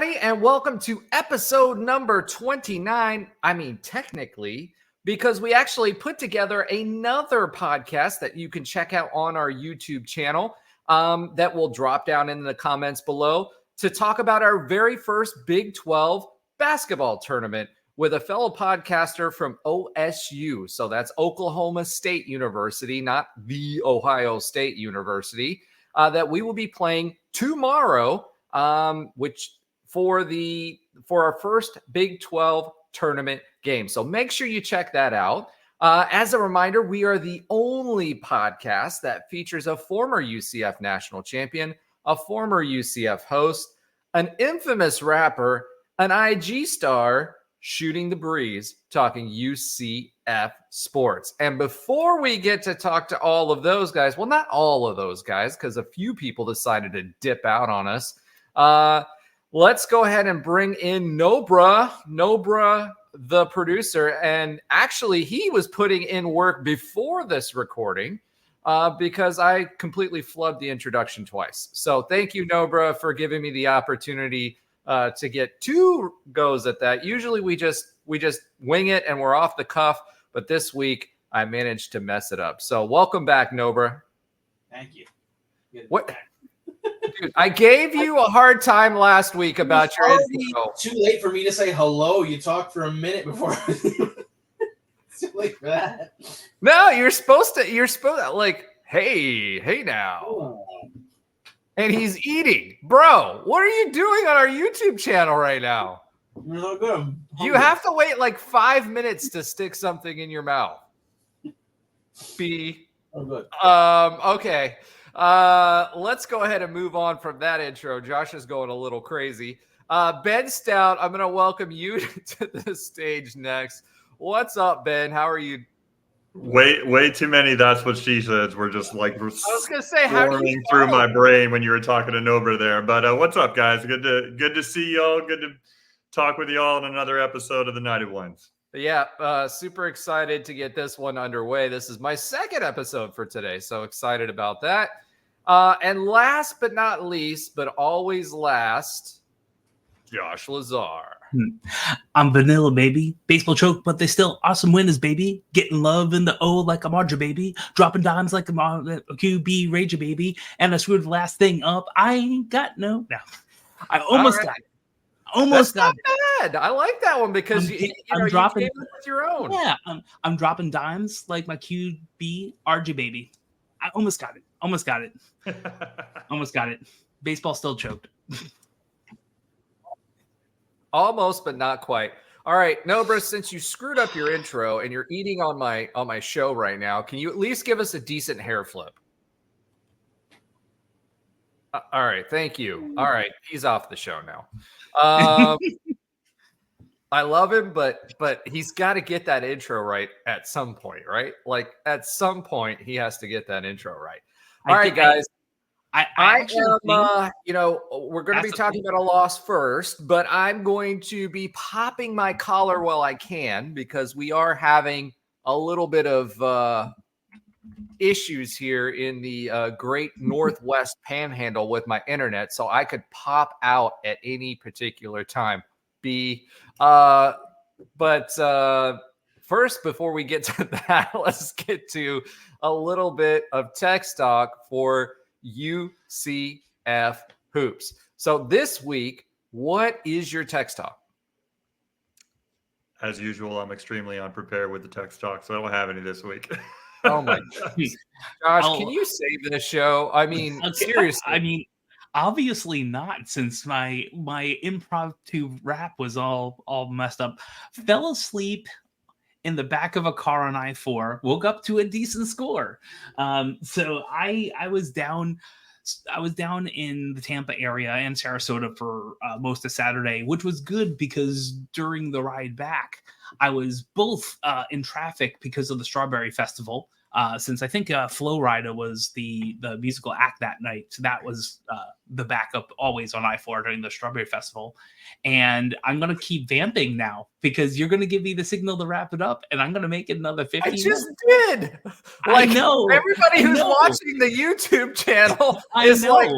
everybody, and welcome to episode number 29. I mean, technically, because we actually put together another podcast that you can check out on our YouTube channel that will drop down in the comments below to talk about our very first Big 12 basketball tournament with a fellow podcaster from OSU. So that's Oklahoma State University, not the Ohio State University, that we will be playing tomorrow, which for our first Big 12 tournament game. So make sure you check that out. As a reminder, we are the only podcast that features a former UCF national champion, a former UCF host, an infamous rapper, an IG star, shooting the breeze, talking UCF sports. And before we get to talk to all of those guys, well, not all of those guys, because a few people decided to dip out on us. Let's go ahead and bring in Nobra, the producer. And actually, he was putting in work before this recording because I completely flubbed the introduction twice. So thank you, Nobra, for giving me the opportunity to get two goes at that. Usually we just wing it and we're off the cuff, but this week I managed to mess it up. So welcome back, Nobra. Thank you. What? Dude, I gave you a hard time last week about your intro. Too late for me to say hello. You talked for a minute before. It's too late for that. No, you're supposed to like, hey now. Oh. And he's eating. Bro, what are you doing on our YouTube channel right now? No good. You have to wait like 5 minutes to stick something in your mouth. Oh, good. Okay. Let's go ahead and move on from that intro. Josh is going a little crazy. Ben Stout, I'm going to welcome you to the stage next. What's up, Ben? How are you? Way too many. That's what she says. We're just like I was going to say, how do you through my brain when you were talking to Nobra there. But what's up, guys? Good to see y'all. Good to talk with y'all in another episode of the Nighted Ones. Yeah, super excited to get this one underway. This is my second episode for today, so excited about that. And last but not least, but always last, Josh Lazar. I'm vanilla, baby. Baseball choke, but they still awesome winners, baby. Getting love in the O like a Marja, baby. Dropping dimes like a QB Rager, baby. And I screwed the last thing up. I ain't got no. I almost got it. Almost got it. I like that one because you dropping you came up with your own. Yeah, I'm dropping dimes like my QB RJ, baby. I almost got it. Almost got it. Baseball still choked. Almost, but not quite. All right, Nobra, since you screwed up your intro and you're eating on my show right now, can you at least give us a decent hair flip? All right, thank you. All right, he's off the show now. I love him, but he's got to get that intro right at some point, right? Like at some point, he has to get that intro right. All right, guys. I am, we're going to be talking about a loss first, but I'm going to be popping my collar while I can because we are having a little bit of issues here in the great Northwest Panhandle with my internet, so I could pop out at any particular time. But first, before we get to that, let's get to a little bit of text talk for UCF Hoops. So this week, what is your text talk? As usual, I'm extremely unprepared with the text talk, so I don't have any this week. Oh my goodness. Josh, can you save this show? I mean, seriously. I mean, obviously not, since my impromptu rap was all messed up. Fell asleep in the back of a car on I-4, woke up to a decent score. So I was down in the Tampa area and Sarasota for most of Saturday, which was good because during the ride back, I was both in traffic because of the Strawberry Festival, since I think Flow Rida was the musical act that night. So that was the backup always on I-4 during the Strawberry Festival. And I'm going to keep vamping now because you're going to give me the signal to wrap it up, and I'm going to make it another 15 minutes. I just did. Like, I know. Everybody who's watching the YouTube channel is like,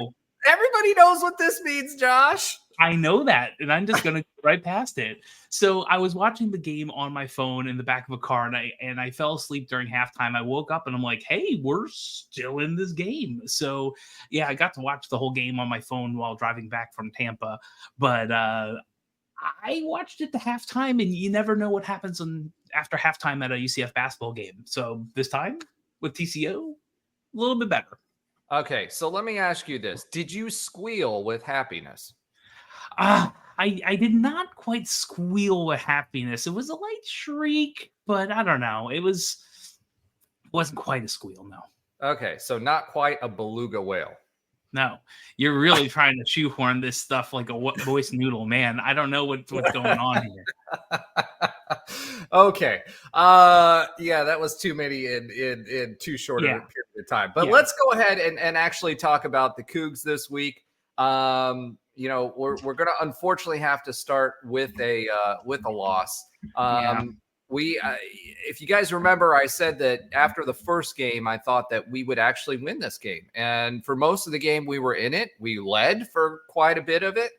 everybody knows what this means, Josh. I know that, and I'm just gonna go right past it. So I was watching the game on my phone in the back of a car, and I fell asleep during halftime. I woke up and I'm like, "Hey, we're still in this game." So yeah, I got to watch the whole game on my phone while driving back from Tampa. But I watched it to halftime, and you never know what happens after halftime at a UCF basketball game. So this time with TCO, a little bit better. Okay, so let me ask you this: did you squeal with happiness? I did not quite squeal with happiness. It was a light shriek, but I don't know. It wasn't quite a squeal, no. Okay, so not quite a beluga whale. No, you're really trying to shoehorn this stuff like a voice noodle, man. I don't know what's going on here. Okay, yeah, that was too many in too short of a period of time. But let's go ahead and actually talk about the Cougs this week. You know, we're going to unfortunately have to start with a loss. We, if you guys remember, I said that after the first game, I thought that we would actually win this game. And for most of the game, we were in it. We led for quite a bit of it.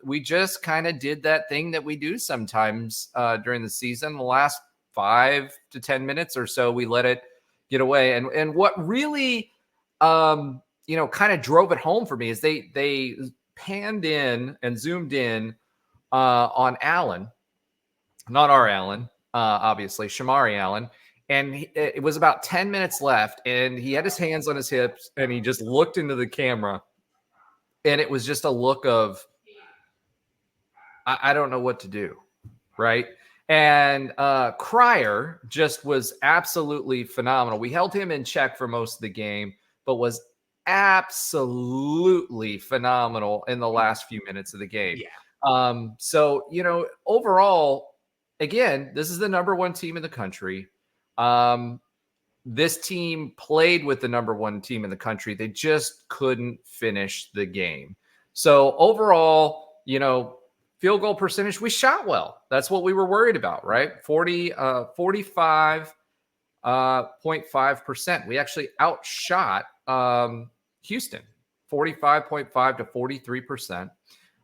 We just kind of did that thing that we do sometimes during the season. The last 5 to 10 minutes or so, we let it get away. And what really, you know, kind of drove it home for me is they panned in and zoomed in on Allen. Not our Allen, obviously, Shemari Allen. And it was about 10 minutes left, and he had his hands on his hips, and he just looked into the camera. And it was just a look of, I don't know what to do, right? And Cryer just was absolutely phenomenal. We held him in check for most of the game, but was absolutely phenomenal in the last few minutes of the game. Yeah. So, you know, overall, again, this is the number one team in the country. This team played with the number one team in the country. They just couldn't finish the game. So overall, you know, field goal percentage, we shot well. That's what we were worried about, right? 45.5%. We actually outshot Houston, 45.5 to 43%.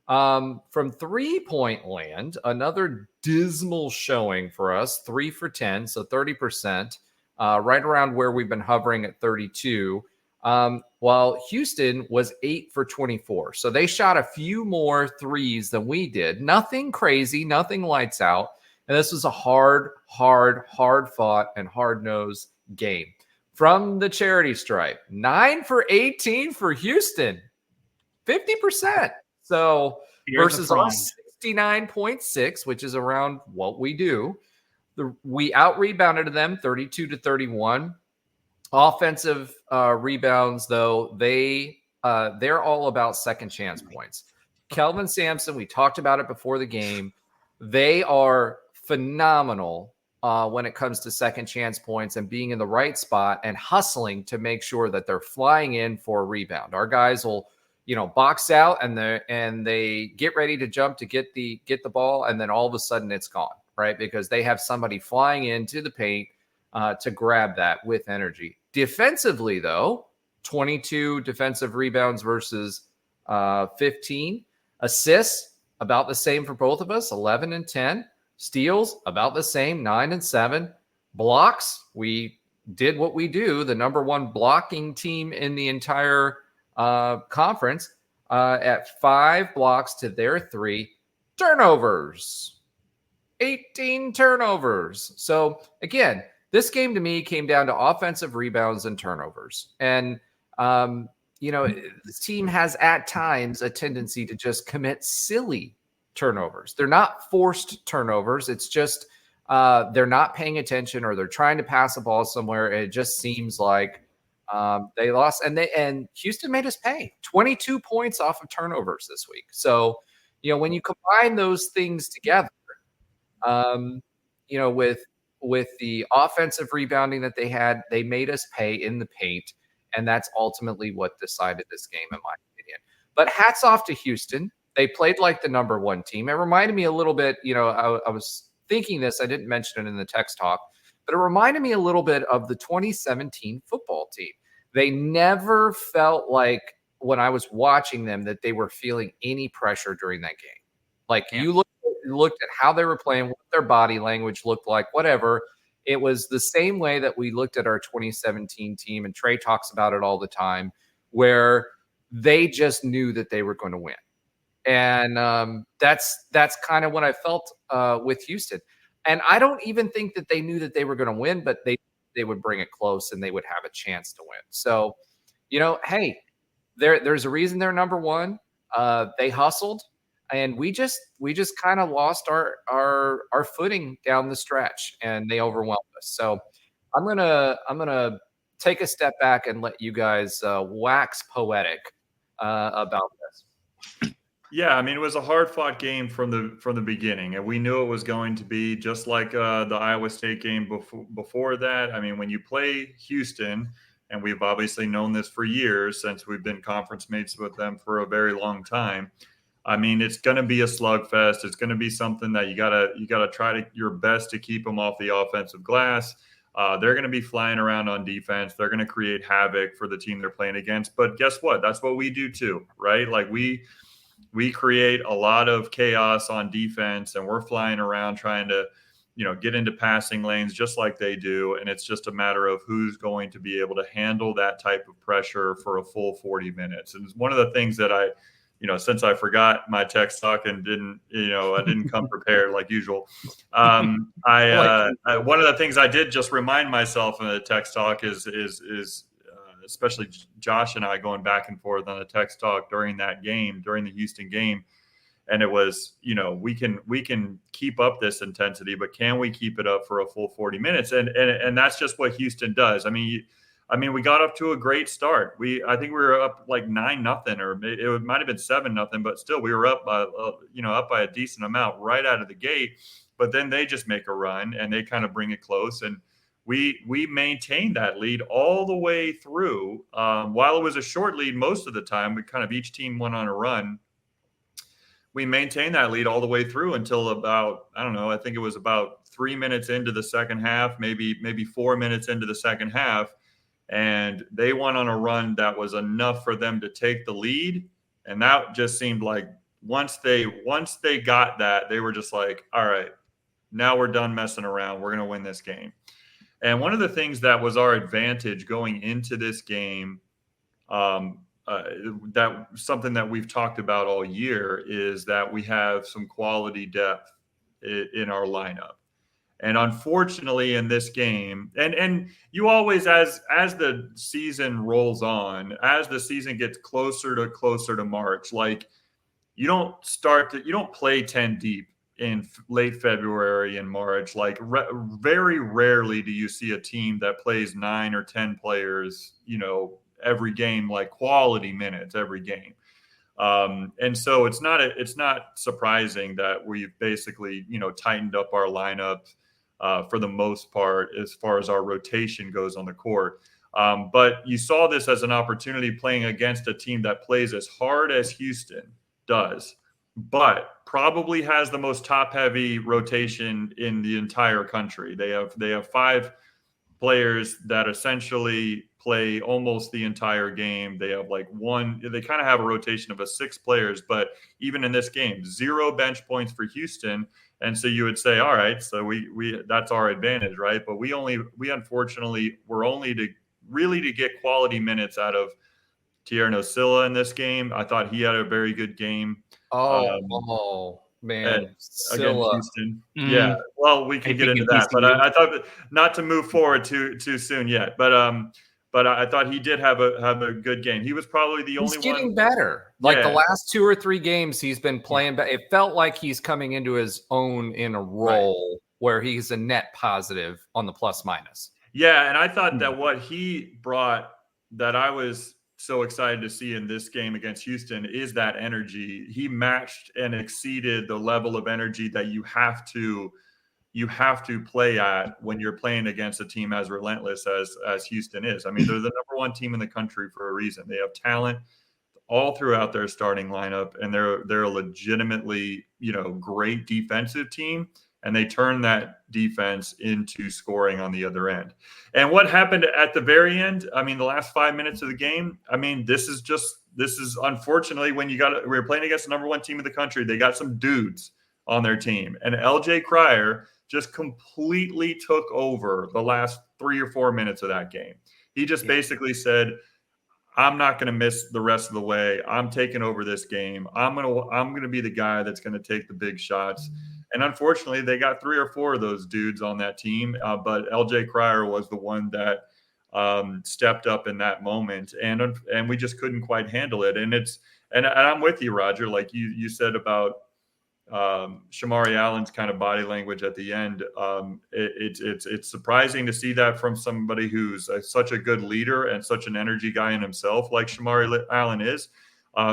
From 3-point land, another dismal showing for us, 3 for 10, so 30%, right around where we've been hovering at 32, while Houston was 8 for 24. So they shot a few more threes than we did. Nothing crazy, nothing lights out. And this was a hard fought and hard-nosed game. From the charity stripe, 9 for 18 for Houston, 50%. So versus our 69.6, which is around what we do. We out-rebounded them 32 to 31. Offensive rebounds, though, they're all about second chance points. Kelvin, Sampson, we talked about it before the game. They are phenomenal when it comes to second chance points and being in the right spot and hustling to make sure that they're flying in for a rebound. Our guys will, you know, box out and they get ready to jump to get the ball, and then all of a sudden it's gone, right? Because they have somebody flying into the paint to grab that with energy. Defensively, though, 22 defensive rebounds versus 15. Assists, about the same for both of us, 11 and 10. Steals, about the same, 9 and 7. Blocks, we did what we do, the number one blocking team in the entire conference, at 5 blocks to their 3. Turnovers, 18 turnovers. So again, this game to me came down to offensive rebounds and turnovers. And, you know, this team has at times a tendency to just commit silly turnovers. They're not forced turnovers. It's just they're not paying attention, or they're trying to pass the ball somewhere. It just seems like they lost, and Houston made us pay 22 points off of turnovers this week. So, you know, when you combine those things together, you know, with the offensive rebounding that they had, they made us pay in the paint, and that's ultimately what decided this game, in my opinion. But hats off to Houston. They played like the number one team. It reminded me a little bit, you know, I was thinking this, I didn't mention it in the text talk, but it reminded me a little bit of the 2017 football team. They never felt like when I was watching them that they were feeling any pressure during that game. Like you looked at how they were playing, what their body language looked like, whatever. It was the same way that we looked at our 2017 team, and Trey talks about it all the time, where they just knew that they were going to win. And that's kind of what I felt with Houston. And I don't even think that they knew that they were going to win, but they would bring it close and they would have a chance to win. So, hey, there's a reason they're number one. They hustled, and we just kind of lost our footing down the stretch, and they overwhelmed us. So I'm gonna take a step back and let you guys wax poetic about this. Yeah, I mean, it was a hard-fought game from the beginning, and we knew it was going to be just like the Iowa State game before that. I mean, when you play Houston, and we've obviously known this for years since we've been conference mates with them for a very long time. I mean, it's going to be a slugfest. It's going to be something that you gotta try your best to keep them off the offensive glass. They're going to be flying around on defense. They're going to create havoc for the team they're playing against. But guess what? That's what we do too, right? Like we create a lot of chaos on defense, and we're flying around trying to, get into passing lanes just like they do. And it's just a matter of who's going to be able to handle that type of pressure for a full 40 minutes. And it's one of the things that I since I forgot my text talk and I didn't come prepared like usual. One of the things I did just remind myself in the text talk is especially Josh and I going back and forth on the text talk during the Houston game. And it was, we can keep up this intensity, but can we keep it up for a full 40 minutes? And that's just what Houston does. I mean, we got up to a great start. I think we were up like 9-0, or it might have been 7-0, but still we were up by a decent amount right out of the gate. But then they just make a run and they kind of bring it close, and we maintained that lead all the way through. While it was a short lead most of the time, we kind of each team went on a run. We maintained that lead all the way through until about, I think it was about 3 minutes into the second half, maybe 4 minutes into the second half. And they went on a run that was enough for them to take the lead. And that just seemed like once they got that, they were just like, all right, now we're done messing around. We're going to win this game. And one of the things that was our advantage going into this game, that something that we've talked about all year, is that we have some quality depth in our lineup. And unfortunately in this game, and you always, as the season rolls on, as the season gets closer to March, like you don't play 10 deep in late February and March. Like very rarely do you see a team that plays 9 or 10 players, every game, like quality minutes every game. And so it's not surprising that we've basically, tightened up our lineup for the most part as far as our rotation goes on the court. But you saw this as an opportunity playing against a team that plays as hard as Houston does, but probably has the most top-heavy rotation in the entire country. They have 5 players that essentially play almost the entire game. They have they kind of have a rotation of 6 players, but even in this game, 0 bench points for Houston. And so you would say, all right, so we that's our advantage, right? But we unfortunately were only to get quality minutes out of Tierno Sylla in this game. I thought he had a very good game. Man, against Sylla. Houston. Yeah, well, we can get into that, but I thought not to move forward too soon yet. But I thought he did have a good game. He was probably the only one. He's getting better. Like the last 2 or 3 games, he's been playing. But it felt like he's coming into his own in a role where he's a net positive on the plus minus. Yeah, and I thought that what he brought that I was so excited to see in this game against Houston is that energy. He matched and exceeded the level of energy that you have to play at when you're playing against a team as relentless as Houston is. I mean, they're the number 1 team in the country for a reason. They have talent all throughout their starting lineup, and they're a legitimately, great defensive team. and they turned that defense into scoring on the other end. And what happened at the very end, I mean, the last 5 minutes of the game, I mean, this is unfortunately when we're playing against the number one team in the country, they got some dudes on their team. And LJ Cryer just completely took over the last 3 or 4 minutes of that game. He just basically said, I'm not going to miss the rest of the way. I'm taking over this game. I'm going to be the guy that's going to take the big shots. And unfortunately, they got 3 or 4 of those dudes on that team. But LJ Cryer was the one that stepped up in that moment, and we just couldn't quite handle it. And I'm with you, Roger. Like you said about Shemari Allen's kind of body language at the end. It's surprising to see that from somebody who's such a good leader and such an energy guy in himself, like Shemari Allen is.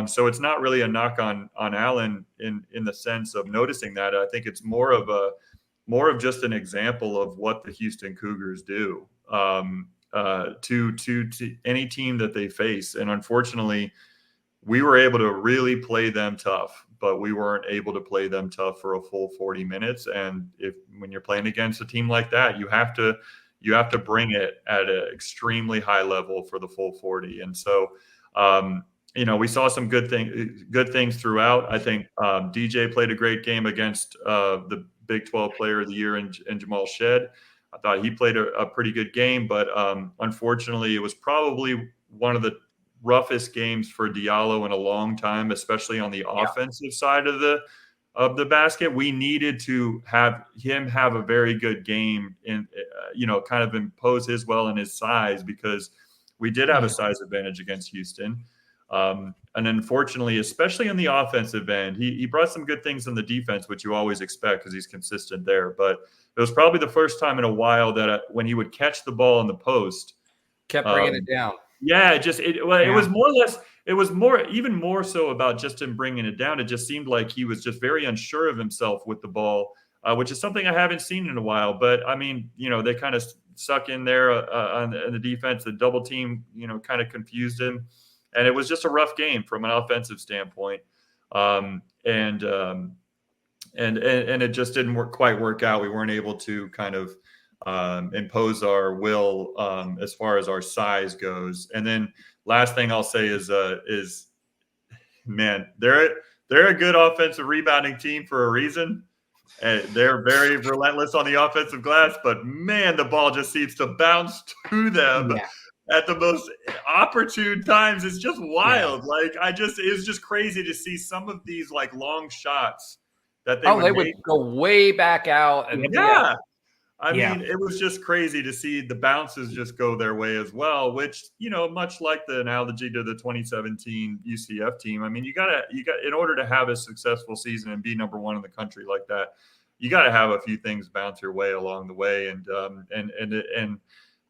So it's not really a knock on Allen in the sense of noticing that. I think it's more of just an example of what the Houston Cougars do to any team that they face. And unfortunately, we were able to really play them tough, but we weren't able to play them tough for a full 40 minutes. And when you're playing against a team like that, you have to bring it at an extremely high level for the full 40. And so, we saw some good things throughout. I think DJ played a great game against the Big 12 Player of the Year in Jamal Shed. I thought he played a pretty good game, but unfortunately, it was probably one of the roughest games for Diallo in a long time, especially on the offensive side of the basket. We needed to have him have a very good game and kind of impose his will and his size, because we did have a size advantage against Houston. And unfortunately, especially on the offensive end, he brought some good things on the defense, which you always expect because he's consistent there. But it was probably the first time in a while that when he would catch the ball in the post, kept bringing it down. Yeah, it was more or less. It was even more so about just him bringing it down. It just seemed like he was just very unsure of himself with the ball, which is something I haven't seen in a while. But I mean, they kind of suck in there on the defense. The double team, kind of confused him, and it was just a rough game from an offensive standpoint. And it just didn't quite work out. We weren't able to kind of impose our will as far as our size goes. And then last thing I'll say is man, they're a good offensive rebounding team for a reason. And they're very relentless on the offensive glass, but man, the ball just seems to bounce to them at the most opportune times. It's just wild. Yeah. It's just crazy to see some of these like long shots that they would go way back out. And I mean, it was just crazy to see the bounces just go their way as well, which, much like the analogy to the 2017 UCF team. I mean, you got in order to have a successful season and be number one in the country like that, you got to have a few things bounce your way along the way. And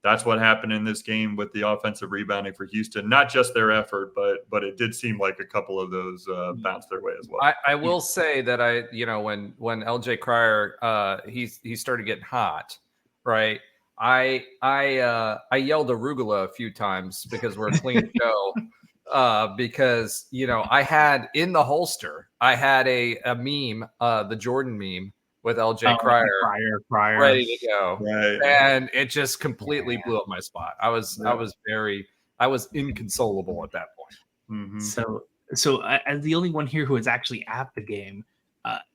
that's what happened in this game with the offensive rebounding for Houston. Not just their effort, but it did seem like a couple of those bounced their way as well. I will say that when LJ Cryer he started getting hot, right? I yelled arugula a few times because we're a clean show. Because I had in the holster, I had a meme, the Jordan meme, with LJ Cryer ready to go. Right. And it just completely blew up my spot. I was inconsolable at that point. Mm-hmm. So as the only one here who was actually at the game,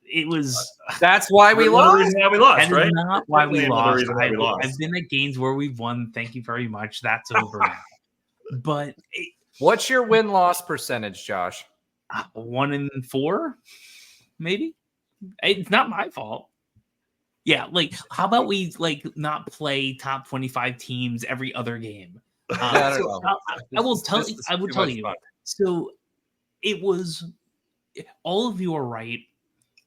it was that's why we lost. Reason why we lost, that right? is not why we lost. I've been at games where we've won. Thank you very much. That's over now. But what's your win-loss percentage, Josh? 1 in 4, maybe. It's not my fault. Yeah, like how about we not play top 25 teams every other game? I will tell you. Fun. So it was all of you are right,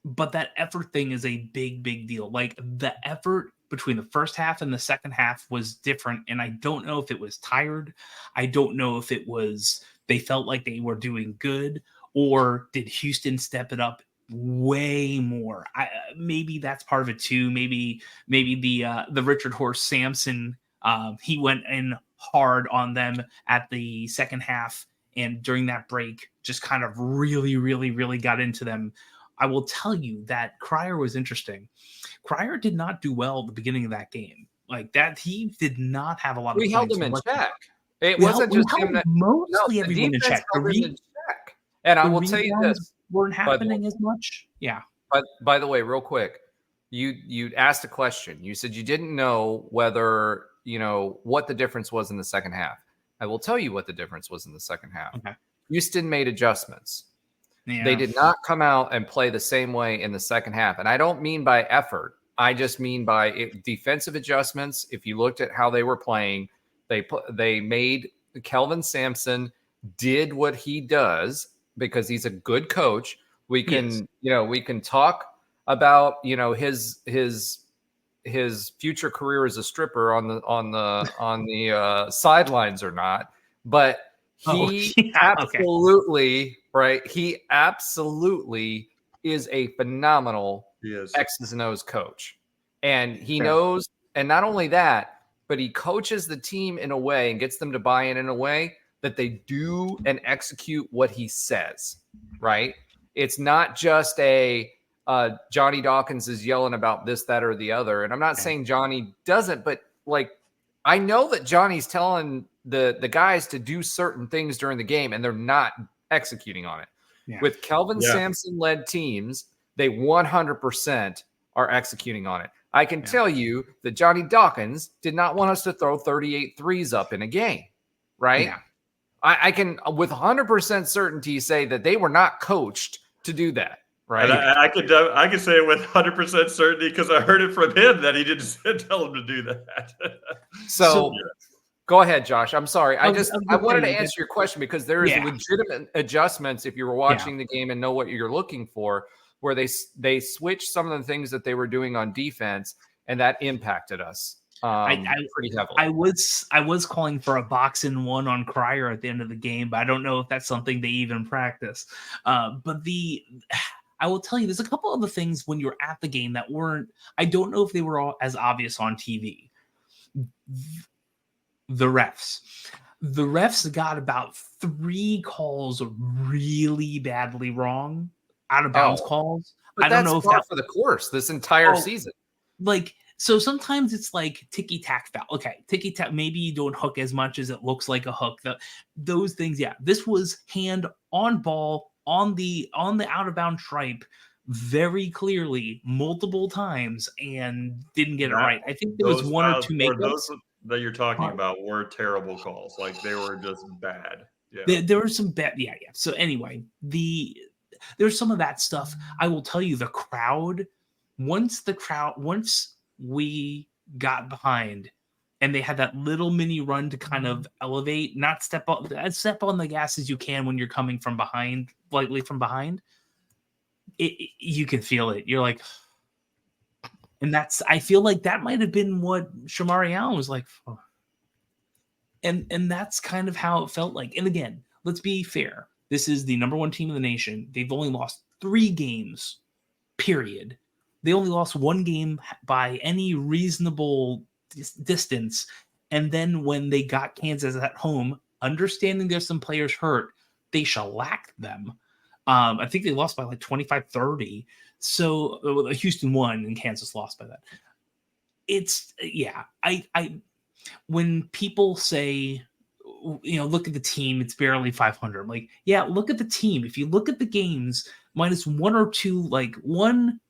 but that effort thing is a big deal. Like the effort between the first half and the second half was different, and I don't know if it was tired. I don't know if it was they felt like they were doing good, or did Houston step it up way more? Maybe that's part of it too. Maybe the Richard Horse Sampson, he went in hard on them at the second half, and during that break just kind of really got into them. I will tell you that Cryer was interesting. Cryer did not do well at the beginning of that game. Like that, he did not have a lot of We held points him in whatsoever. check. It We wasn't held, just him that mostly the everyone in defense check. held him in check. And I will tell you this, weren't by the way. happening as much. Yeah. But by the way, real quick, you asked a question. You said you didn't know whether, what the difference was in the second half. I will tell you what the difference was in the second half. Okay. Houston made adjustments. Yeah. They did not come out and play the same way in the second half. And I don't mean by effort. I just mean by defensive adjustments. If you looked at how they were playing, they made Kelvin Sampson did what he does because he's a good coach. We can, we can talk about, his future career as a stripper on the sidelines or not, but he absolutely right. He absolutely is a phenomenal X's and O's coach, and he knows. And not only that, but he coaches the team in a way and gets them to buy in a way that they do and execute what he says. Right? It's not just Johnny Dawkins is yelling about this, that, or the other. And I'm not saying Johnny doesn't, but I know that Johnny's telling the guys to do certain things during the game and they're not executing on it. Yeah. With Kelvin Sampson led teams, they 100% are executing on it. I can tell you that Johnny Dawkins did not want us to throw 38 threes up in a game, right? Yeah. I can with 100% certainty say that they were not coached to do that. Right. And I could say it with 100% certainty because I heard it from him that he didn't tell him to do that. So go ahead, Josh. I'm sorry. I wanted to answer your question because there is legitimate adjustments if you were watching the game and know what you're looking for, where they switched some of the things that they were doing on defense, and that impacted us pretty heavily. I was calling for a box in one on Cryer at the end of the game, but I don't know if that's something they even practice. I will tell you, there's a couple other things when you're at the game that weren't, I don't know if they were all as obvious on TV. The refs got about 3 calls really badly wrong, out of bounds calls. But I don't know if that's for the course this entire season. So sometimes it's like ticky-tack foul. Okay, ticky-tack, maybe you don't hook as much as it looks like a hook. Those things, This was hand on ball, on the out of bound stripe very clearly multiple times and didn't get it right. I think there was one or two makeups. Those that you're talking about were terrible calls. Like they were just bad. Yeah. There were some bad. Yeah. So anyway, there's some of that stuff. I will tell you, the crowd, once we got behind and they had that little mini run to kind of elevate, not step on the gas as you can when you're coming from behind, lightly from behind. You can feel it. You're like, and I feel like that might have been what Shemari Allen was like. Oh. And that's kind of how it felt like. And again, let's be fair. This is the number 1 team in the nation. They've only lost 3 games, period. They only lost 1 game by any reasonable distance. And then when they got Kansas at home, understanding there's some players hurt, they shellacked them. I think they lost by like 25-30. So Houston won and Kansas lost by that. It's when people say, look at the team, it's barely 500. I'm like, look at the team. If you look at the games, minus 1 or 2, like 1,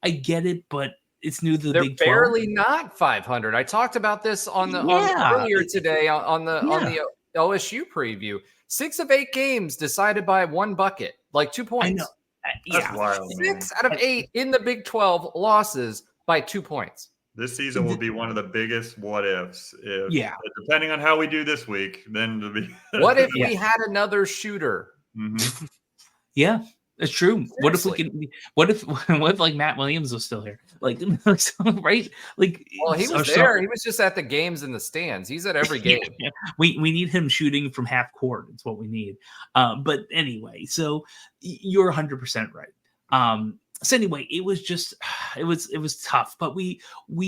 I get it, but it's new to the Big 12. They're barely not 500. I talked about this on earlier today on the OSU preview. 6 of 8 games decided by 1 bucket, like 2 points. I know. That's wild, 6 out of 8 in the Big 12 losses by 2 points. This season will be one of the biggest what ifs. Depending on how we do this week, then it'll be. What if we had another shooter? Mm-hmm. Yeah, it's true. Seriously. What if like Matt Williams was still here? Like, right? Like, well, he was there. He was just at the games in the stands. He's at every game. Yeah. We need him shooting from half court. It's what we need. But anyway, so you're 100% right. So anyway, it was just it was tough, but we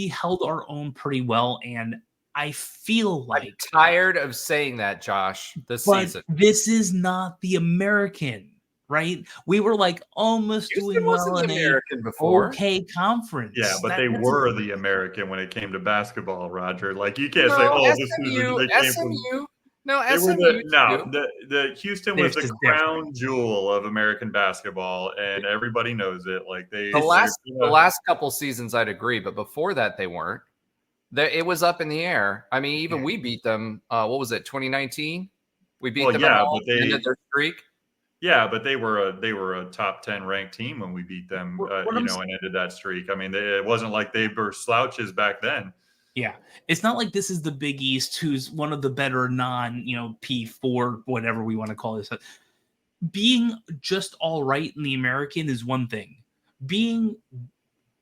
held our own pretty well, and I feel like I'm tired of saying that, Josh. This season, this is not the American. right? We were like almost Houston doing wasn't well the in American a before. okay conference. Yeah, but they That's were the American when it came to basketball, Roger. Like you can't say, No, "Oh, this is SMU, they came from." SMU. No, They were SMU too. the Houston They're was the just crown jewel of American basketball, and everybody knows it. Like The last couple seasons, I'd agree, but before that, they weren't. It was up in the air. I mean, even we beat them. What was it? 2019. We beat them at home. but Ended their streak. Yeah, but they were a top 10 ranked team when we beat them, and ended that streak. I mean, it wasn't like they were slouches back then. Yeah, it's not like this is the Big East, who's one of the better P4, whatever we want to call this. Being just all right in the American is one thing. Being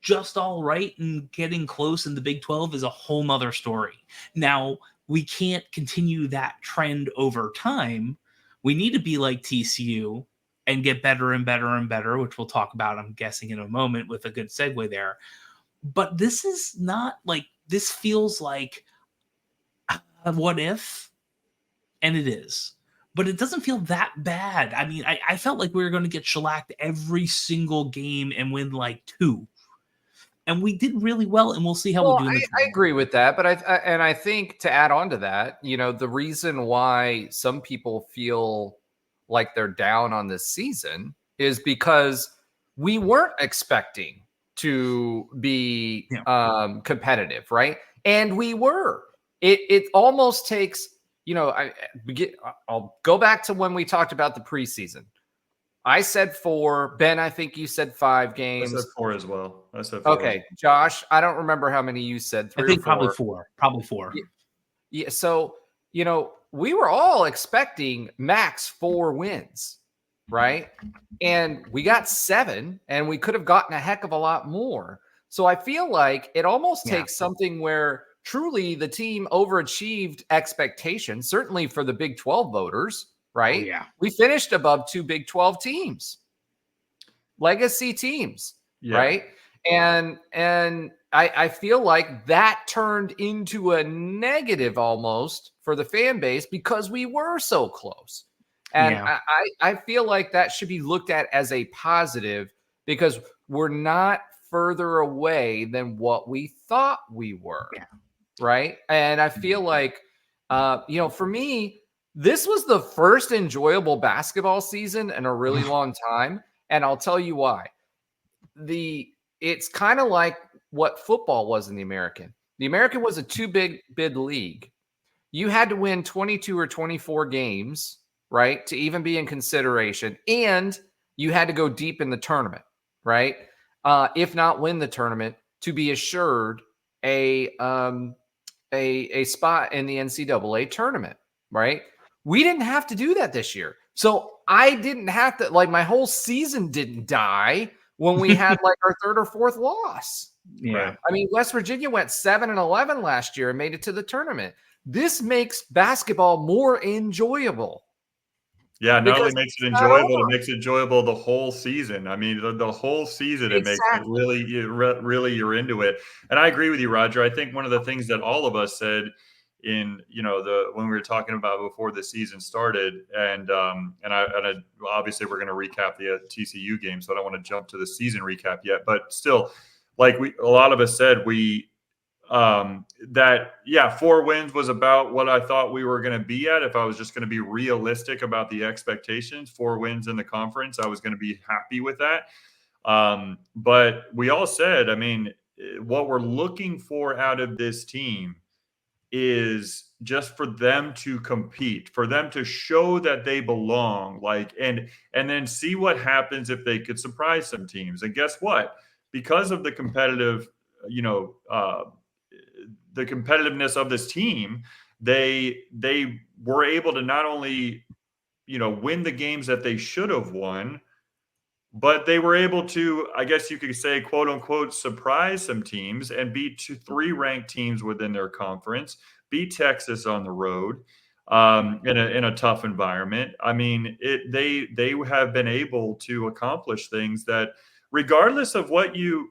just all right and getting close in the Big 12 is a whole nother story. Now, we can't continue that trend over time. We need to be like TCU and get better and better and better, which we'll talk about, I'm guessing, in a moment with a good segue there. But this is not like, this feels like what if, and it is. But it doesn't feel that bad. I mean, I felt like we were going to get shellacked every single game and win like 2. And we did really well, and we'll see how we do in the I agree with that, but I think to add on to that, the reason why some people feel like they're down on this season is because we weren't expecting to be competitive, right? And we were. It almost takes, I'll go back to when we talked about the preseason. I said 4. Ben, I think you said 5 games. I said 4 as well. I said 4. Okay, Josh, I don't remember how many you said. 3 I think or 4. Probably 4. Yeah. So, we were all expecting max 4 wins, right? And we got 7, and we could have gotten a heck of a lot more. So I feel like it almost takes something where truly the team overachieved expectations, certainly for the Big 12 voters. Right? Oh, yeah. We finished above 2 Big 12 teams, legacy teams, right? And I feel like that turned into a negative almost for the fan base because we were so close. And I feel like that should be looked at as a positive because we're not further away than what we thought we were, right? And I feel like, for me, this was the first enjoyable basketball season in a really long time. And I'll tell you why. It's kind of like what football was in the American. The American was a 2-bid league. You had to win 22 or 24 games, right, to even be in consideration. And you had to go deep in the tournament, right? If not win the tournament, to be assured a spot in the NCAA tournament, right? We didn't have to do that this year. So I didn't have to, my whole season didn't die when we had our 3rd or 4th loss. Yeah. I mean, West Virginia went 7-11 last year and made it to the tournament. This makes basketball more enjoyable. Yeah, not only makes it enjoyable, it makes it enjoyable the whole season. I mean, the whole season, it makes it really, you're into it. And I agree with you, Roger. I think one of the things that all of us said in when we were talking about before the season started, and I obviously we're going to recap the TCU game, so I don't want to jump to the season recap yet, but still, a lot of us said 4 wins was about what I thought we were going to be at. If I was just going to be realistic about the expectations, 4 wins in the conference, I was going to be happy with that. But we all said, I mean, what we're looking for out of this team is just for them to compete, for them to show that they belong, and then see what happens if they could surprise some teams. And guess what? Because of the competitive, the competitiveness of this team, they were able to not only, win the games that they should have won, but they were able to, I guess you could say, quote unquote, surprise some teams and beat 3 ranked teams within their conference, beat Texas on the road in a tough environment. I mean, they have been able to accomplish things that, regardless of what you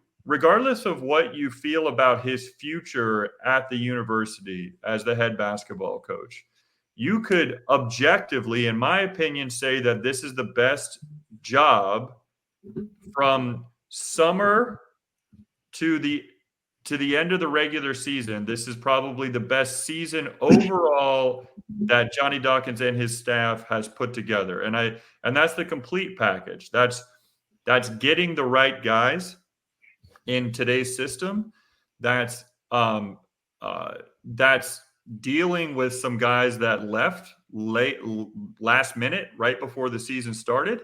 feel about his future at the university as the head basketball coach, you could objectively, in my opinion, say that this is the best job from summer to the end of the regular season. This is probably the best season overall that Johnny Dawkins and his staff has put together. And that's the complete package. That's getting the right guys in today's system. That's dealing with some guys that left last minute, right before the season started.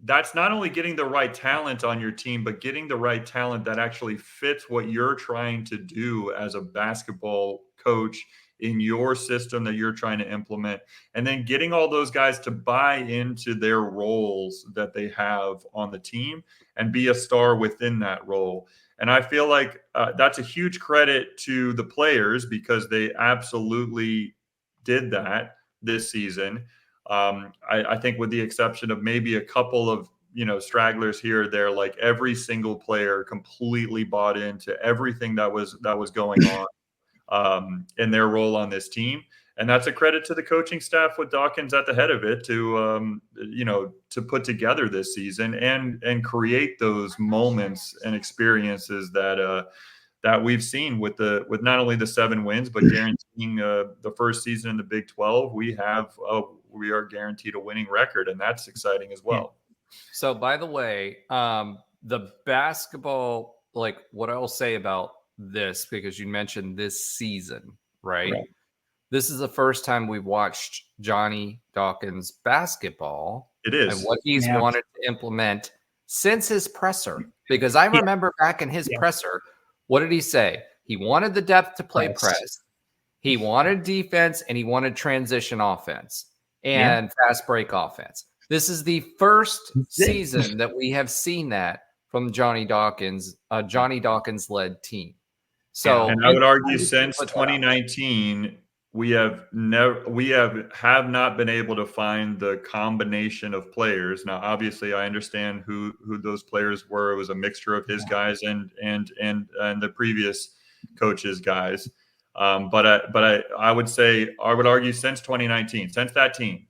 That's not only getting the right talent on your team, but getting the right talent that actually fits what you're trying to do as a basketball coach in your system that you're trying to implement. And then getting all those guys to buy into their roles that they have on the team and be a star within that role. And I feel like that's a huge credit to the players because they absolutely did that this season. I think with the exception of maybe a couple of, stragglers here or there, like every single player completely bought into everything that was going on in their role on this team. And that's a credit to the coaching staff with Dawkins at the head of it to put together this season and create those moments and experiences that we've seen with not only the 7 wins, but guaranteeing the first season in the Big 12. We are guaranteed a winning record, and that's exciting as well. So, by the way, the basketball, like what I'll say about this, because you mentioned this season, right? This is the first time we've watched Johnny Dawkins basketball. It is. And what he's wanted to implement since his presser. Because I remember back in his presser, what did he say? He wanted the depth to play press. He wanted defense, and he wanted transition offense and fast break offense. This is the first season that we have seen that from Johnny Dawkins led team. So, and I would argue since 2019, we have not been able to find the combination of players. Now, obviously, I understand who those players were. It was a mixture of his guys and the previous coach's guys. But I would argue since 2019, since that team,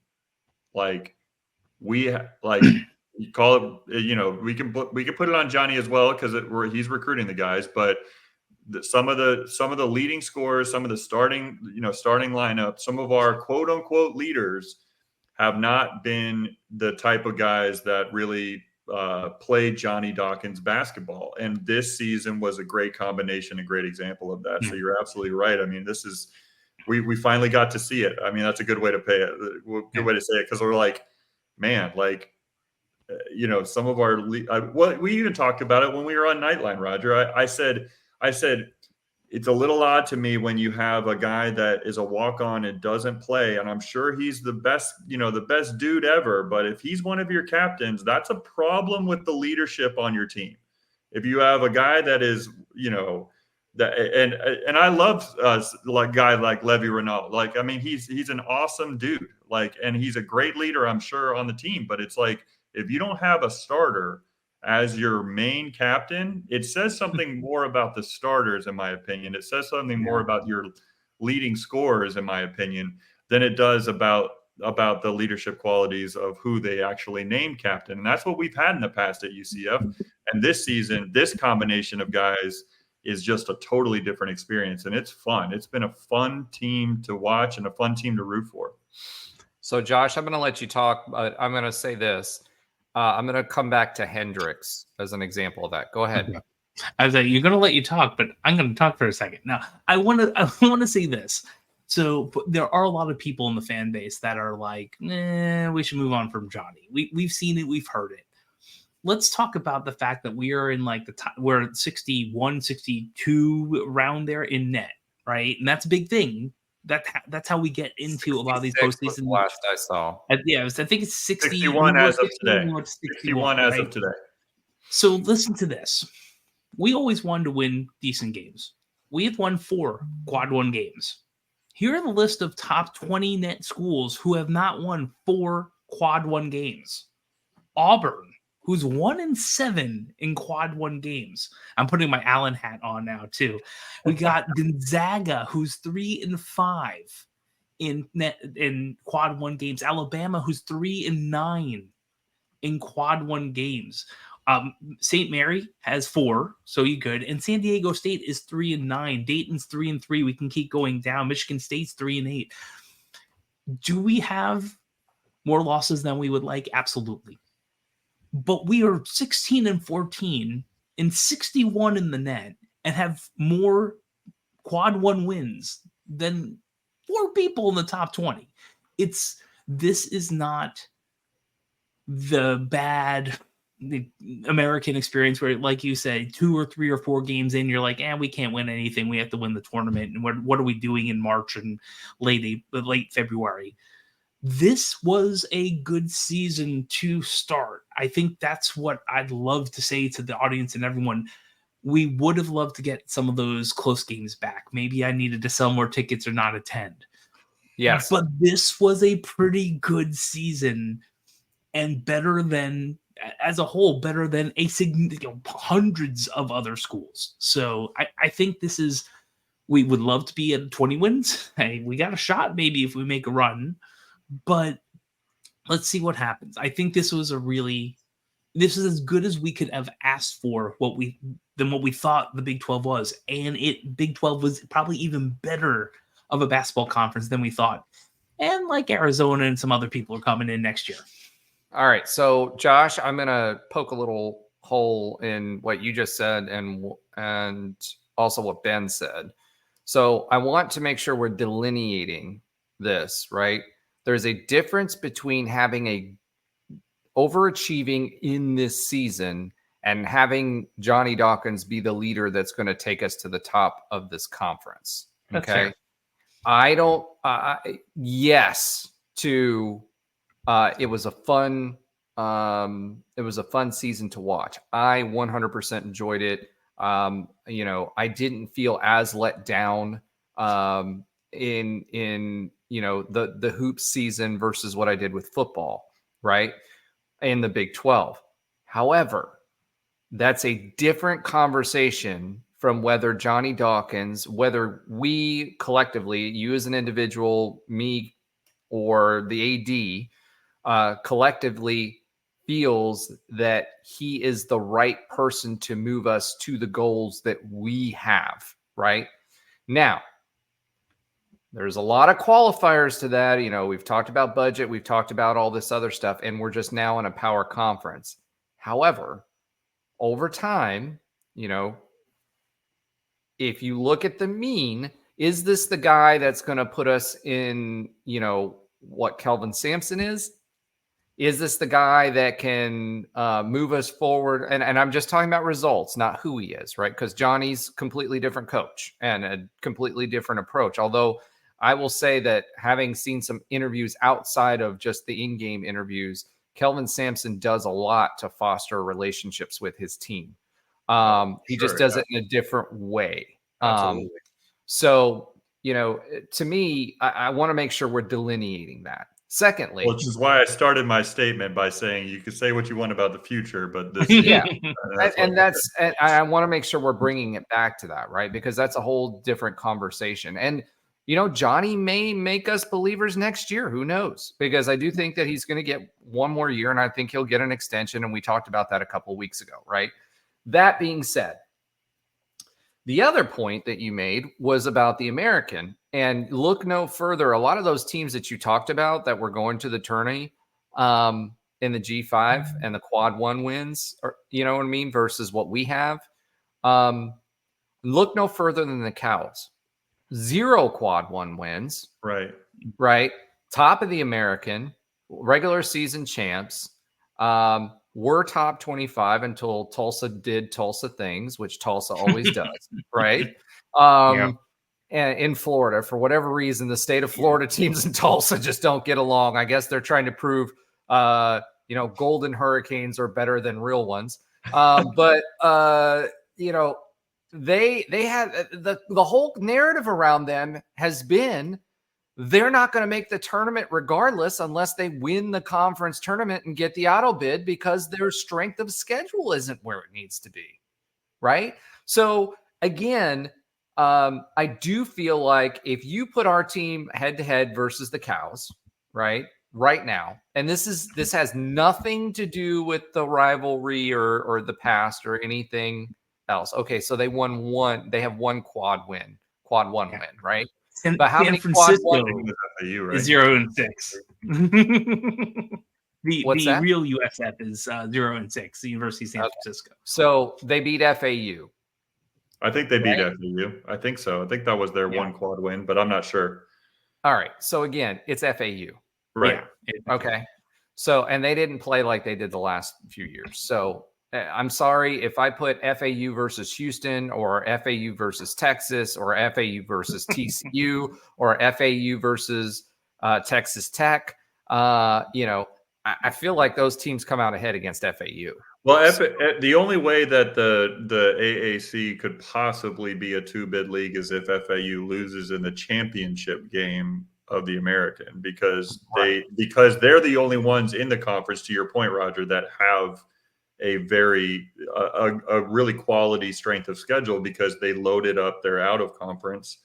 like you call it, we can put it on Johnny as well because he's recruiting the guys, but some of the leading scorers, some of the starting lineup, some of our quote unquote leaders have not been the type of guys that really play Johnny Dawkins basketball. And this season was a great combination, a great example of that. So you're absolutely right. I mean, this is, we finally got to see it. I mean, that's a good way to say it. Cause we're like, man, like, some of our, we even talked about it when we were on Nightline, Roger. I said, it's a little odd to me when you have a guy that is a walk-on and doesn't play, and I'm sure he's the best, the best dude ever. But if he's one of your captains, that's a problem with the leadership on your team. If you have a guy that is, that, and I love like a guy like Levy Renault. Like, I mean, he's an awesome dude. Like, and he's a great leader, I'm sure, on the team. But it's like if you don't have a starter as your main captain, it says something more about the starters, in my opinion. It says something more about your leading scorers, in my opinion, than it does about the leadership qualities of who they actually named captain. And that's what we've had in the past at UCF. And this season, this combination of guys is just a totally different experience. And it's fun. It's been a fun team to watch and a fun team to root for. So, Josh, I'm going to let you talk, but I'm going to say this. I'm going to come back to Hendricks as an example of that. Go ahead. Okay. I was like, you're going to let you talk, but I'm going to talk for a second. Now, I want to say this. So there are a lot of people in the fan base that are like, we should move on from Johnny. We've seen it. We've heard it. Let's talk about the fact that we are in like we're 61, 62 around there in net, right? And that's a big thing. That's how we get into a lot of these postseason. Last I saw, I think it's 61 as of today. 61 as of today. So listen to this. We always wanted to win decent games. We have won 4 quad 1 games. Here are the list of top 20 net schools who have not won 4 quad 1 games. Auburn, who's 1-7 in quad 1 games. I'm putting my Allen hat on now too. We got Gonzaga, who's 3-5 in quad one games. Alabama, who's 3-9 in quad one games. St. Mary has 4, so you good. And San Diego State is 3-9. Dayton's 3-3. We can keep going down. Michigan State's 3-8. Do we have more losses than we would like? Absolutely. But we are 16-14 and 61 in the net and have more quad one wins than 4 people in the top 20. This is not the bad the American experience where, like you said, 2 or 3 or 4 games in, you're like, we can't win anything. We have to win the tournament. And what are we doing in March and late February? This was a good season to start. I think that's what I'd love to say to the audience and everyone. We would have loved to get some of those close games back. Maybe I needed to sell more tickets or not attend. Yes. But this was a pretty good season and better than, as a whole, better than hundreds of other schools. So I think this is, we would love to be at 20 wins. Hey, we got a shot maybe if we make a run. But let's see what happens. I think this is as good as we could have asked for than what we thought the Big 12 was. And Big 12 was probably even better of a basketball conference than we thought. And like Arizona and some other people are coming in next year. All right. So Josh, I'm going to poke a little hole in what you just said and also what Ben said. So I want to make sure we're delineating this, right? There's a difference between having a overachieving in this season and having Johnny Dawkins be the leader that's going to take us to the top of this conference. Okay. I don't, yes, to, it was a fun season to watch. I 100% enjoyed it. I didn't feel as let down, in the hoops season versus what I did with football, right? In the Big 12. However, that's a different conversation from whether Johnny Dawkins, whether we collectively, you as an individual, me, or the AD, collectively feels that he is the right person to move us to the goals that we have, right? Now, there's a lot of qualifiers to that. We've talked about budget. We've talked about all this other stuff, and we're just now in a power conference. However, over time, if you look at the mean, is this the guy that's going to put us in, what Kelvin Sampson is? Is this the guy that can move us forward? And I'm just talking about results, not who he is, right? Because Johnny's completely different coach and a completely different approach. Although I will say that having seen some interviews outside of just the in-game interviews, Kelvin Sampson does a lot to foster relationships with his team. He just does it in a different way. So, to me, I want to make sure we're delineating that. Secondly, which is why I started my statement by saying you can say what you want about the future, but this, and I want to make sure we're bringing it back to that, right? Because that's a whole different conversation. And Johnny may make us believers next year. Who knows? Because I do think that he's going to get one more year, and I think he'll get an extension. And we talked about that a couple of weeks ago, right? That being said, the other point that you made was about the American. And look no further. A lot of those teams that you talked about that were going to the tourney in the G5 and the quad one wins, or, you know what I mean, versus what we have. Look no further than the Cows. 0 quad one wins. Right. Top of the American, regular season champs. We're top 25 until Tulsa did Tulsa things, which Tulsa always does, right? And in Florida, for whatever reason, the state of Florida teams in Tulsa just don't get along. I guess they're trying to prove, golden hurricanes are better than real ones. But they had the whole narrative around them has been they're not going to make the tournament regardless unless they win the conference tournament and get the auto bid because their strength of schedule isn't where it needs to be, right? So again, I do feel like if you put our team head to head versus the Cows, right now, and this has nothing to do with the rivalry or the past or anything else. Okay, so they have one quad win, win, right? But how many quad Francisco one? FAU, right? is 0-6. What's the that? real USF is 0-6. The University of San Francisco. So they beat FAU. I think they beat Right? FAU. I think so. I think that was their one quad win, but I'm not sure. All right. So again, it's FAU. Right. Yeah. Okay. So, and they didn't play like they did the last few years. So I'm sorry if I put FAU versus Houston or FAU versus Texas or FAU versus TCU or FAU versus Texas Tech. I feel like those teams come out ahead against FAU. Well, the only way that the AAC could possibly be a two-bid league is if FAU loses in the championship game of the American, because they're the only ones in the conference, to your point, Roger, that have a really quality strength of schedule, because they loaded up their out of conference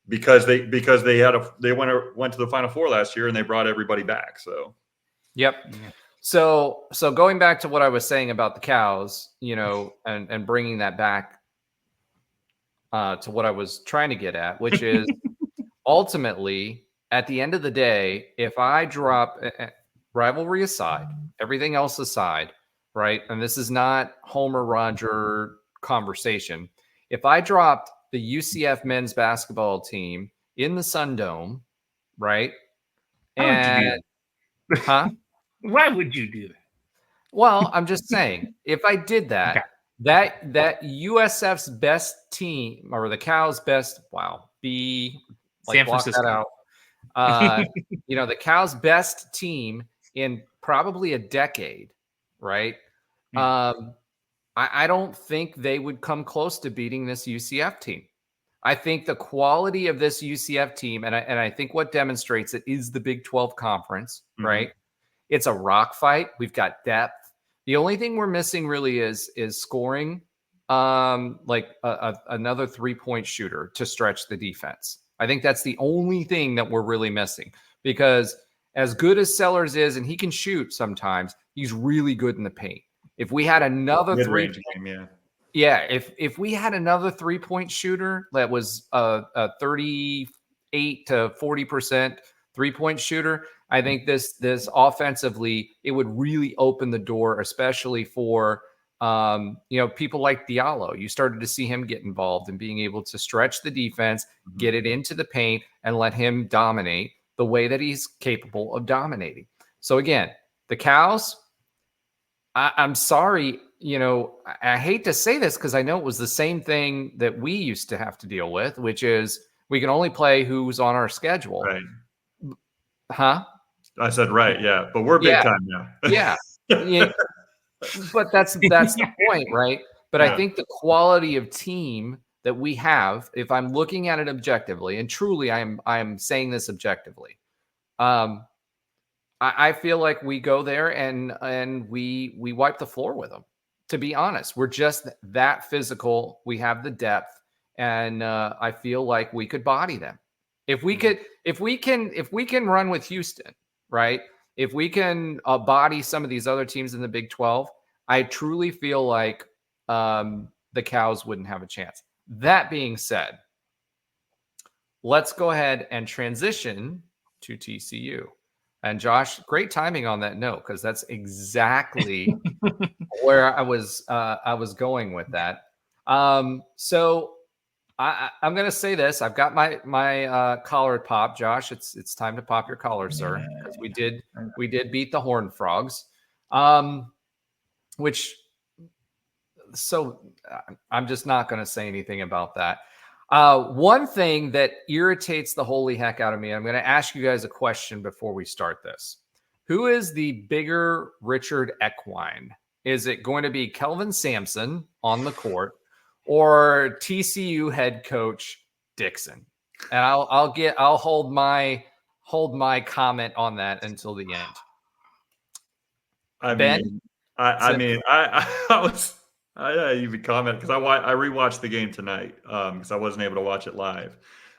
because they went to the Final Four last year and they brought everybody back. So, yep. Yeah. So going back to what I was saying about the Cows, and bringing that back to what I was trying to get at, which is ultimately at the end of the day, if I drop rivalry aside, everything else aside, right? And this is not Homer Roger conversation. If I dropped the UCF men's basketball team in the Sun Dome, right? And Why would you do that? Well, I'm just saying, if I did that, okay, that USF's best team or the Cows' best, San Francisco. That out. The Cows' best team in probably a decade, right? I don't think they would come close to beating this UCF team. I think the quality of this UCF team, and I think what demonstrates it is the Big 12 conference, right? It's a rock fight. We've got depth. The only thing we're missing really is scoring, another 3-point shooter to stretch the defense. I think that's the only thing that we're really missing, because as good as Sellers is, and he can shoot sometimes, he's really good in the paint. If we had another mid-range game, if we had another 3-point shooter that was a 38 to 40% 3-point shooter, I think this offensively, it would really open the door, especially for people like Diallo. You started to see him get involved in being able to stretch the defense, get it into the paint, and let him dominate the way that he's capable of dominating. So again, the Cows, I'm sorry, I hate to say this because I know it was the same thing that we used to have to deal with, which is we can only play who's on our schedule. Right. Huh? I said right, yeah, but we're big time now. yeah. But that's the point, right? But I think the quality of team that we have, if I'm looking at it objectively, and truly I'm saying this objectively, I feel like we go there and we wipe the floor with them. To be honest, we're just that physical. We have the depth, and I feel like we could body them. If we can run with Houston, right? If we can body some of these other teams in the Big 12, I truly feel like the Cows wouldn't have a chance. That being said, let's go ahead and transition to TCU. And Josh, great timing on that note, because that's exactly where I was going with that. So I'm going to say this. I've got my collar pop, Josh. It's time to pop your collar, sir, because we did beat the Horned Frogs, so I'm just not going to say anything about that. One thing that irritates the holy heck out of me, I'm going to ask you guys a question before we start this. Who is the bigger Richard Equine? Is it going to be Kelvin Sampson on the court or TCU head coach Dixon? And I'll hold my comment on that until the end. I was I even comment because I rewatched the game tonight because I wasn't able to watch it live,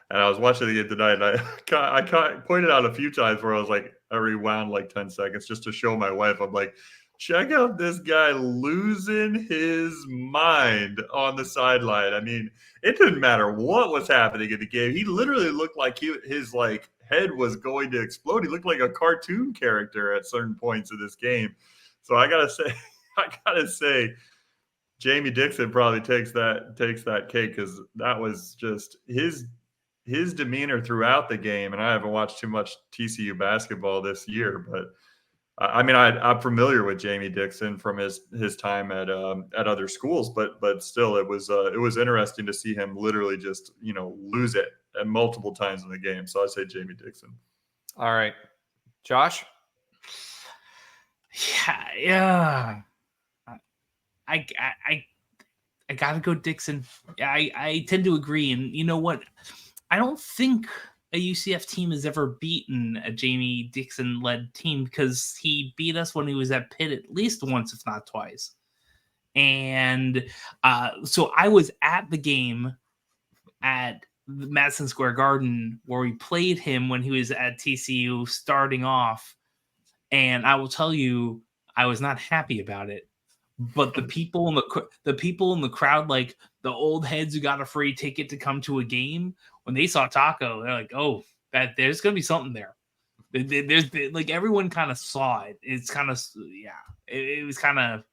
and I was watching the game tonight. And I pointed out a few times where I was like, I rewound like 10 seconds just to show my wife. I'm like, check out this guy losing his mind on the sideline. I mean, it didn't matter what was happening in the game. He literally looked like his like head was going to explode. He looked like a cartoon character at certain points of this game. So I gotta say. Jamie Dixon probably takes that cake because that was just his demeanor throughout the game. And I haven't watched too much TCU basketball this year, but I mean I'm familiar with Jamie Dixon from his time at other schools, but still it was interesting to see him literally just lose it at multiple times in the game. So I say Jamie Dixon. All right, Josh. Yeah. I gotta go Dixon. I tend to agree. And you know what? I don't think a UCF team has ever beaten a Jamie Dixon-led team because he beat us when he was at Pitt at least once, if not twice. And so I was at the game at the Madison Square Garden where we played him when he was at TCU starting off. And I will tell you, I was not happy about it. But the people in the crowd, like the old heads who got a free ticket to come to a game, when they saw Taco, they're like, "Oh, there's gonna be something there." There's like everyone kind of saw it. It's kind of it was kind of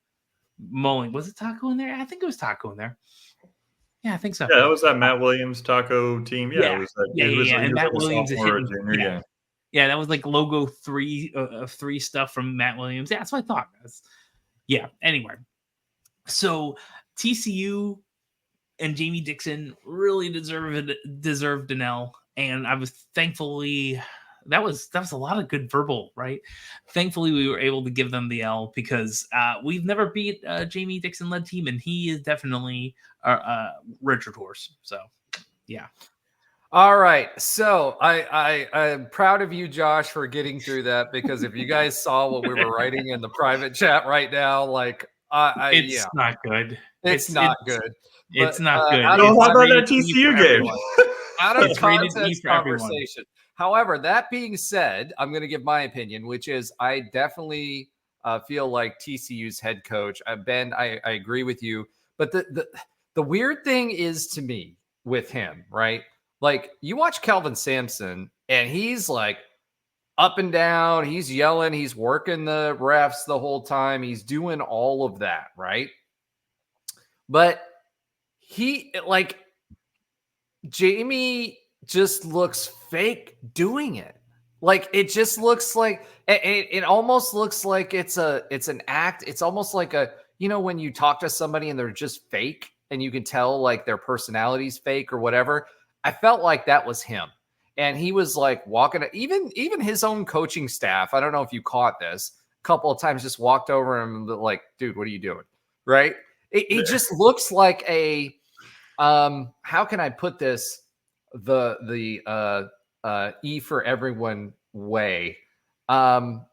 mulling. Was it Taco in there? I think it was Taco in there. Yeah, I think so. Yeah, that was that Matt Williams Taco team. Yeah, it was and Matt Williams is hitting, junior. Yeah, that was like logo 3 stuff from Matt Williams. Yeah, that's what I thought. Yeah, anyway. So TCU and Jamie Dixon really deserved an L. And I was thankfully that was a lot of good verbal, right? Thankfully, we were able to give them the L because we've never beat a Jamie Dixon-led team, and he is definitely a Richard Horse. So, yeah. All right. So I'm proud of you, Josh, for getting through that because if you guys saw what we were writing in the private chat right now, like it's not good. It's not good. It's not good. How about that TCU game? Out of context conversation. However, that being said, I'm going to give my opinion, which is I definitely feel like TCU's head coach, Ben, I agree with you. But the weird thing is to me with him, right? Like you watch Kelvin Sampson and he's like up and down. He's yelling. He's working the refs the whole time. He's doing all of that, right? But Jamie just looks fake doing it. Like it just looks like it almost looks like it's an act. It's almost like when you talk to somebody and they're just fake and you can tell like their personality's fake or whatever. I felt like that was him. And he was like walking, even his own coaching staff. I don't know if you caught this a couple of times, just walked over him like, dude, what are you doing? Right. It just looks like a, how can I put this? The E for everyone way. I'll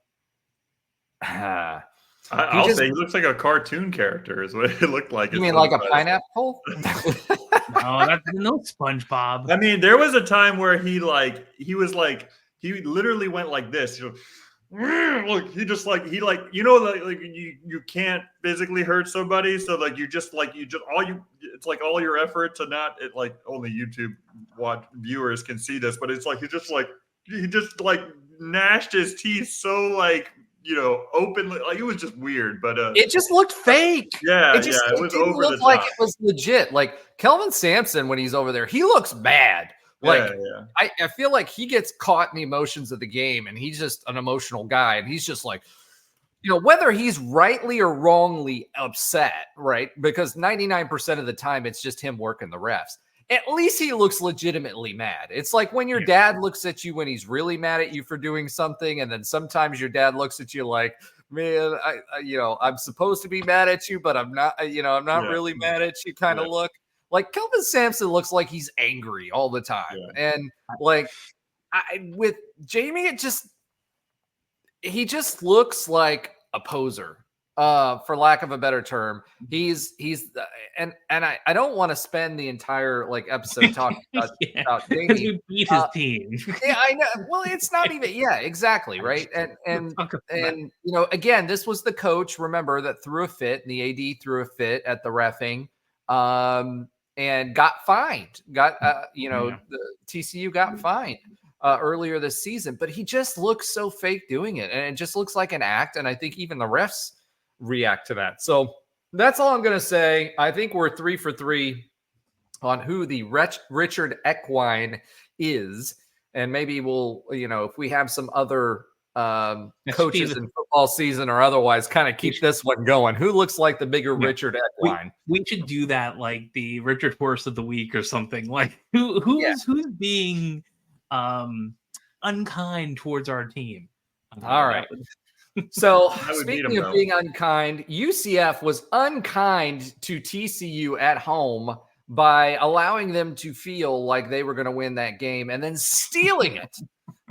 say he looks like a cartoon character is what it looked like. You mean like a pineapple? No, that's no SpongeBob. I mean, there was a time where he literally went like this. Look, you can't physically hurt somebody, so like it's like all your effort to not only YouTube viewers can see this, but it's like he just gnashed his teeth so openly, like it was just weird, but it just looked fake. It was didn't over look the top. like it was legit. Like Kelvin Sampson, when he's over there, he looks mad. Like I feel like he gets caught in the emotions of the game, and he's just an emotional guy, and he's just like, whether he's rightly or wrongly upset, right? Because 99% of the time it's just him working the refs. At least he looks legitimately mad. It's like when your dad looks at you when he's really mad at you for doing something, and then sometimes your dad looks at you like, man, I'm supposed to be mad at you, but I'm not. I'm not really mad at you. Kind of look. Like Kelvin Sampson looks like he's angry all the time. Yeah. And with Jamie, he just looks like a poser. for lack of a better term. He's and I don't want to spend the entire like episode talking about because Jamie. we beat his team. Yeah, I know. Well, it's not even. Yeah, exactly. Right. And again, this was the coach. Remember that threw a fit, and the AD threw a fit at the reffing, and got fined. The TCU got fined earlier this season. But he just looks so fake doing it, and it just looks like an act. And I think even the refs react to that. So that's all I'm going to say. I think we're 3 for 3 on who the Richard Equine is. And maybe we'll, if we have some other coaches in football season or otherwise, kind of keep this one going. Who looks like the bigger Richard Equine? We should do that, like the Richard Horse of the week or something. Like who's being unkind towards our team? All right. So speaking of being unkind, UCF was unkind to TCU at home by allowing them to feel like they were going to win that game and then stealing it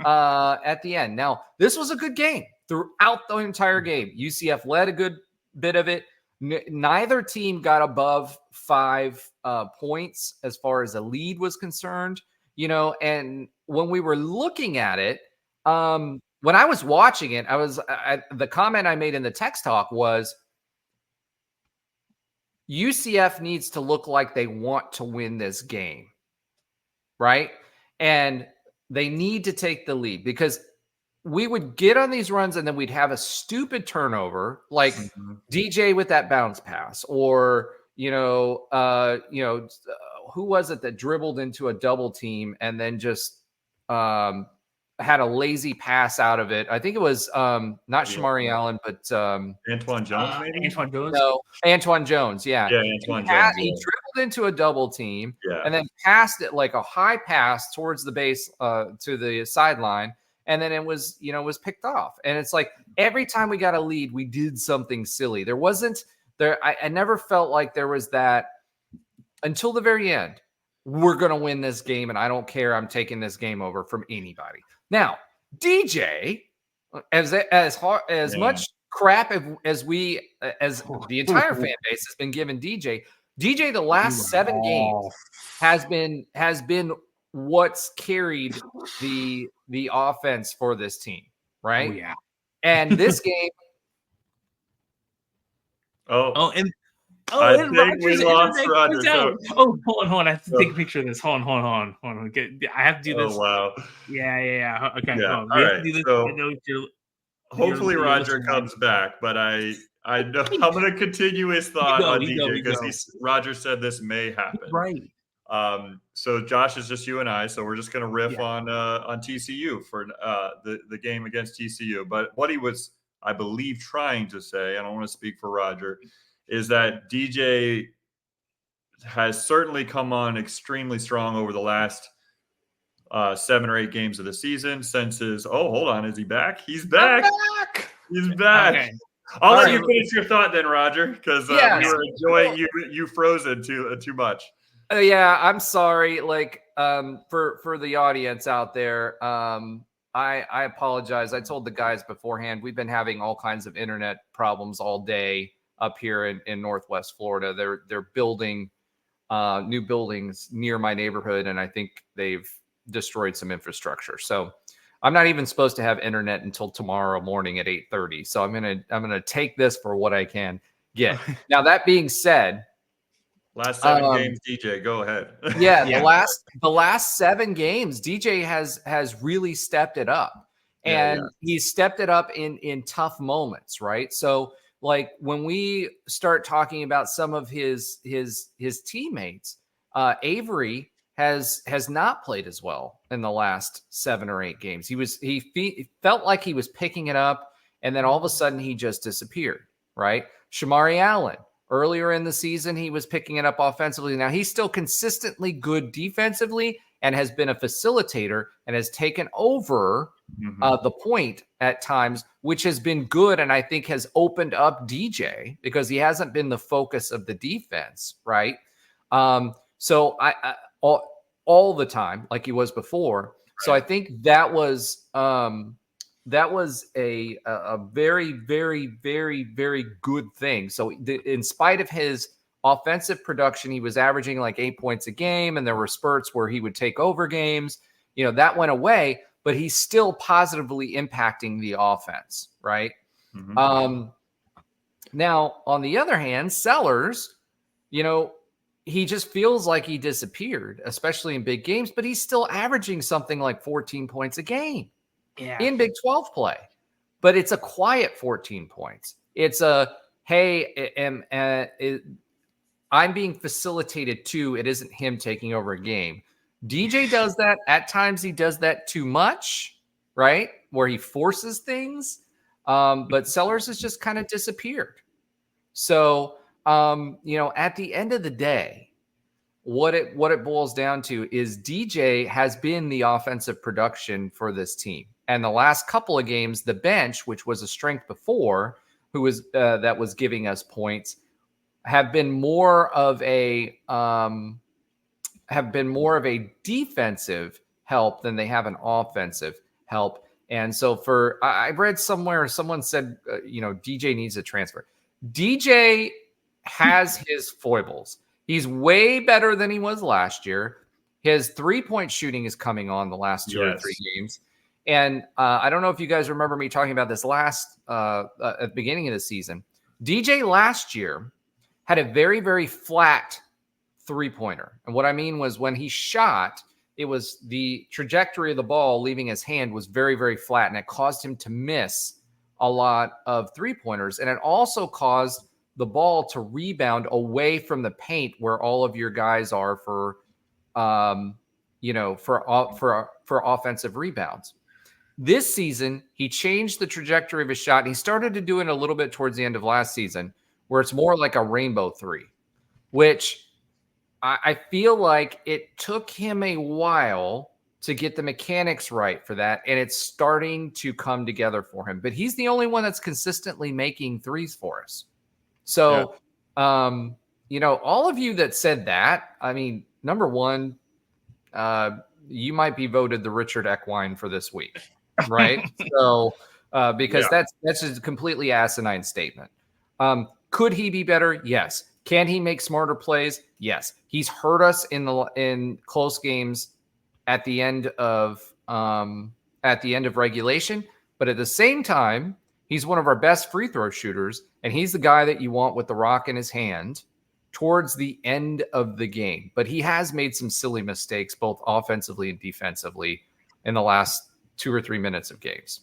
at the end. Now, this was a good game throughout the entire game. UCF led a good bit of it. Neither team got above 5 points as far as a lead was concerned, and when we were looking at it, when I was watching it, the comment I made in the text talk was UCF needs to look like they want to win this game, right? And they need to take the lead because we would get on these runs and then we'd have a stupid turnover, like DJ with that bounce pass, or who was it that dribbled into a double team and then just had a lazy pass out of it. I think it was not Shemari Allen, but Antoine Jones, maybe? Antoine Jones? No, Antoine Jones, yeah. Yeah, Antoine Jones. He dribbled into a double team Yeah. and then passed it like a high pass towards the base to the sideline. And then it was picked off. And it's like every time we got a lead, we did something silly. There wasn't there. I never felt like there was that until the very end. We're going to win this game, and I don't care. I'm taking this game over from anybody. Now, DJ, as much crap as the entire fan base has been given DJ, the last 7 games has been what's carried the offense for this team, right? Oh, yeah. And this game. I think we lost Roger. Hold on. I have to take a picture of this. Hold on. I have to do this. Oh, wow. Yeah. Okay. Yeah. All right. So, hopefully Roger comes back, but I know I'm going to continue his thought on DJ because Roger said this may happen. Right. So Josh is just you and I, so we're just going to riff on TCU for the game against TCU. But what he was, I believe, trying to say, I don't want to speak for Roger, is that DJ has certainly come on extremely strong over the last 7 or 8 games of the season since his. Oh, hold on, is he back? He's back. He's back. Okay. I'll let you finish your thought then, Roger, because we were enjoying you frozen too much. Yeah, I'm sorry. Like, for the audience out there, I apologize. I told the guys beforehand, we've been having all kinds of internet problems all day up here in Northwest Florida. They're building new buildings near my neighborhood, and I think they've destroyed some infrastructure. So I'm not even supposed to have internet until tomorrow morning at 8:30. So I'm gonna take this for what I can get. Now, that being said, last 7 games, DJ, go ahead. The last 7 games, DJ has really stepped it up, and he's stepped it up in tough moments, right? So, like when we start talking about some of his teammates, Avery has not played as well in the last 7 or 8 games. He felt like he was picking it up, and then all of a sudden he just disappeared, right? Shemari Allen, earlier in the season, he was picking it up offensively. Now he's still consistently good defensively and has been a facilitator and has taken over the point at times, which has been good. And I think has opened up DJ because he hasn't been the focus of the defense. Right. So I all the time, like he was before. Right. So I think that was that was a very, very, very, very good thing. So in spite of his offensive production, he was averaging like 8 points a game, and there were spurts where he would take over games. That went away, but he's still positively impacting the offense, right? Mm-hmm. Now, on the other hand, Sellers, he just feels like he disappeared, especially in big games, but he's still averaging something like 14 points a game in Big 12 play. But it's a quiet 14 points. It's a, hey, I'm being facilitated too. It isn't him taking over a game. DJ does that. At times he does that too much, right? Where he forces things. But Sellers has just kind of disappeared. So, at the end of the day, what it boils down to is DJ has been the offensive production for this team. And the last couple of games, the bench, which was a strength before, that was giving us points, have been more of a defensive help than they have an offensive help. And so I read somewhere, someone said, DJ needs a transfer. DJ has his foibles. He's way better than he was last year. His 3-point shooting is coming on the last 2 or 3 games. And I don't know if you guys remember me talking about this at the beginning of the season. DJ last year had a very, very flat 3-pointer. And what I mean was when he shot, it was the trajectory of the ball leaving his hand was very, very flat, and it caused him to miss a lot of 3-pointers. And it also caused the ball to rebound away from the paint where all of your guys are for offensive rebounds. This season, he changed the trajectory of his shot, and he started to do it a little bit towards the end of last season, where it's more like a rainbow 3, which I feel like it took him a while to get the mechanics right for that, and it's starting to come together for him. But he's the only one that's consistently making threes for us. So, all of you that said that, I mean, number one, you might be voted the Richard Equine for this week, right? So, because that's just a completely asinine statement. Could he be better? Yes. Can he make smarter plays? Yes. He's hurt us in close games at the end of regulation, but at the same time, he's one of our best free throw shooters, and he's the guy that you want with the rock in his hand towards the end of the game. But he has made some silly mistakes, both offensively and defensively, in the last 2 or 3 minutes of games.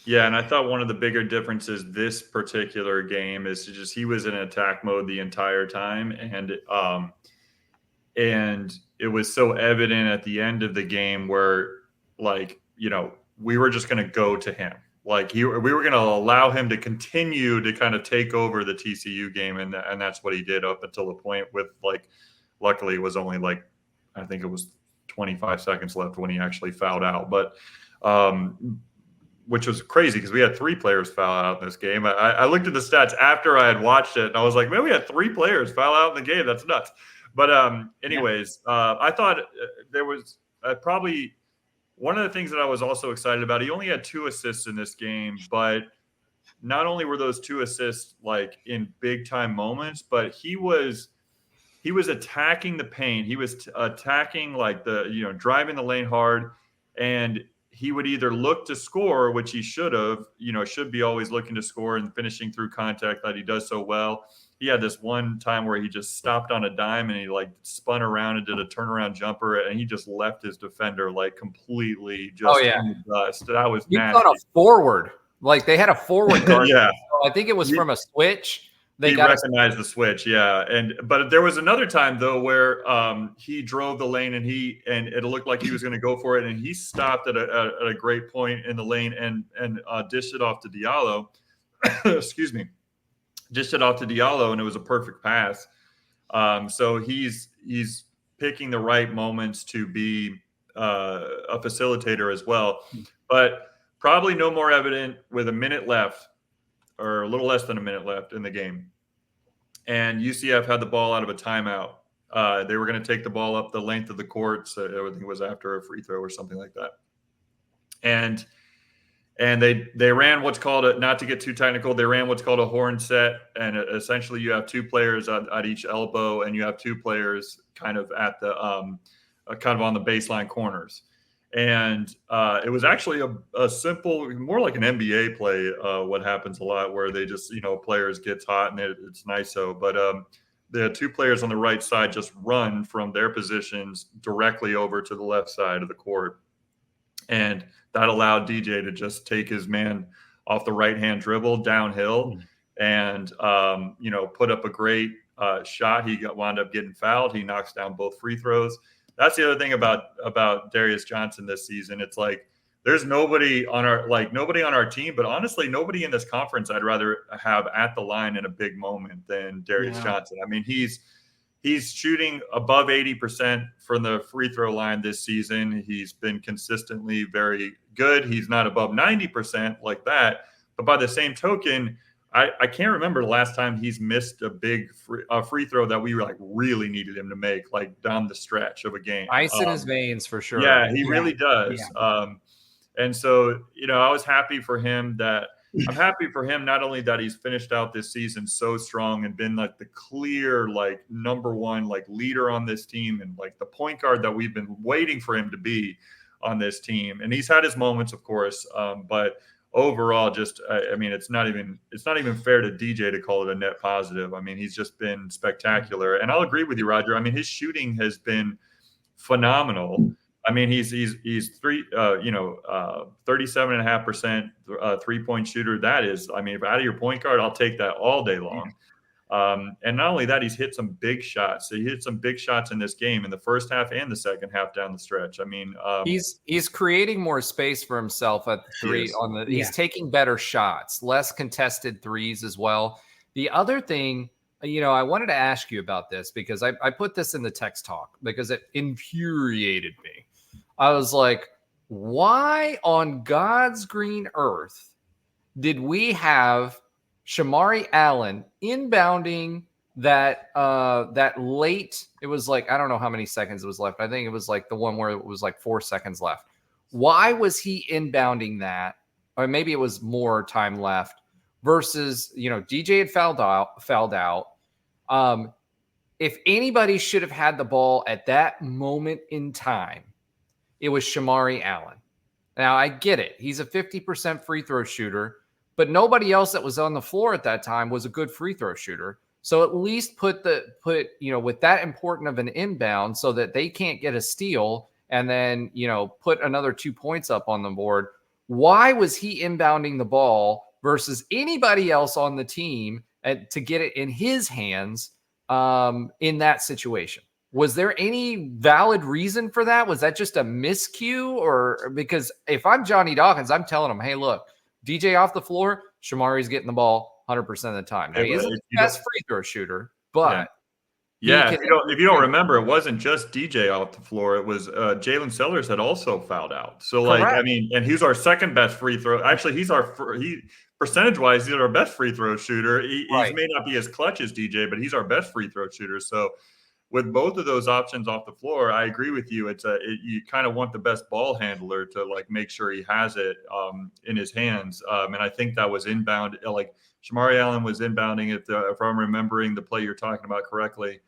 Yeah, and I thought one of the bigger differences this particular game is just he was in attack mode the entire time, and it was so evident at the end of the game where, we were just going to go to him. We were going to allow him to continue to kind of take over the TCU game, and that's what he did up until the point with, luckily it was only I think it was 25 seconds left when he actually fouled out. But which was crazy because we had 3 players foul out in this game. I looked at the stats after I had watched it, and I was like, man, we had 3 players foul out in the game. That's nuts. But I thought there was probably one of the things that I was also excited about. He only had 2 assists in this game, but not only were those 2 assists in big time moments, but he was attacking the paint. He was attacking driving the lane hard, and he would either look to score, which he should have, should be always looking to score and finishing through contact that he does so well. He had this one time where he just stopped on a dime and he spun around and did a turnaround jumper, and he just left his defender completely just in the dust. That was nasty. He got a forward. They had a forward guard. Yeah. So I think it was from a switch. He recognized the switch, yeah. But there was another time though where he drove the lane and it looked like he was going to go for it, and he stopped at a great point in the lane and dished it off to Diallo. Excuse me, dished it off to Diallo, and it was a perfect pass. So he's picking the right moments to be a facilitator as well. But probably no more evident with a minute left, or a little less than a minute left in the game. And UCF had the ball out of a timeout. They were going to take the ball up the length of the court. So everything was after a free throw or something like that. And And they ran what's called not to get too technical, they ran what's called a horn set. And essentially you have two players at each elbow, and you have two players kind of at the kind of on the baseline corners. And it was actually a simple, more like an NBA play, what happens a lot, where they just, players gets hot and it's nice. But the two players on the right side just run from their positions directly over to the left side of the court. And that allowed DJ to just take his man off the right-hand dribble downhill and, put up a great shot. He wound up getting fouled. He knocks down both free throws. That's the other thing about Darius Johnson this season. It's like there's nobody on our team, but honestly, nobody in this conference I'd rather have at the line in a big moment than Darius Johnson. I mean, he's shooting above 80% from the free throw line this season. He's been consistently very good. He's not above 90% like that. But by the same token, I can't remember the last time he's missed a big free throw that we really needed him to make, like down the stretch of a game. Ice in his veins for sure. Yeah, he really does. Yeah. And so, I was happy for him I'm happy for him, not only that he's finished out this season so strong and been like the clear, like number one, like leader on this team and like the point guard that we've been waiting for him to be on this team. And he's had his moments, of course, but overall, just it's not even fair to DJ to call it a net positive. I mean, he's just been spectacular, and I'll agree with you, Roger. I mean, his shooting has been phenomenal. I mean, he's 37.5% 3-point shooter. That is, I mean, if out of your point guard, I'll take that all day long. And not only that, he's hit some big shots. So he hit some big shots in this game in the first half and the second half down the stretch. I mean, he's creating more space for himself at the three. He's taking better shots, less contested threes as well. The other thing, I wanted to ask you about this because I put this in the text talk because it infuriated me. I was like, why on God's green earth did we have Shemari Allen inbounding that late? It was like, I don't know how many seconds it was left. I think it was like the one where it was like 4 seconds left. Why was he inbounding that? Or maybe it was more time left versus, DJ had fouled out. If anybody should have had the ball at that moment in time, it was Shemari Allen. Now, I get it. He's a 50% free throw shooter, but nobody else that was on the floor at that time was a good free throw shooter. So at least put with that important of an inbound so that they can't get a steal and then, put another 2 points up on the board. Why was he inbounding the ball versus anybody else on the team to get it in his hands in that situation? Was there any valid reason for that? Was that just a miscue? Or because if I'm Johnny Dawkins, I'm telling him, hey, look, DJ off the floor, Shemari's getting the ball 100% of the time. Now, he isn't the best free throw shooter, but if you don't remember, it wasn't just DJ off the floor. It was Jalen Sellers had also fouled out. So and he's our second best free throw. Actually, percentage-wise, he's our best free throw shooter. He may not be as clutch as DJ, but he's our best free throw shooter. So with both of those options off the floor, I agree with you. You kind of want the best ball handler to make sure he has it in his hands. And I think that was inbound. Shemari Allen was inbounding it, if I'm remembering the play you're talking about correctly.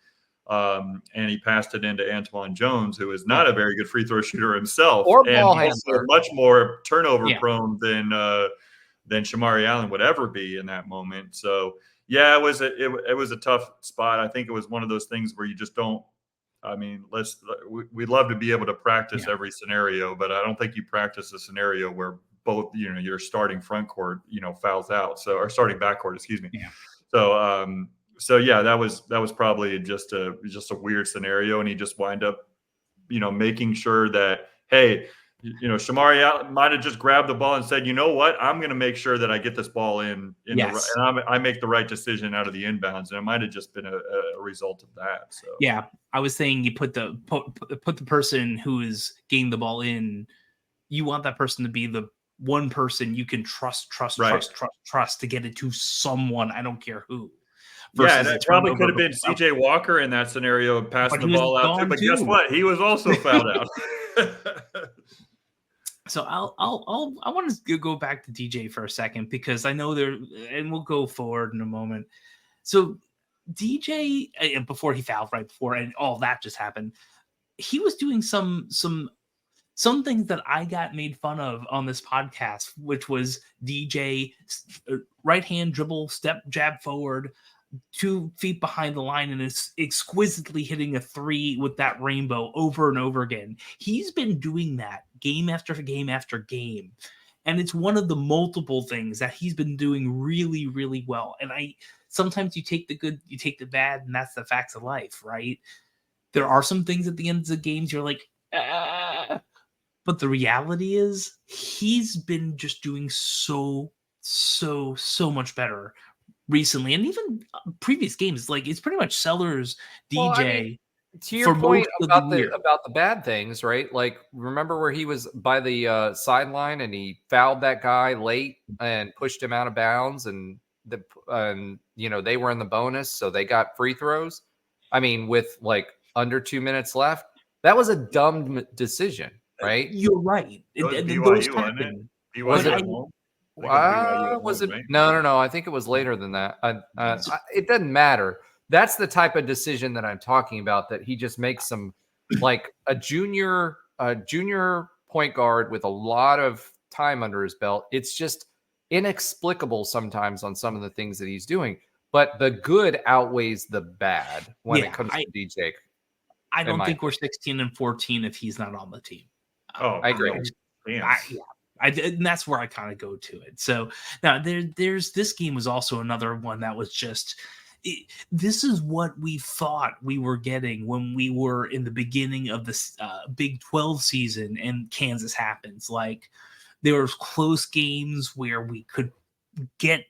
And he passed it into Antoine Jones, who is not a very good free throw shooter himself, or and ball also handler. much more turnover prone than Shemari Allen would ever be in that moment. So. Yeah, it was a tough spot. I think it was one of those things where you just don't. I mean, we'd love to be able to practice every scenario, but I don't think you practice a scenario where both your starting front court fouls out. So or starting backcourt, excuse me. Yeah. So that was probably just a weird scenario, and he just wind up making sure that hey. Shemari Allen might have just grabbed the ball and said, you know what, I'm going to make sure that I get this ball in and I make the right decision out of the inbounds. And it might have just been a result of that. So yeah, I was saying you put the person who is getting the ball in, you want that person to be the one person you can trust to get it to someone. I don't care who. Yeah, that probably could have been CJ Walker in that scenario, passing the ball out too. But guess what? He was also fouled out. So I want to go back to DJ for a second because I know and we'll go forward in a moment. So DJ, before he fouled right before, and all that just happened, he was doing some things that I got made fun of on this podcast, which was DJ right hand dribble, step, jab forward, 2 feet behind the line, and is exquisitely hitting a 3 with that rainbow over and over again. He's been doing that game after game after game. And it's one of the multiple things that he's been doing really, really well. And sometimes you take the good, you take the bad, and that's the facts of life, right? There are some things at the end of the games you're like, ah. But the reality is he's been just doing so much better recently, and even previous games. Like, it's pretty much Sellers DJ. Well, I mean, to your point about the bad things, right? Like, remember where he was by the sideline and he fouled that guy late and pushed him out of bounds, and they were in the bonus, so they got free throws. I mean, with like under 2 minutes left, that was a dumb decision, right? You're right. Those happen. Was it? No. I think it was later than that. It doesn't matter. That's the type of decision that I'm talking about, that he just makes some, like a junior point guard with a lot of time under his belt. It's just inexplicable sometimes on some of the things that he's doing, but the good outweighs the bad when it comes to DJ. I don't think we're 16-14 if he's not on the team. I agree. And that's where I kind of go to it. So now there's this game was also another one that was just, this is what we thought we were getting when we were in the beginning of this Big 12 season and Kansas happens. Like, there were close games where we could get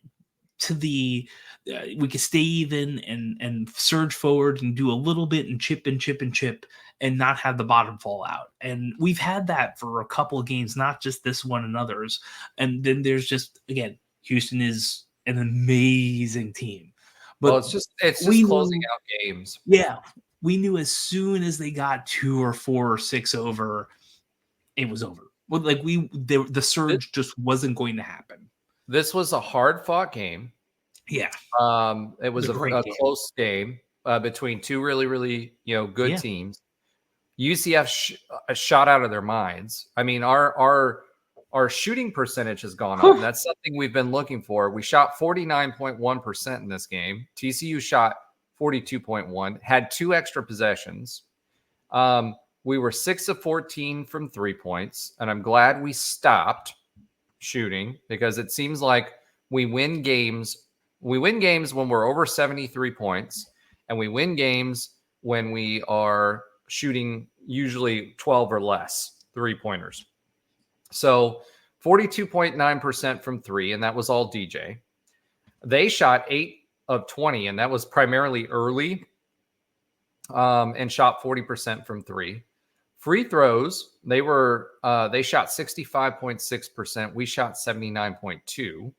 to we could stay even and surge forward and do a little bit and chip and not have the bottom fall out. And we've had that for a couple of games, not just this one and others. And then there's just, again, Houston is an amazing team. But it's just closing out games. Yeah. We knew as soon as they got 2 or 4 or 6 over, it was over. Well, like the surge just wasn't going to happen. This was a hard-fought game. Yeah. It was a close game between two really, really, good teams. UCF shot out of their minds. I mean, our shooting percentage has gone up. And that's something we've been looking for. We shot 49.1% in this game. TCU shot 42.1, had 2 extra possessions. We were 6 of 14 from 3 points, and I'm glad we stopped shooting, because it seems like we win games when we're over 73 points, and we win games when we are shooting usually 12 or less 3-pointers. So 42.9% from 3, and that was all DJ. They shot 8 of 20, and that was primarily early, and shot 40% from 3. Free throws, they shot 65.6%. We shot 79.2.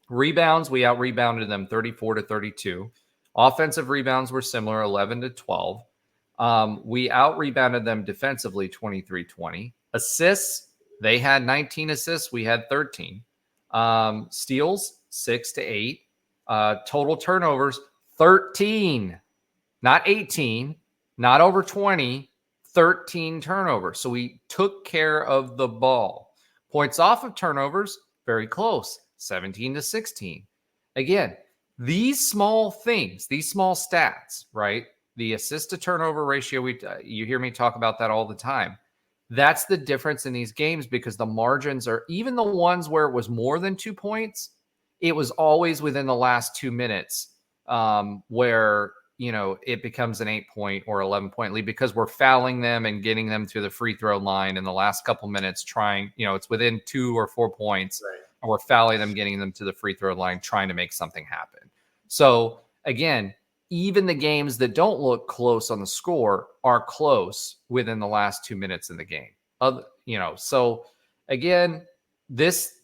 Rebounds, we out-rebounded them 34-32. Offensive rebounds were similar, 11-12. We out-rebounded them defensively, 23-20. Assists, they had 19 assists. We had 13. Steals, 6-8. Total turnovers, 13. Not 18. Not over 20. 13 turnovers. So we took care of the ball. Points off of turnovers, very close, 17-16. Again, these small things, these small stats, right? The assist to turnover ratio, you hear me talk about that all the time. That's the difference in these games, because the margins are, even the ones where it was more than 2 points, it was always within the last 2 minutes where it becomes an 8-point or 11-point lead, because we're fouling them and getting them to the free throw line in the last couple minutes, trying, it's within 2 or 4 points, right, and we're fouling them, getting them to the free throw line, trying to make something happen. So again, even the games that don't look close on the score are close within the last 2 minutes in the game. So again, this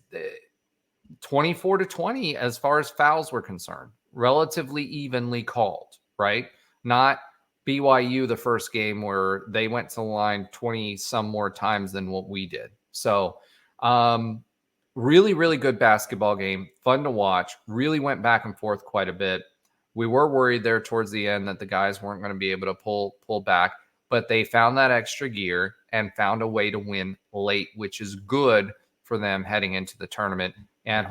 24-20, as far as fouls were concerned, relatively evenly called. Right? Not BYU the first game where they went to the line 20 some more times than what we did. So really, really good basketball game. Fun to watch. Really went back and forth quite a bit. We were worried there towards the end that the guys weren't going to be able to pull back, but they found that extra gear and found a way to win late, which is good for them heading into the tournament. And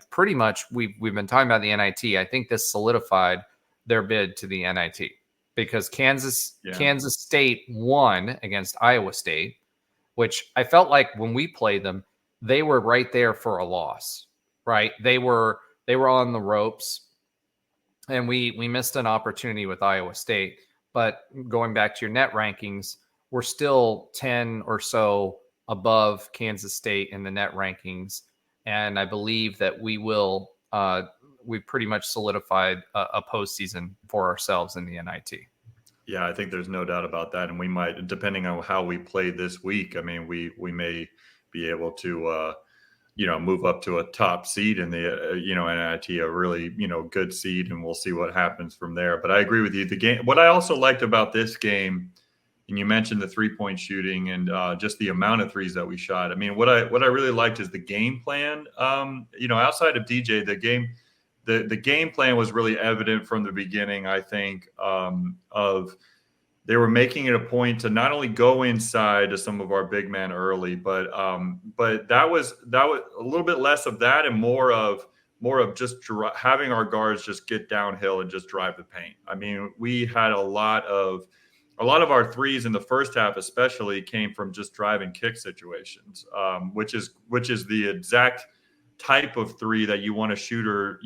pretty much we've been talking about the NIT. I think this solidified their bid to the NIT because Kansas State won against Iowa State, which I felt like when we played them, they were right there for a loss, right? They were on the ropes. And we missed an opportunity with Iowa State. But going back to your net rankings, we're still 10 or so above Kansas State in the net rankings. And I believe that we've pretty much solidified a postseason for ourselves in the NIT. Yeah, I think there's no doubt about that. And we might, depending on how we play this week, I mean, we may be able to move up to a top seed in the, NIT, a really, good seed, and we'll see what happens from there. But I agree with you. The game, what I also liked about this game, and you mentioned the 3-point shooting and just the amount of threes that we shot. I mean, what I really liked is the game plan. Outside of DJ, the game plan was really evident from the beginning, I think, of they were making it a point to not only go inside to some of our big men early, but that was a little bit less of that and more of just having our guards just get downhill and just drive the paint. I mean, we had a lot of our threes in the first half, especially, came from just drive and kick situations, which is the exact type of three that you want a shooter,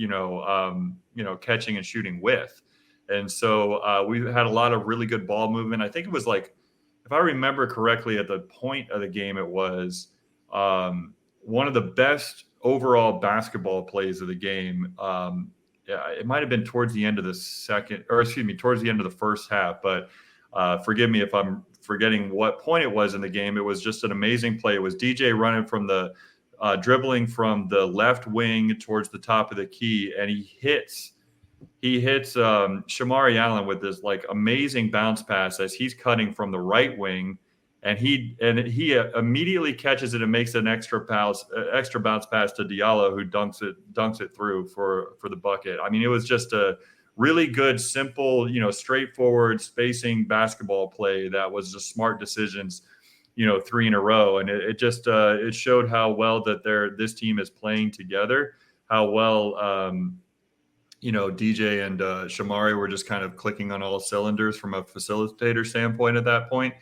catching and shooting with. And so we had a lot of really good ball movement. I think it was like, if I remember correctly, at the point of the game, it was one of the best overall basketball plays of the game. It might have been towards the end of towards the end of the first half. But forgive me if I'm forgetting what point it was in the game. It was just an amazing play. It was DJ running from the dribbling from the left wing towards the top of the key, and he hits Shemari Allen with this like amazing bounce pass as he's cutting from the right wing, and he immediately catches it and makes an extra bounce pass to Diallo, who dunks it through for the bucket. I mean, it was just a really good, simple, straightforward spacing basketball play that was just smart decisions, 3 in a row, and it just it showed how well that this team is playing together, how well DJ and Shemari were just kind of clicking on all cylinders from a facilitator standpoint at that point.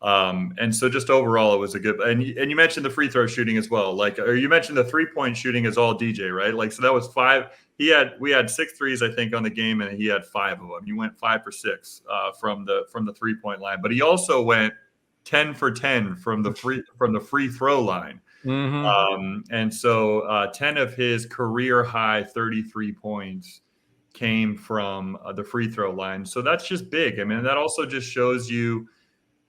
And so just overall, it was a good, and you mentioned the free throw shooting as well. Or you mentioned the 3-point shooting is all DJ, right? Like, so that was 5. We had 6 threes, I think, on the game, and he had 5 of them. He went 5 for 6 from the 3-point line, but he also went 10 for 10 from the free throw line. Mm-hmm. And so 10 of his career high 33 points came from the free throw line. So that's just big. I mean, that also just shows you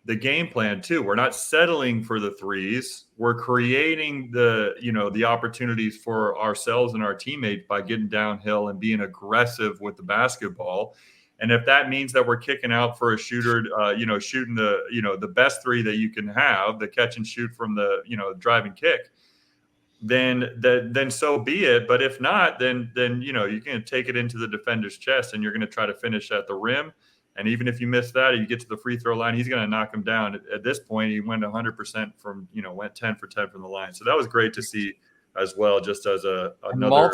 the game plan too. We're not settling for the threes. We're creating the opportunities for ourselves and our teammates by getting downhill and being aggressive with the basketball. And if that means that we're kicking out for a shooter, shooting the best 3 that you can have, the catch and shoot from the, drive and kick, then so be it. But if not, then you're going to take it into the defender's chest and you're going to try to finish at the rim. And even if you miss that, or you get to the free throw line, he's going to knock him down. At this point, he went 100% from, went 10 for 10 from the line. So that was great to see as well, just as another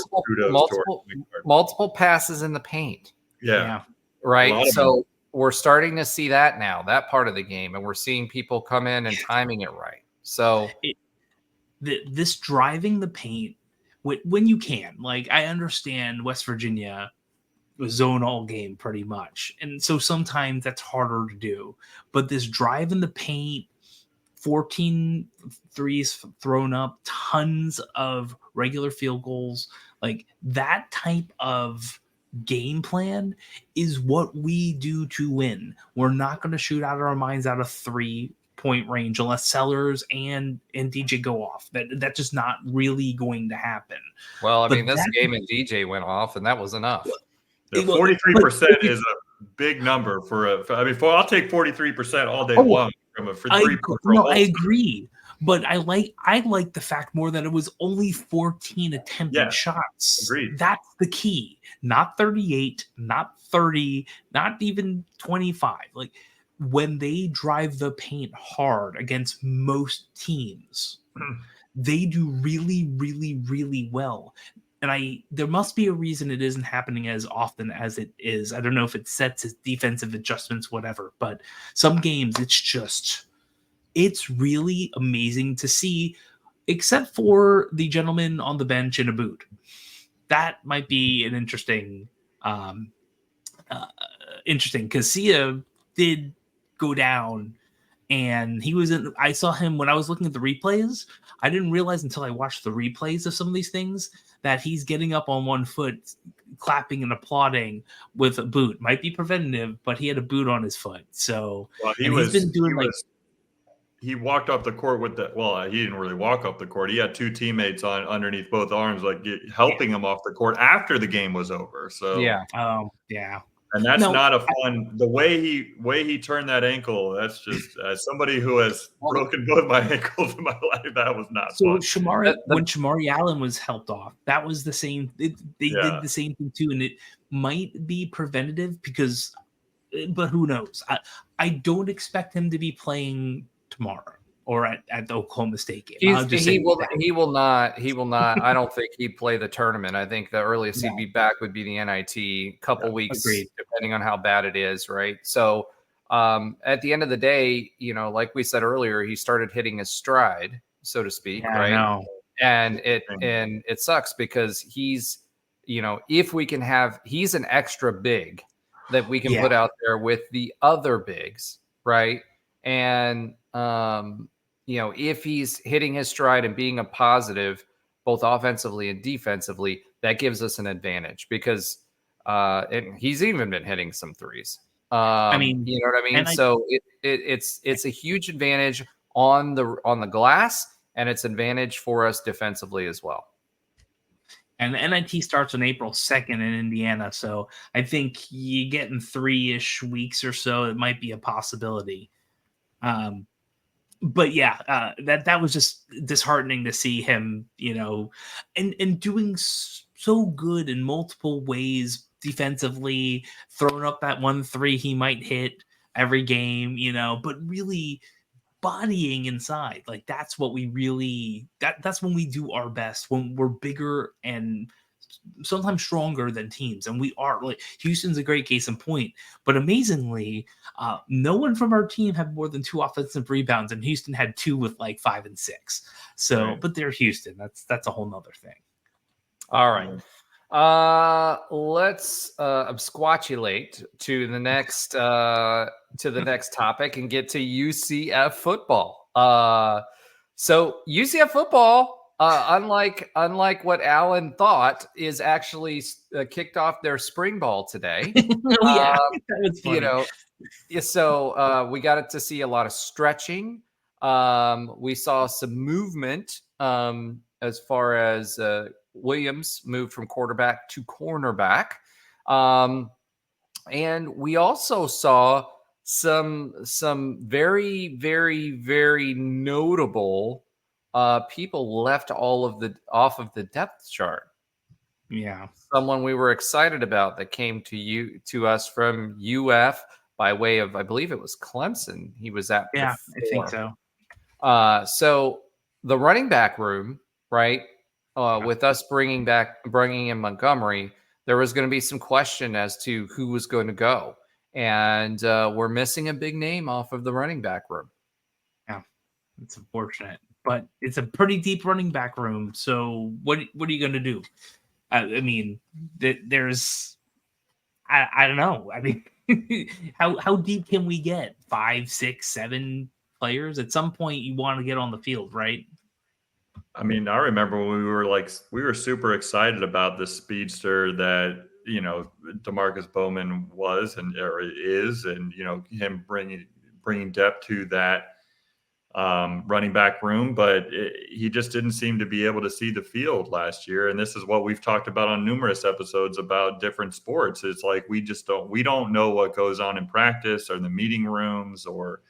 multiple passes in the paint. Yeah. Right. So we're starting to see that now, that part of the game, and we're seeing people come in and timing it right. So this driving the paint when you can, like, I understand West Virginia zone all game pretty much. And so sometimes that's harder to do, but this drive in the paint, 14 threes thrown up, tons of regular field goals, like that type of game plan is what we do to win. We're not going to shoot out of our minds out of 3-point range unless Sellers and DJ go off. That's just not really going to happen. Well, I mean, this game and DJ went off, and that was enough. 43% is a big number I'll take 43% all day long from a free. I agree. But I like the fact more that it was only 14 attempted shots. Agreed. That's the key. Not 38, not 30, not even 25. Like when they drive the paint hard against most teams, they do really, really, really well. And there must be a reason it isn't happening as often as it is. I don't know if it sets its defensive adjustments, whatever, but some games it's really amazing to see, except for the gentleman on the bench in a boot. That might be an interesting because Sylla did go down, and he was in. I saw him when I was looking at the replays. I didn't realize until I watched the replays of some of these things that he's getting up on one foot, clapping and applauding with a boot. Might be preventative, but he had a boot on his foot. So he's been doing he walked off the court with he didn't really walk off the court. He had two teammates underneath both arms, helping him off the court after the game was over. So yeah. And that's not a fun. The way he turned that ankle. That's just as somebody who has broken both my ankles in my life. That was not fun. Shemari, when Shemari Allen was helped off, that was the same. They did the same thing too, and it might be preventative but who knows? I don't expect him to be playing tomorrow or at the Oklahoma State game. He will not. I don't think he'd play the tournament. I think the earliest he'd be back would be the NIT, couple weeks, depending on how bad it is, right? So at the end of the day, like we said earlier, he started hitting his stride, so to speak, right? I know. And it sucks because he's, if we can have, he's an extra big that we can put out there with the other bigs, right? And if he's hitting his stride and being a positive, both offensively and defensively, that gives us an advantage because he's even been hitting some threes. You know what I mean? So it's a huge advantage on the glass, and it's advantage for us defensively as well. And the NIT starts on April 2nd in Indiana, so I think you get in 3-ish weeks or so, it might be a possibility. But that was just disheartening to see him, and doing so good in multiple ways defensively, throwing up that 1-3 he might hit every game, but really bodying inside. Like that's what we really, that's when we do our best, when we're bigger and sometimes stronger than teams. And we are. Like Houston's a great case in point, but amazingly, no one from our team had more than 2 offensive rebounds, and Houston had 2 with 5 and 6. So, But they're Houston. That's a whole nother thing. All right. Let's absquatulate to the next topic and get to UCF football. So UCF football, unlike what Alan thought, is actually kicked off their spring ball today. That was funny. So we got to see a lot of stretching. We saw some movement as far as Williams moved from quarterback to cornerback. And we also saw some very, very, very notable people left off of the depth chart. Yeah. Someone we were excited about that came to us from UF by way of, I believe it was Clemson. He was at before. I think so. So the running back room, right? With us bringing in Montgomery, there was going to be some question as to who was going to go. And we're missing a big name off of the running back room. Yeah, it's unfortunate. But it's a pretty deep running back room. So what are you going to do? I mean, there's I don't know. I mean, how deep can we get? 5, 6, 7 players? At some point, you want to get on the field, right? I mean, I remember when we were super excited about the speedster that, DeMarcus Bowman was or is, and, him bringing depth to that running back room, but he just didn't seem to be able to see the field last year. And this is what we've talked about on numerous episodes about different sports. It's like we don't know what goes on in practice or the meeting rooms or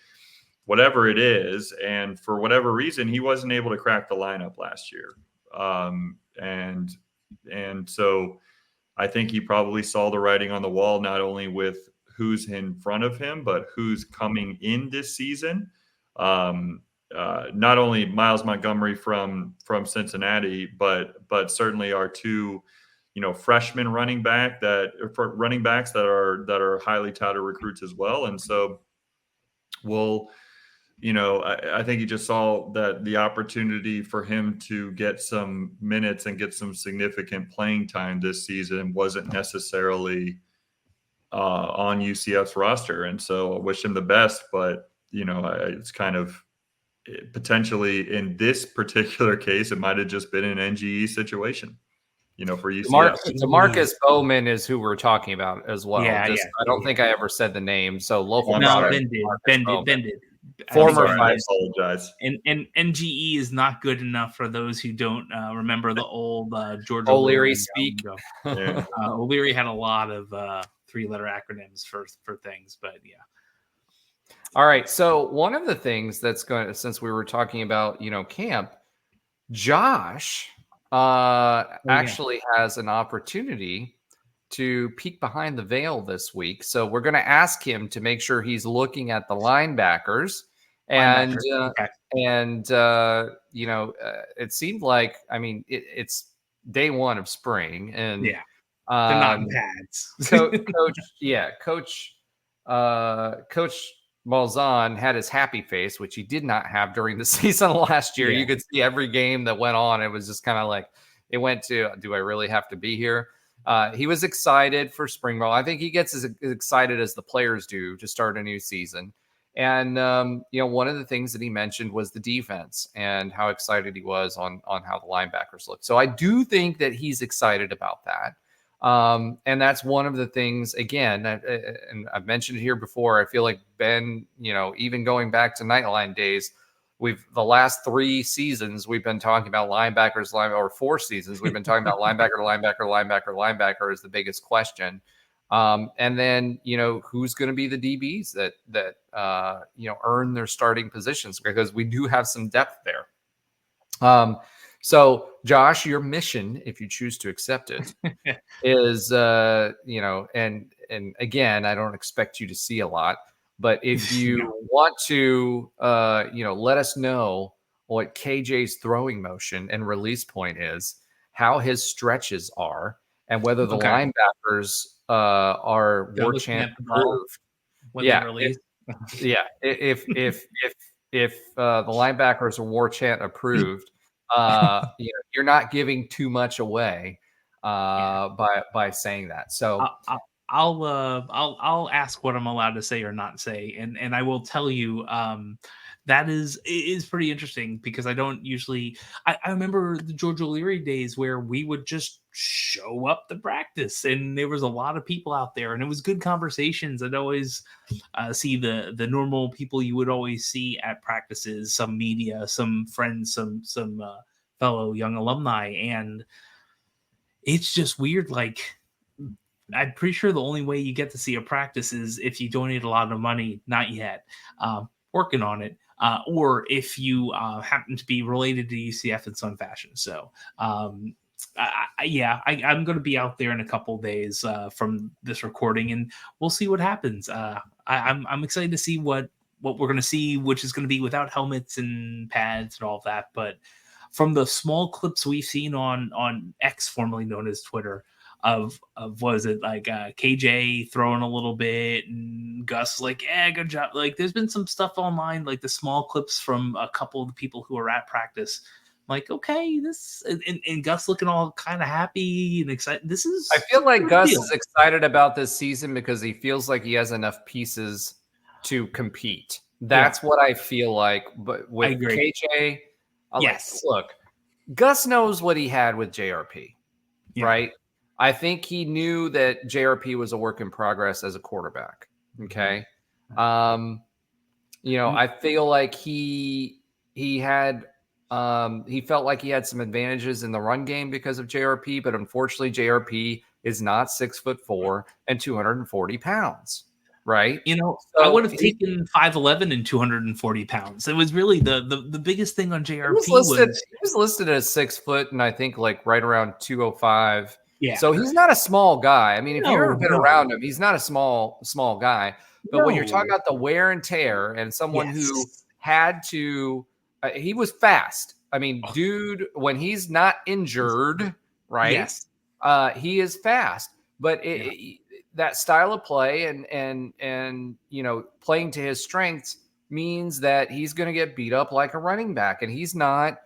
whatever it is. And for whatever reason, he wasn't able to crack the lineup last year. And so I think he probably saw the writing on the wall, not only with who's in front of him, but who's coming in this season. Not only Miles Montgomery from Cincinnati, but certainly our two, freshman running backs that are highly touted recruits as well. And so I think he just saw that the opportunity for him to get some minutes and get some significant playing time this season wasn't necessarily on UCF's roster. And so I wish him the best, but it's kind of potentially in this particular case, it might've just been an NGE situation, for UCF. Demarcus Bowman is who we're talking about as well. Yeah, I don't think I ever said the name. So local no, product. Ben did. Former I apologize. And NGE is not good enough for those who don't remember the old George O'Leary speak. Yeah. O'Leary had a lot of 3-letter acronyms for things, but yeah. All right. So one of the things that's going, since we were talking about, camp, Josh actually has an opportunity to peek behind the veil this week. So we're going to ask him to make sure he's looking at the linebackers. And it seemed like, it's day one of spring, and they're not in pads. Coach Malzahn had his happy face, which he did not have during the season last year. Yeah. You could see every game that went on. It was just kind of like, it went to, do I really have to be here? He was excited for spring ball. I think he gets as excited as the players do to start a new season. And, one of the things that he mentioned was the defense and how excited he was on how the linebackers look. So I do think that he's excited about that. And that's one of the things, again, and I've mentioned it here before. I feel like Ben, even going back to Nightline days, the last 3 seasons, we've been talking about linebackers, or 4 seasons, we've been talking about linebacker is the biggest question. And then, who's going to be the DBs that earn their starting positions, because we do have some depth there. So Josh, your mission, if you choose to accept it, is, and again, I don't expect you to see a lot, but if you want to, let us know what KJ's throwing motion and release point is, how his stretches are, and whether the linebackers are war chant approved. If the linebackers are war chant approved, you're not giving too much away by saying that. So I'll ask what I'm allowed to say or not say, and I will tell you that is pretty interesting, because I don't usually. I remember the George O'Leary days where we would just show up to practice, and there was a lot of people out there, and it was good conversations. I'd always see the normal people you would always see at practices, some media, some friends, some fellow young alumni, and it's just weird. Like, I'm pretty sure the only way you get to see a practice is if you donate a lot of money. Not yet. Working on it. Or if you happen to be related to UCF in some fashion. So, I'm going to be out there in a couple of days from this recording, and we'll see what happens. I'm excited to see what we're going to see, which is going to be without helmets and pads and all of that. But from the small clips we've seen on X, formerly known as Twitter, of was it like KJ throwing a little bit, and Gus like, yeah, good job. Like, there's been some stuff online, like the small clips from a couple of the people who are at practice. Like, okay, this and Gus looking all kind of happy and excited. This is. I feel like Gus is excited about this season because he feels like he has enough pieces to compete. That's what I feel like. But with KJ, yes, look, Gus knows what he had with JRP, right? I think he knew that JRP was a work in progress as a quarterback. Okay. I feel like he felt like he had some advantages in the run game because of JRP, but unfortunately JRP is not 6'4" and 240 pounds. right? You know, So I would have taken 5'11" and 240 pounds. It was really the biggest thing on JRP he was listed as 6 foot and I think like right around 205. Yeah. So he's not a small guy. I mean, if you've ever been No. around him, he's not a small guy. But when you're talking No. about the wear and tear and someone who had to, he was fast. I mean, dude, when he's not injured, right? Yes. He is fast. But that style of play and you know, playing to his strengths means that he's going to get beat up like a running back, and he's not.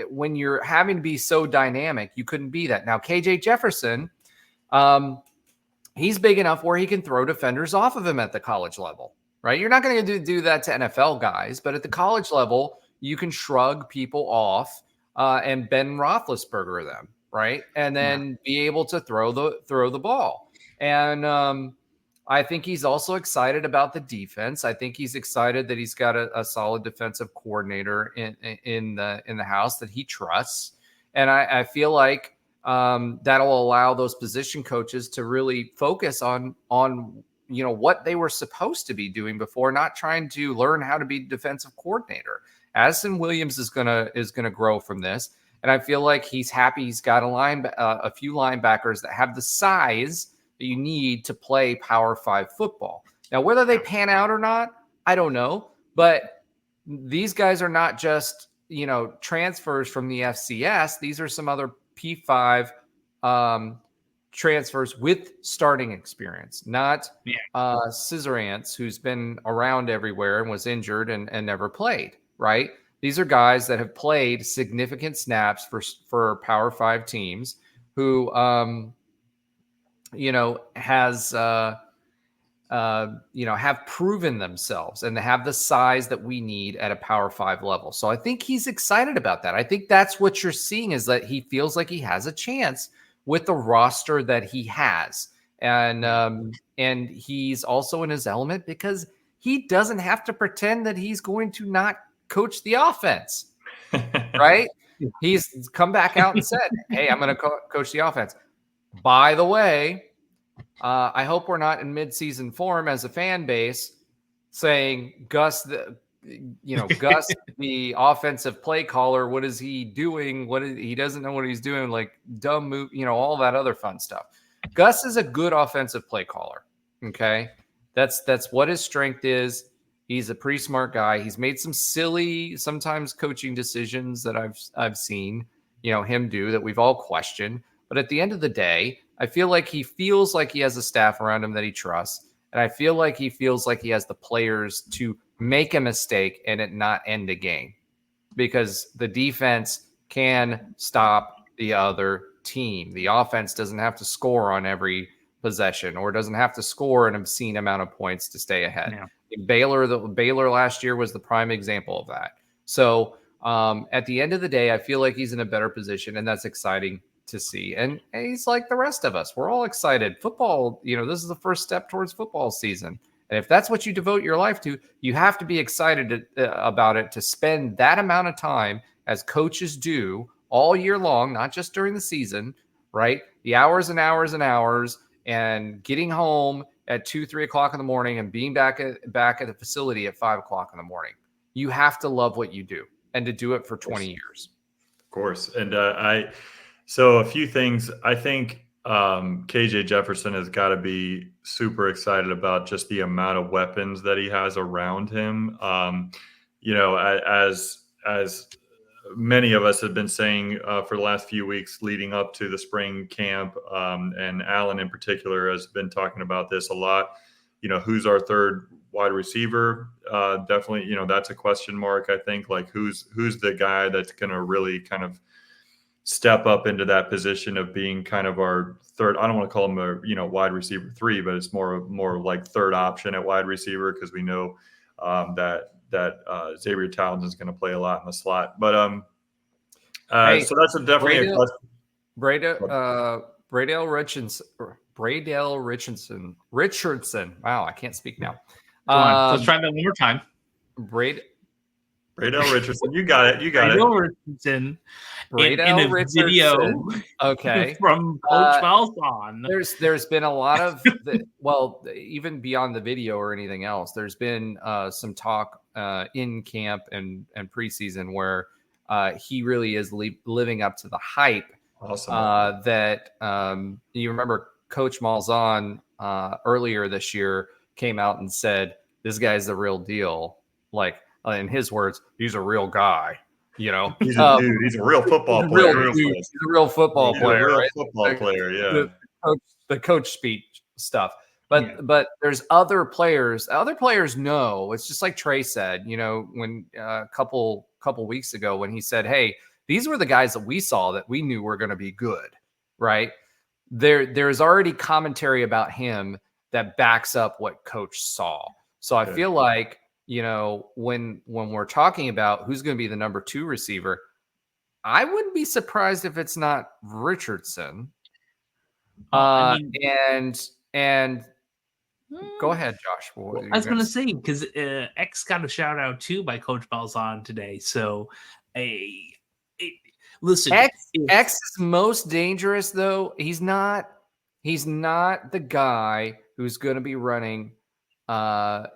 When you're having to be so dynamic, you couldn't be that. Now, KJ Jefferson, he's big enough where he can throw defenders off of him at the college level, right? You're not going to do that to NFL guys, but at the college level, you can shrug people off and Ben Roethlisberger them, right? And then be able to throw the ball. And I think he's also excited about the defense. I think he's excited that he's got a solid defensive coordinator in the house that he trusts. And I feel like that'll allow those position coaches to really focus on you know what they were supposed to be doing before, not trying to learn how to be defensive coordinator. Addison Williams is gonna grow from this, and I feel like he's happy he's got a few linebackers that have the size that you need to play Power 5 football. Now, whether they pan out or not, I don't know. But these guys are not just, you know, transfers from the FCS. These are some other P5 transfers with starting experience, not Scissorants, who's been around everywhere and was injured and never played, right? These are guys that have played significant snaps for Power 5 teams who you know, have proven themselves and have the size that we need at a Power 5 level. So I think he's excited about that. I think that's what you're seeing, is that he feels like he has a chance with the roster that he has. And he's also in his element because he doesn't have to pretend that he's going to not coach the offense, right? He's come back out and said, hey, I'm going to coach the offense. By the way, I hope we're not in mid-season form as a fan base saying Gus, Gus, the offensive play caller, what is he doing? He doesn't know what he's doing, like dumb move, all that other fun stuff. Gus is a good offensive play caller. Okay. That's what his strength is. He's a pretty smart guy. He's made some silly, sometimes coaching decisions that I've seen, him do that we've all questioned. But at the end of the day, I feel like he feels like he has a staff around him that he trusts. And I feel like he feels like he has the players to make a mistake and it not end a game, because the defense can stop the other team. The offense doesn't have to score on every possession, or doesn't have to score an obscene amount of points to stay ahead. Yeah. Baylor last year was the prime example of that. So at the end of the day, I feel like he's in a better position, and that's exciting to see. And he's like the rest of us. We're all excited. Football, this is the first step towards football season. And if that's what you devote your life to, you have to be excited about it, to spend that amount of time, as coaches do all year long, not just during the season, right? The hours and hours and hours, and getting home at 2-3 o'clock in the morning and being back at the facility at 5 o'clock in the morning. You have to love what you do, and to do it for 20 years. Of course. And so a few things. I think KJ Jefferson has got to be super excited about just the amount of weapons that he has around him. As many of us have been saying for the last few weeks leading up to the spring camp, and Alan in particular has been talking about this a lot. Who's our third wide receiver? Definitely, that's a question mark. I think, like, who's the guy that's going to really kind of step up into that position of being kind of our third. I don't want to call him a wide receiver 3, but it's more like third option at wide receiver, because we know that Xavier Townsend is going to play a lot in the slot. But so that's definitely a question. Bradell Richardson. Wow, I can't speak now. Let's try that one more time. Braydell Richardson. You got it. Braydell Richardson. Braydell in a Richardson. video Okay. from Coach Malzahn. There's been a lot of even beyond the video or anything else, there's been some talk in camp and preseason where he really is living up to the hype. Awesome. That you remember Coach Malzahn earlier this year came out and said, this guy's the real deal. Like in his words, he's a real guy. You know, he's a dude. He's a real football player. He's a real football player. A real right? football player. Yeah. The coach speech stuff. But there's other players. Other players know. It's just like Trey said. You know, when a couple weeks ago when he said, "Hey, these were the guys that we saw that we knew were going to be good." Right? There's already commentary about him that backs up what Coach saw. So I feel like, you know, when we're talking about who's going to be the number 2 receiver, I wouldn't be surprised if it's not Richardson. And go ahead, Josh. I was going to say, because X got a shout out too by Coach Malzahn today. So, listen, X is most dangerous though. He's not the guy who's going to be running. Down.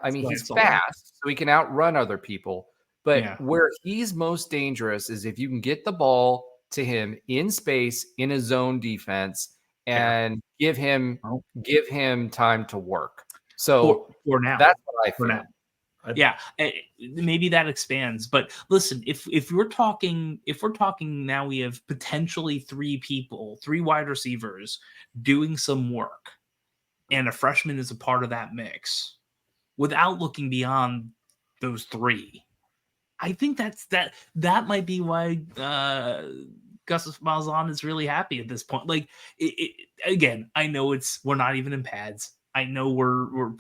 I mean, he's fast, so he can outrun other people. But where he's most dangerous is if you can get the ball to him in space in a zone defense and give him time to work. So for now, that's what I feel. For now. Maybe that expands. But listen, if we're talking now, we have potentially 3 wide receivers doing some work, and a freshman is a part of that mix. Without looking beyond those 3, I think that might be why Gus Malzahn is really happy at this point. Like, again, I know we're not even in pads. I know we're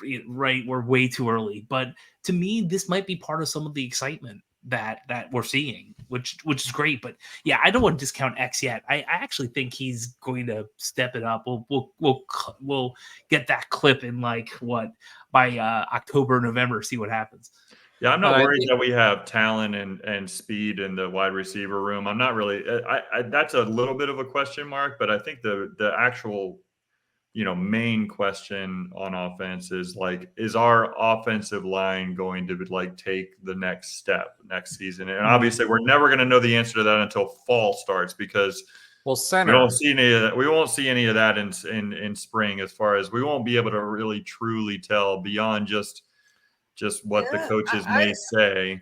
way too early, but to me, this might be part of some of the excitement that we're seeing, which is great. But yeah, I don't want to discount X yet. I actually think he's going to step it up. We'll get that clip in by October, November, see what happens. Yeah, I'm not worried that we have talent and speed in the wide receiver room. I'm not really. That's a little bit of a question mark, but I think the actual, main question on offense is is our offensive line going to take the next step next season? And obviously, we're never going to know the answer to that until fall starts because center. We don't see any of that. We won't see any of that in spring. As far as we won't be able to really truly tell beyond just what the coaches may say.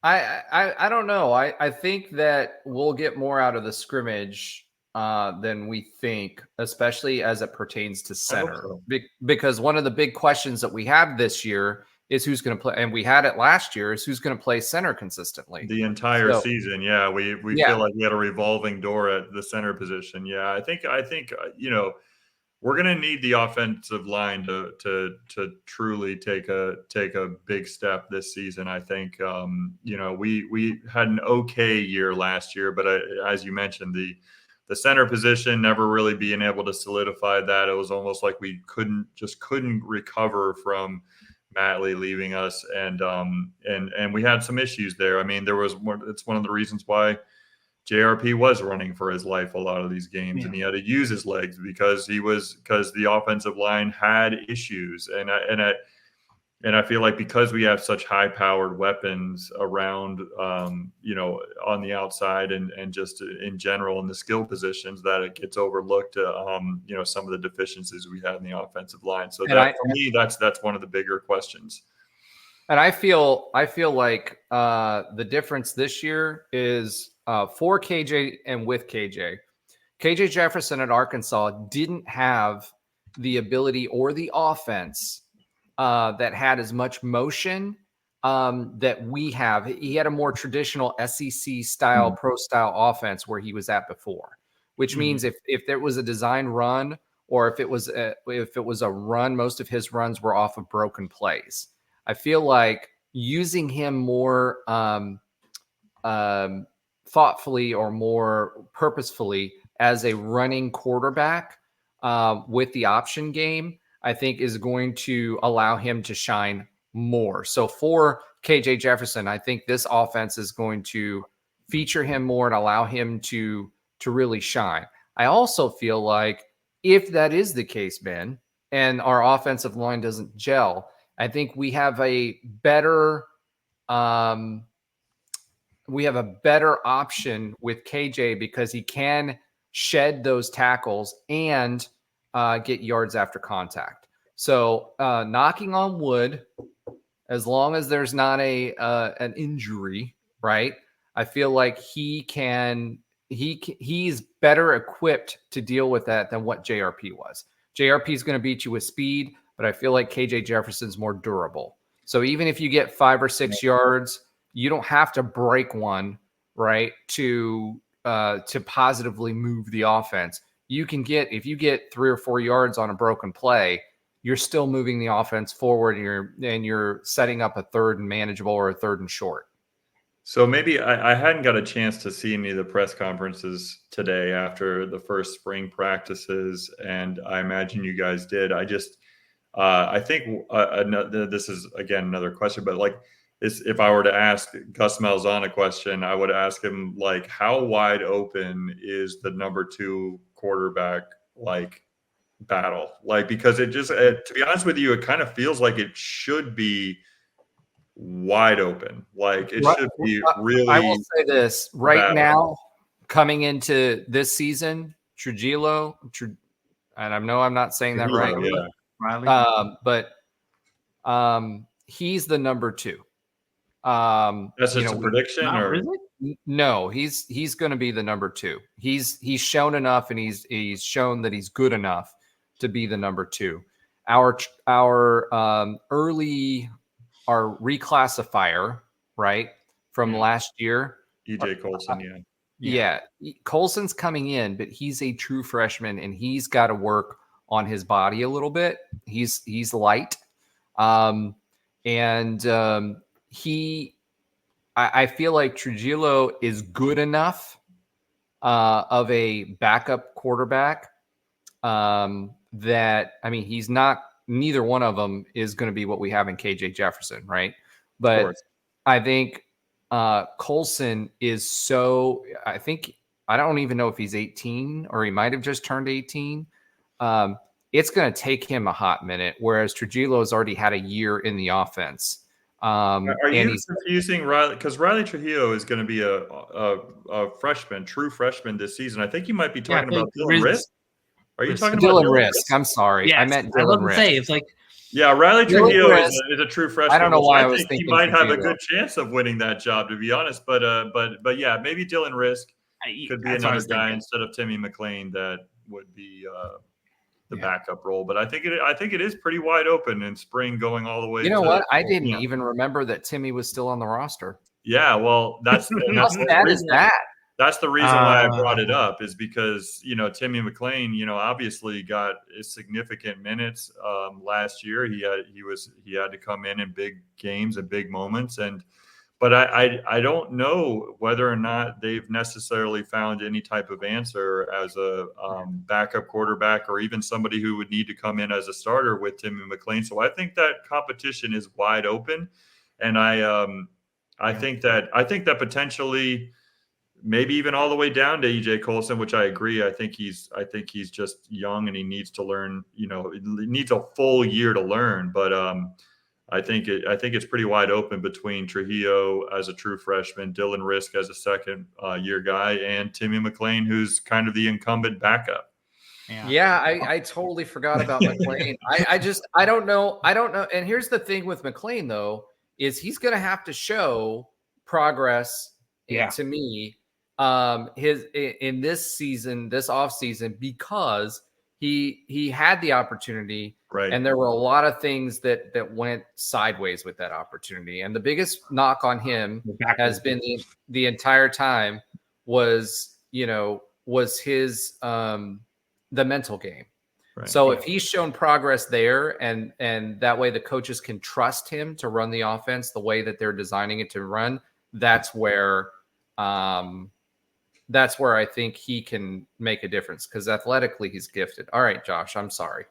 I don't know. I think that we'll get more out of the scrimmage than we think, especially as it pertains to center. So. Because one of the big questions that we have this year is who's going to play, and we had it last year, is who's going to play center consistently. The entire season, we feel like we had a revolving door at the center position. Yeah, I think we're going to need the offensive line to truly take a big step this season. I think, we had an okay year last year, but as you mentioned, the center position, never really being able to solidify that. It was almost like we couldn't recover from Matley leaving us. And we had some issues there. I mean, it's one of the reasons why JRP was running for his life a lot of these games, and he had to use his legs because the offensive line had issues. And I feel like because we have such high-powered weapons around, on the outside and just in general in the skill positions, that it gets overlooked, some of the deficiencies we have in the offensive line. So for me, that's one of the bigger questions. And I feel like the difference this year is for KJ and with KJ. KJ Jefferson at Arkansas didn't have the ability or the offense that had as much motion that we have. He had a more traditional SEC style, pro style offense where he was at before, which means if there was a design run or if it was a run, most of his runs were off of broken plays. I feel like using him more thoughtfully or more purposefully as a running quarterback with the option game, I think is going to allow him to shine more. So for KJ Jefferson, I think this offense is going to feature him more and allow him to really shine. I also feel like if that is the case, Ben, and our offensive line doesn't gel, I think we have a better option with KJ because he can shed those tackles and get yards after contact. So knocking on wood, as long as there's not an injury, right? I feel like he's better equipped to deal with that than what JRP was. JRP is going to beat you with speed, but I feel like KJ Jefferson's more durable. So even if you get 5 or 6 yards, you don't have to break one, right, to positively move the offense. If you get 3 or 4 yards on a broken play, you're still moving the offense forward, and you're setting up a 3rd and manageable or a 3rd and short. So maybe I hadn't got a chance to see any of the press conferences today after the first spring practices, and I imagine you guys did. I think this is, again, another question, but like, if I were to ask Gus Malzahn a question, I would ask him, like, how wide open is the number 2 quarterback, like, battle? Like, because it just, to be honest with you, it kind of feels like it should be wide open. Like, it should be really. I will say this right now, coming into this season, Trujillo, and I know I'm not saying that right, but he's the number 2. That's just a prediction, or really? No, he's going to be the number 2. He's shown enough, and he's shown that he's good enough to be the number 2. Our reclassifier, right, from last year, EJ Colson, Colson's coming in, but he's a true freshman, and he's got to work on his body a little bit. He's light, I feel like Trujillo is good enough of a backup quarterback that, I mean, he's not. Neither one of them is going to be what we have in KJ Jefferson, right? But I think Colson is so. I don't even know if he's 18 or he might have just turned 18. It's going to take him a hot minute, whereas Trujillo's already had a year in the offense. Are you confusing Riley? Because Riley Trujillo is going to be a freshman, true freshman this season. I think you might be talking about Dylan Risk. Are you talking about Dylan Risk? I'm sorry. Yes, I meant Dylan Risk. It's like, Riley Trujillo is a true freshman. I don't know why I was think thinking he might have Trujillo. a good chance of winning that job, to be honest. But yeah, maybe Dylan Risk could be another guy instead of Timmy McClain that would be the backup role. But I think it is pretty wide open in spring, going all the way. You know what? I didn't even remember that Timmy was still on the roster. Yeah, well, that's how sad is that? That's the reason why I brought it up, is because, Timmy McClain, obviously got significant minutes last year. He had to come in big games and big moments, but I don't know whether or not they've necessarily found any type of answer as a backup quarterback, or even somebody who would need to come in as a starter with Timmy McClain. So I think that competition is wide open, and I think that potentially, maybe even all the way down to EJ Colson, which I agree. I think he's just young and he needs to learn. He needs a full year to learn. But I think it's pretty wide open between Trujillo as a true freshman, Dylan Risk as a second year guy, and Timmy McClain, who's kind of the incumbent backup. Yeah, I totally forgot about McClain. I don't know. And here's the thing with McClain, though, is he's going to have to show progress. To me, in this season, this off season, because he had the opportunity, right, and there were a lot of things that went sideways with that opportunity. And the biggest knock on him has been the entire time was his the mental game. Right. So if he's shown progress there, and that way the coaches can trust him to run the offense the way that they're designing it to run, that's where I think he can make a difference, because athletically he's gifted. All right, Josh, I'm sorry.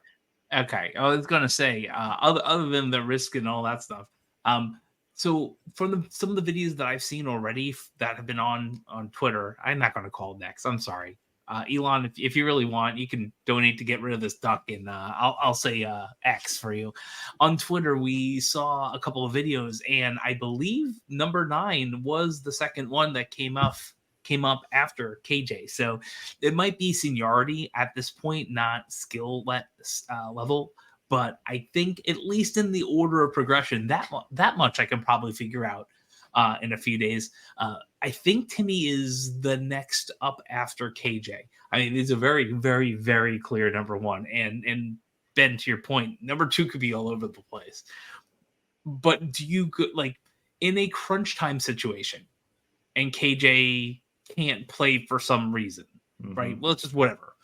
Okay, I was gonna say, other than the risk and all that stuff, So from some of the videos that I've seen already that have been on Twitter, I'm not going to call next. I'm sorry. Elon, if you really want, you can donate to get rid of this duck, and I'll say X for you. On Twitter, we saw a couple of videos, and I believe number 9 was the second one that came up after KJ. So it might be seniority at this point, not skill level. But I think at least in the order of progression, that much I can probably figure out in a few days. I think Timmy is the next up after KJ. I mean, it's a very, very, very clear number 1. And Ben, to your point, number 2 could be all over the place. But do you like in a crunch time situation, and KJ can't play for some reason, right? Well, it's just whatever.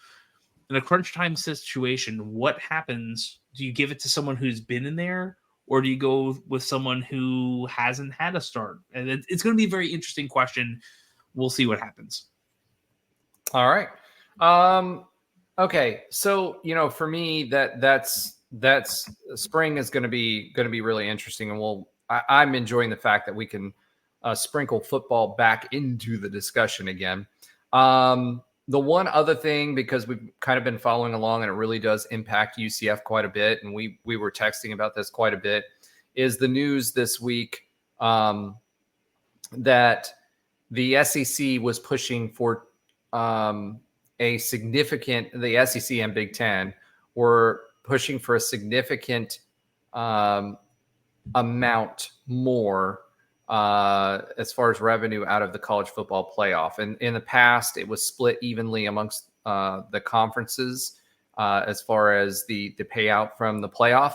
In a crunch time situation, what happens? Do you give it to someone who's been in there, or do you go with someone who hasn't had a start? And it's going to be a very interesting question. We'll see what happens. All right. Okay. So, for me, that's spring is going to be really interesting. And I'm enjoying the fact that we can sprinkle football back into the discussion again. The one other thing, because we've kind of been following along and it really does impact UCF quite a bit, and we were texting about this quite a bit, is the news this week that the SEC was pushing for the SEC and Big Ten were pushing for a significant amount more as far as revenue out of the college football playoff. And in the past, it was split evenly amongst the conferences as far as the payout from the playoff.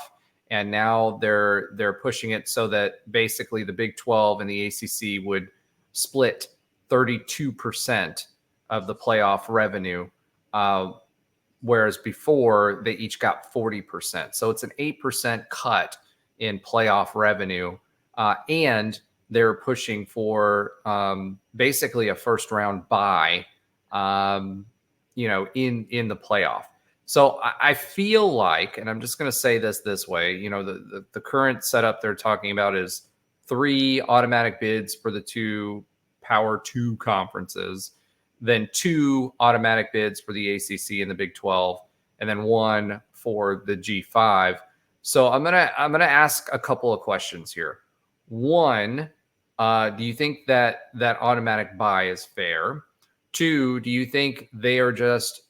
And now they're pushing it so that basically the Big 12 and the ACC would split 32% of the playoff revenue, whereas before they each got 40%. So it's an 8% cut in playoff revenue, and they're pushing for basically a first round bye, in the playoff. So I feel like, and I'm just going to say this way, the current setup they're talking about is 3 automatic bids for the 2 Power 2 conferences, then 2 automatic bids for the ACC and the Big 12, and then 1 for the G5. So I'm gonna ask a couple of questions here. One, do you think that automatic bye is fair? 2, do you think they are just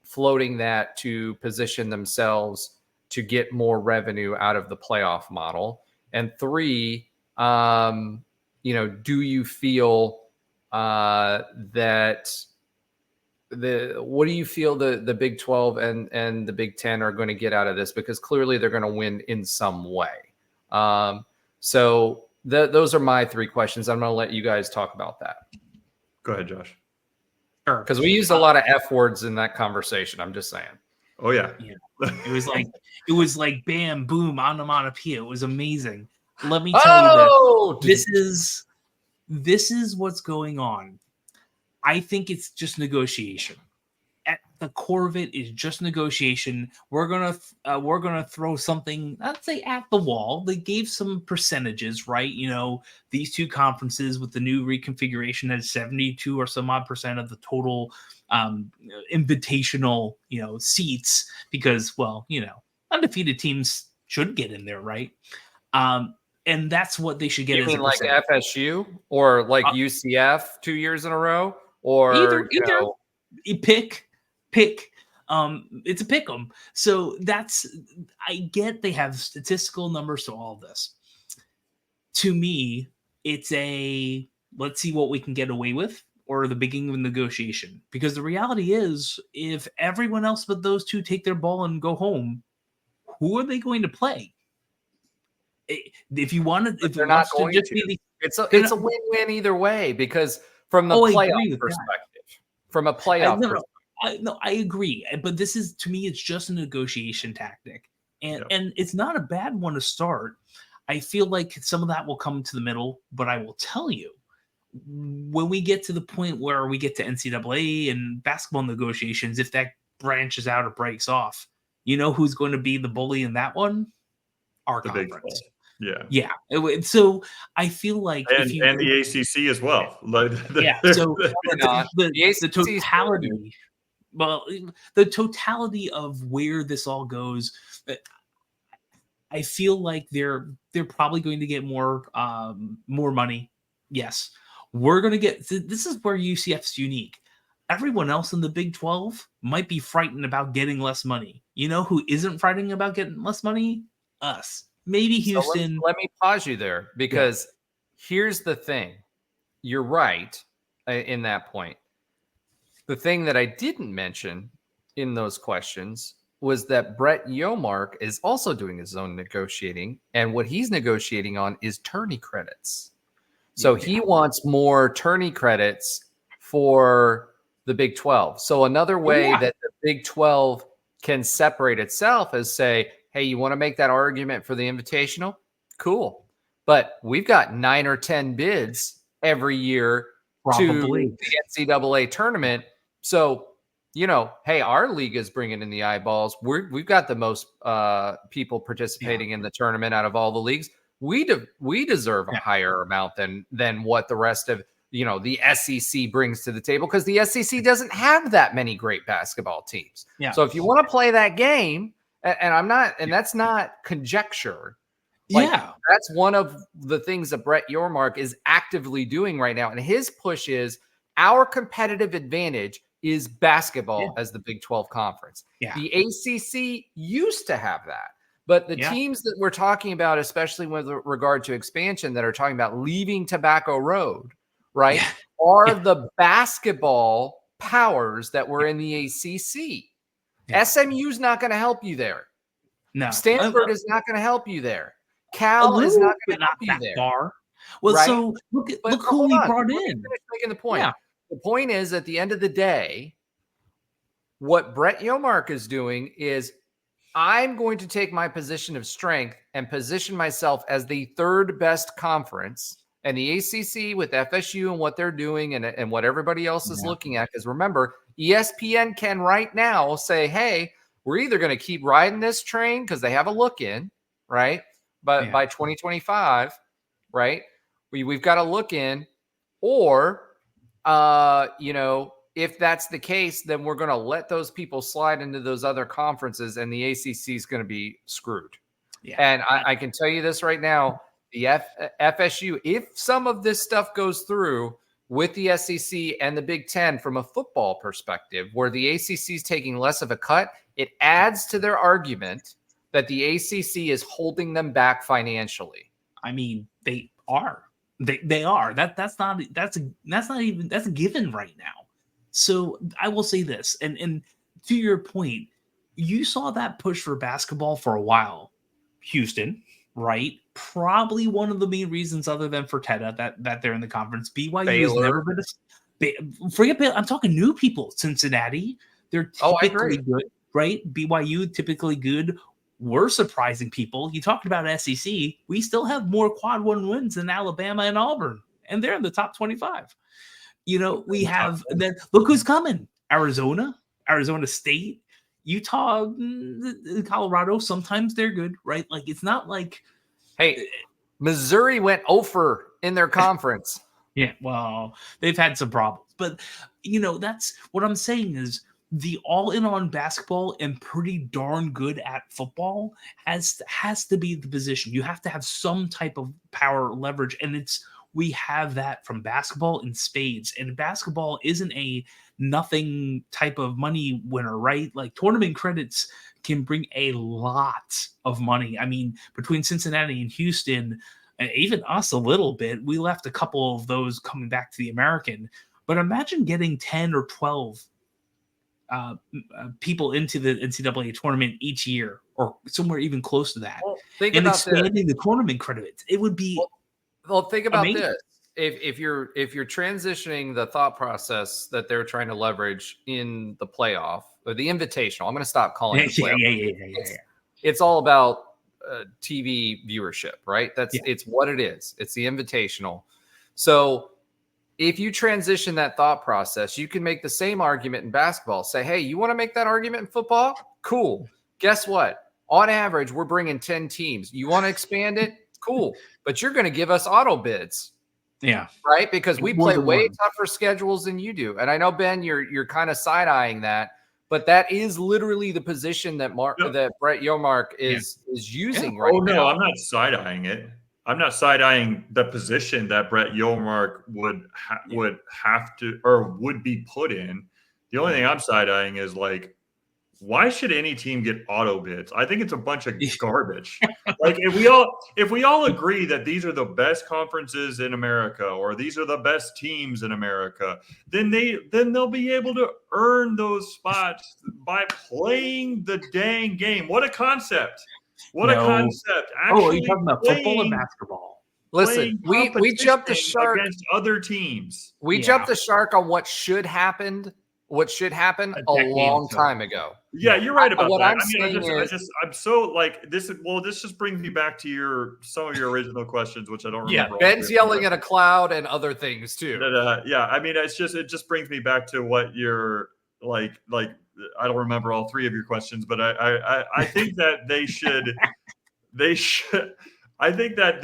floating that to position themselves to get more revenue out of the playoff model? And 3, do you feel what do you feel the Big 12 and the Big 10 are going to get out of this? Because clearly they're going to win in some way. So those are my 3 questions. I'm going to let you guys talk about that. Go ahead, Josh. Sure. Because we used a lot of F words in that conversation. I'm just saying. Oh yeah. It was like bam, boom, onomatopoeia. It was amazing. Let me tell you this. This is what's going on. I think it's just negotiation. At the core of it is just negotiation. We're gonna throw something, I'd say, at the wall. They gave some percentages, right? These 2 conferences with the new reconfiguration had 72 or some odd percent of the total invitational, seats, because, undefeated teams should get in there, right? And that's what they should get. You mean like FSU or like UCF 2 years in a row, or either. Pick. It's a pick 'em. So I get they have statistical numbers to all this. To me, it's a let's see what we can get away with, or the beginning of a negotiation. Because the reality is, if everyone else but those 2 take their ball and go home, who are they going to play? If you want to, if they're not going to, it's a win-win either way, because from the playoff perspective, from a playoff perspective. I agree, but this is, to me, it's just a negotiation tactic, and it's not a bad one to start. I feel like some of that will come to the middle, but I will tell you, when we get to the point where we get to NCAA and basketball negotiations, if that branches out or breaks off, who's going to be the bully in that one? Our conference. Yeah. So I feel like and the ACC as well. Like, yeah. So the totality. Well, the totality of where this all goes, I feel like they're probably going to get more money. Yes, we're going to get. This is where UCF's unique. Everyone else in the Big 12 might be frightened about getting less money. You know who isn't frightened about getting less money? Us. Maybe Houston. So let me pause you there, because here's the thing. You're right in that point. The thing that I didn't mention in those questions was that Brett Yormark is also doing his own negotiating, and what he's negotiating on is tourney credits. So he wants more tourney credits for the Big 12. So another way that the Big 12 can separate itself is say, hey, you want to make that argument for the Invitational? Cool. But we've got 9 or 10 bids every year to the NCAA tournament. So, hey, our league is bringing in the eyeballs. We've got the most people participating in the tournament out of all the leagues. We deserve a higher amount than what the rest of the SEC brings to the table, because the SEC doesn't have that many great basketball teams. Yeah. So if you want to play that game, and that's not conjecture. That's one of the things that Brett Yormark is actively doing right now, and his push is our competitive advantage is basketball as the Big 12 conference. Yeah. The ACC used to have that. But the teams that we're talking about, especially with regard to expansion, that are talking about leaving Tobacco Road, right, are the basketball powers that were in the ACC. Yeah. SMU's not going to help you there. No. Stanford is not going to help you there. Cal is not going to help you there. Far. Well, right? So look who we brought in. Finish making the point. Yeah. The point is, at the end of the day, what Brett Yormark is doing is, I'm going to take my position of strength and position myself as the third best conference, and the ACC with FSU and what they're doing and what everybody else is looking at. Because remember, ESPN can right now say, hey, we're either going to keep riding this train because they have a look in, right? But by 2025, right, we've got a look in, or, if that's the case, then we're going to let those people slide into those other conferences, and the ACC is going to be screwed. Yeah. And I can tell you this right now, the FSU, if some of this stuff goes through with the SEC and the Big Ten from a football perspective, where the ACC is taking less of a cut, it adds to their argument that the ACC is holding them back financially. I mean, they are. They are. That's a given right now. So I will say this, and to your point, you saw that push for basketball for a while. Houston, right? Probably one of the main reasons, other than for Teta, that they're in the conference. BYU has never been forget Baylor. I'm talking new people. Cincinnati, they're typically good, right? BYU typically good. We're surprising people. You talked about SEC. We still have more quad one wins than Alabama and Auburn, and they're in the top 25. We have then look who's coming. Arizona State, Utah, Colorado. Sometimes they're good, right? Like, it's not like, hey, Missouri went over in their conference. Yeah, well, they've had some problems, but that's what I'm saying is the all-in on basketball and pretty darn good at football has to be the position. You have to have some type of power leverage, and we have that from basketball in spades. And basketball isn't a nothing type of money winner, right? Like, tournament credits can bring a lot of money. I mean, between Cincinnati and Houston, and even us a little bit, we left a couple of those coming back to the American. But imagine getting 10 or 12 people into the NCAA tournament each year, or somewhere even close to that. Well, and expanding the tournament credits. It would be... Well, think about this. If you're transitioning the thought process that they're trying to leverage in the playoff or the invitational, I'm going to stop calling it playoff. It's all about TV viewership, right? It's what it is. It's the invitational. So if you transition that thought process, you can make the same argument in basketball. Say, hey, you want to make that argument in football? Cool. Guess what? On average, we're bringing 10 teams. You want to expand it? Cool. But you're going to give us Autobids. Yeah. Right? Because we More play than way one. tougher schedules than you do. And I know, Ben, you're kind of side-eyeing that, but that is literally the position that that Brett Yormark is using right now. Oh, no, I'm not side-eyeing it. I'm not side-eyeing the position that Brett Yormark would have to or would be put in. The only thing I'm side-eyeing is like, why should any team get auto bids? I think it's a bunch of garbage. Like if we all agree that these are the best conferences in America or these are the best teams in America, then they'll be able to earn those spots by playing the dang game. What a concept. What a concept. Actually, are you talking about football or basketball? Listen, we jumped the shark against other teams. We jumped the shark on what should happen a long time ago. Yeah, you're right about what that. I'm I'm so like this. Well, this just brings me back to some of your original questions, which I don't remember. Yeah, Ben's yelling at a cloud and other things too. Yeah, I mean, it just brings me back to what you're like. I don't remember all three of your questions, but I think that they should. I think that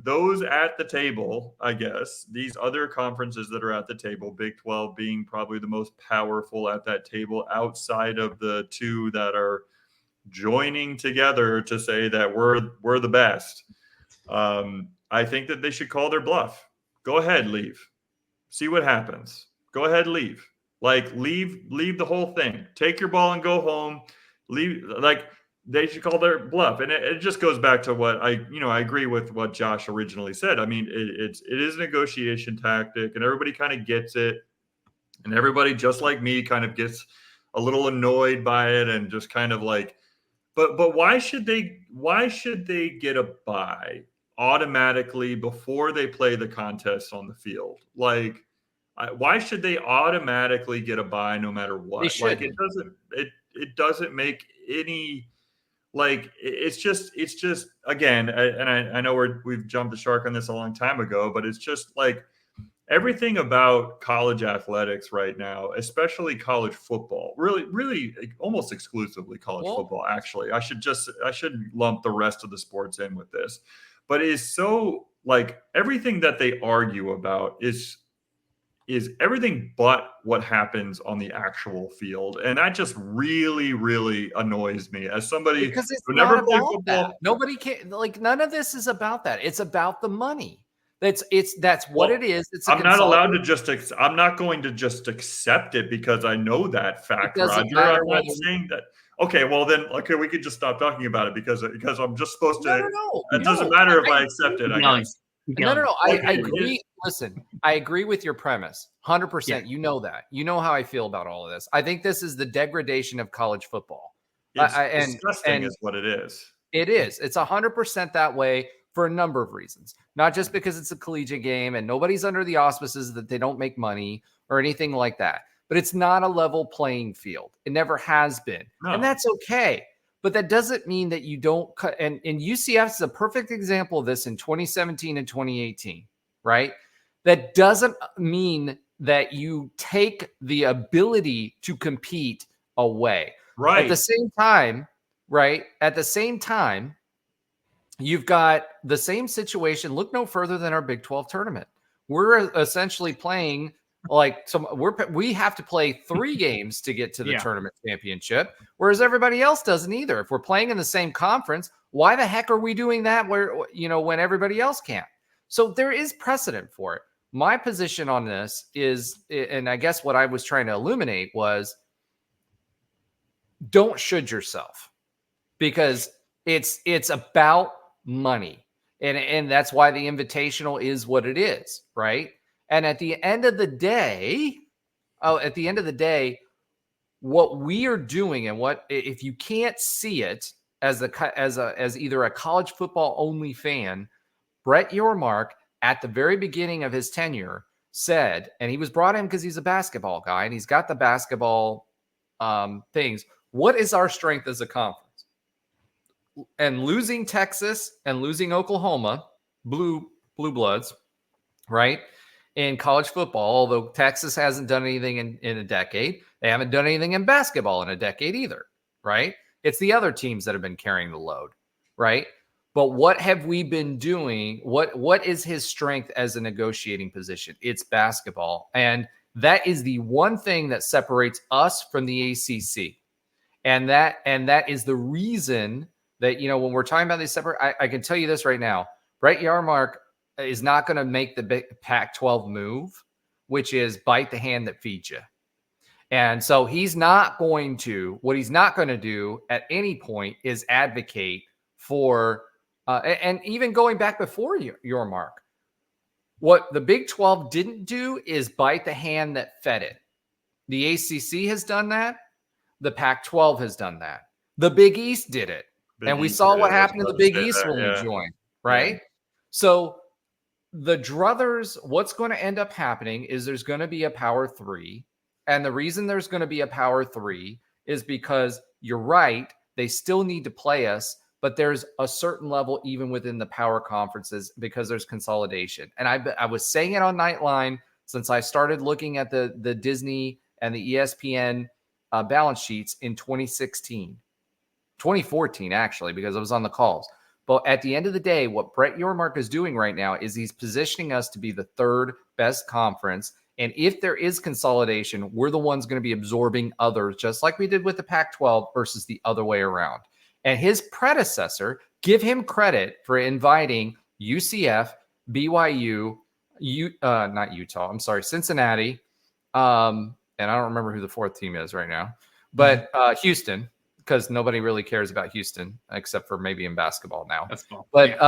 those at the table, I guess, these other conferences that are at the table, Big 12 being probably the most powerful at that table outside of the two that are joining together to say that we're the best. I think that they should call their bluff. Go ahead, leave. See what happens. Go ahead, leave. Leave the whole thing. Take your ball and go home. Leave they should call their bluff. And it just goes back to what I agree with what Josh originally said. I mean, it is a negotiation tactic and everybody kind of gets it. And everybody, just like me, kind of gets a little annoyed by it and just kind of like, but why should they get a bye automatically before they play the contest on the field? Like, why should they automatically get a bye no matter what? Like, it doesn't make any. Like it's just again, and I know we've jumped the shark on this a long time ago, but it's just like everything about college athletics right now, especially college football, really almost exclusively college football. Actually, I should lump the rest of the sports in with this, but it is so like everything that they argue about is everything but what happens on the actual field. And that just really, really annoys me as somebody who never played football. That. Nobody can none of this is about that. It's about the money. That's what it is. I'm not allowed to I'm not going to just accept it because I know that fact, Roger. I'm not saying that. Okay, well then, we could just stop talking about it because I'm just supposed to. No. It doesn't matter if I accept it, I guess. No. I agree. Listen, I agree with your premise. 100%. Yeah. You know that. You know how I feel about all of this. I think this is the degradation of college football. It's disgusting is what it is. It is. It's 100% that way for a number of reasons. Not just because it's a collegiate game and nobody's under the auspices that they don't make money or anything like that. But it's not a level playing field. It never has been. No. And that's okay. But that doesn't mean that you don't cut. And UCF is a perfect example of this in 2017 and 2018, right? That doesn't mean that you take the ability to compete away. Right. At the same time, you've got the same situation. Look no further than our Big 12 tournament. We're essentially playing we have to play 3 games to get to the tournament championship, whereas everybody else doesn't either. If we're playing in the same conference, why the heck are we doing that when everybody else can't? So there is precedent for it. My position on this is, and I guess what I was trying to illuminate was, don't should yourself, because it's about money. And that's why the Invitational is what it is, right? And at the end of the day, what we are doing, and what if you can't see it as either a college football only fan, Brett Yormark at the very beginning of his tenure said, and he was brought in because he's a basketball guy and he's got the basketball things. What is our strength as a conference? And losing Texas and losing Oklahoma, blue bloods, right? In college football, although Texas hasn't done anything in a decade, they haven't done anything in basketball in a decade either, right? It's the other teams that have been carrying the load, right? But what have we been doing? What is his strength as a negotiating position? It's basketball. And that is the one thing that separates us from the ACC. And that is the reason that, when we're talking about these separate, I can tell you this right now. Brett Yormark is not going to make the Pac-12 move, which is bite the hand that feeds you. And so what he's not going to do at any point is advocate for, and even going back before Yormark, what the Big 12 didn't do is bite the hand that fed it. The ACC has done that. The Pac-12 has done that. The Big East did it. And we saw what happened to the Big East when we joined, right? Yeah. So the druthers, what's going to end up happening is there's going to be a power 3. And the reason there's going to be a power 3 is because you're right. They still need to play us, but there's a certain level even within the power conferences because there's consolidation. And I was saying it on Nightline since I started looking at the Disney and the ESPN balance sheets in 2016, 2014, actually, because I was on the calls. But at the end of the day, what Brett Yormark is doing right now is he's positioning us to be the 3rd best conference. And if there is consolidation, we're the ones going to be absorbing others, just like we did with the Pac-12 versus the other way around. And his predecessor, give him credit for inviting UCF, BYU, not Utah, I'm sorry, Cincinnati, and I don't remember who the 4th team is right now, but Houston, because nobody really cares about Houston except for maybe in basketball now. That's cool. But,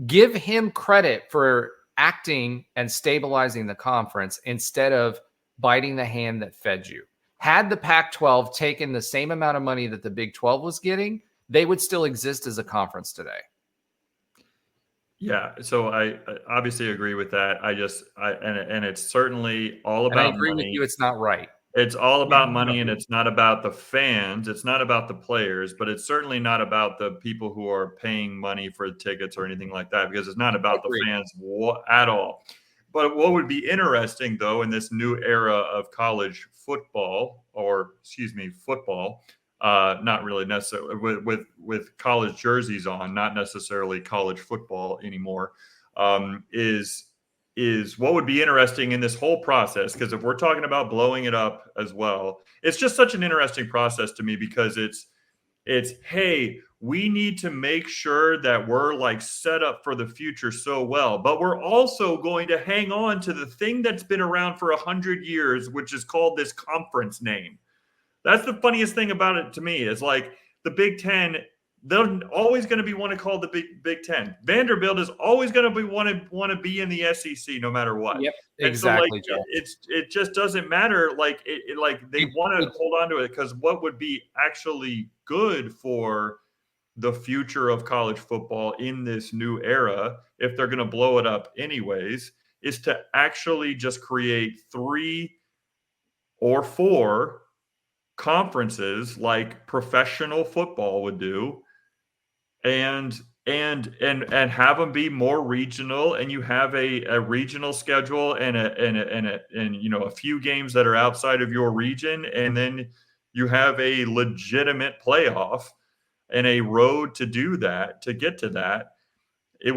give him credit for acting and stabilizing the conference instead of biting the hand that fed you. Had the Pac-12 taken the same amount of money that the Big 12 was getting, they would still exist as a conference today. Yeah, so I obviously agree with that. And it's certainly all about money. I agree with you. It's not right. It's all about money, and it's not about the fans. It's not about the players, but it's certainly not about the people who are paying money for tickets or anything like that, because it's not about the fans at all. But what would be interesting, though, in this new era of college football, football, not really necessarily with college jerseys on, not necessarily college football anymore, is what would be interesting in this whole process. Because if we're talking about blowing it up as well, it's just such an interesting process to me, because it's hey, we need to make sure that we're like set up for the future so well, but we're also going to hang on to the thing that's been around for 100 years, which is called this conference name. That's the funniest thing about it to me, is like the Big Ten, they're always going to be want to call the Big Ten. Vanderbilt is always going to be want to be in the SEC no matter what. Yep, and exactly. So it just doesn't matter. Like like they want to hold on to it, because what would be actually good for the future of college football in this new era, if they're going to blow it up anyways, is to actually just create 3 or 4 conferences like professional football would do, and have them be more regional, and you have a regional schedule and a few games that are outside of your region, and then you have a legitimate playoff and a road to do that, to get to that. I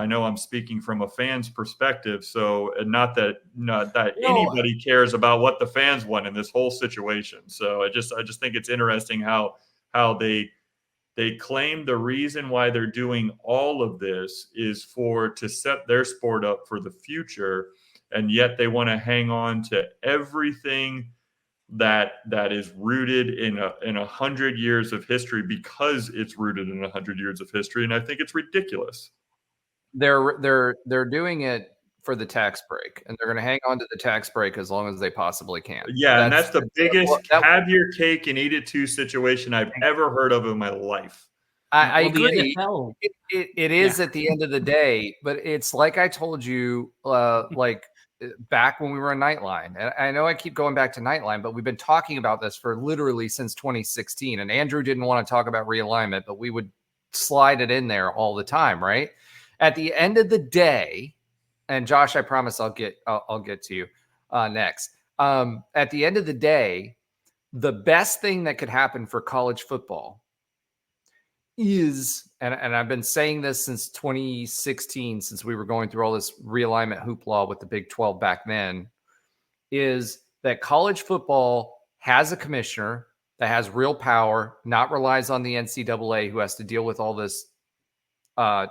know I'm speaking from a fan's perspective, so not that anybody cares about what the fans want in this whole situation. So I just think it's interesting how they claim the reason why they're doing all of this is to set their sport up for the future, and yet they want to hang on to everything that is rooted in 100 years of history, because it's rooted in 100 years of history. And I think it's ridiculous. They're doing it for the tax break, and they're going to hang on to the tax break as long as they possibly can. Yeah, and that's the biggest have your cake and eat it too situation I've ever heard of in my life. I agree. It is at the end of the day, but it's like I told you, like back when we were on Nightline. And I know I keep going back to Nightline, but we've been talking about this for literally since 2016. And Andrew didn't want to talk about realignment, but we would slide it in there all the time, right? At the end of the day, and Josh, I promise I'll get to you next. At the end of the day, the best thing that could happen for college football is, and I've been saying this since 2016, since we were going through all this realignment hoopla with the Big 12 back then, is that college football has a commissioner that has real power, not relies on the NCAA, who has to deal with all this, the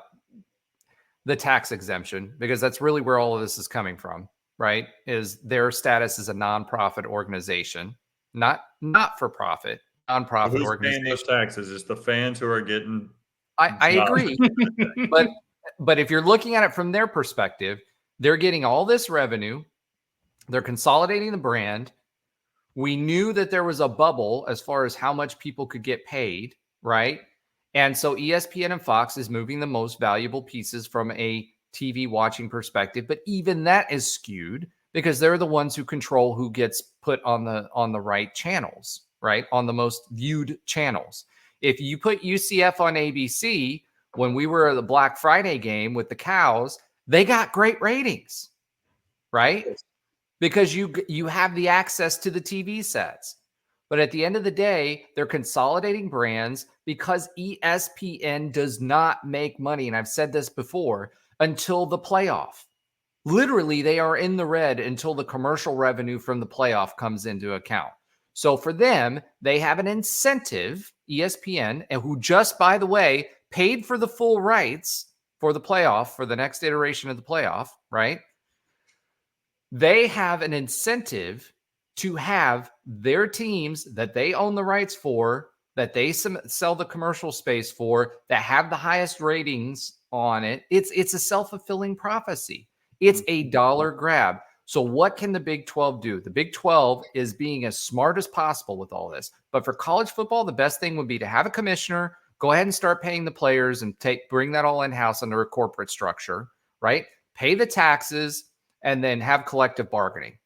tax exemption, because that's really where all of this is coming from, right? Is their status as a nonprofit organization, not for profit, nonprofit Who's organization. paying those taxes? It's the fans who are getting. I agree, but if you're looking at it from their perspective, they're getting all this revenue, they're consolidating the brand. We knew that there was a bubble as far as how much people could get paid, right? And so ESPN and Fox is moving the most valuable pieces from a TV watching perspective, but even that is skewed because they're the ones who control who gets put on the right channels, right? On the most viewed channels. If you put UCF on ABC, when we were at the Black Friday game with the Cows, they got great ratings, right? Because you have the access to the TV sets. But at the end of the day, they're consolidating brands because ESPN does not make money. And I've said this before, until the playoff. Literally, they are in the red until the commercial revenue from the playoff comes into account. So for them, they have an incentive, ESPN, and who just, by the way, paid for the full rights for the playoff, for the next iteration of the playoff, right? They have an incentive to have their teams that they own the rights for, that they sell the commercial space for, that have the highest ratings on it. It's a self-fulfilling prophecy. It's a dollar grab. So what can the Big 12 do? The Big 12 is being as smart as possible with all this. But for college football, the best thing would be to have a commissioner, go ahead and start paying the players and bring that all in-house under a corporate structure, right? Pay the taxes and then have collective bargaining.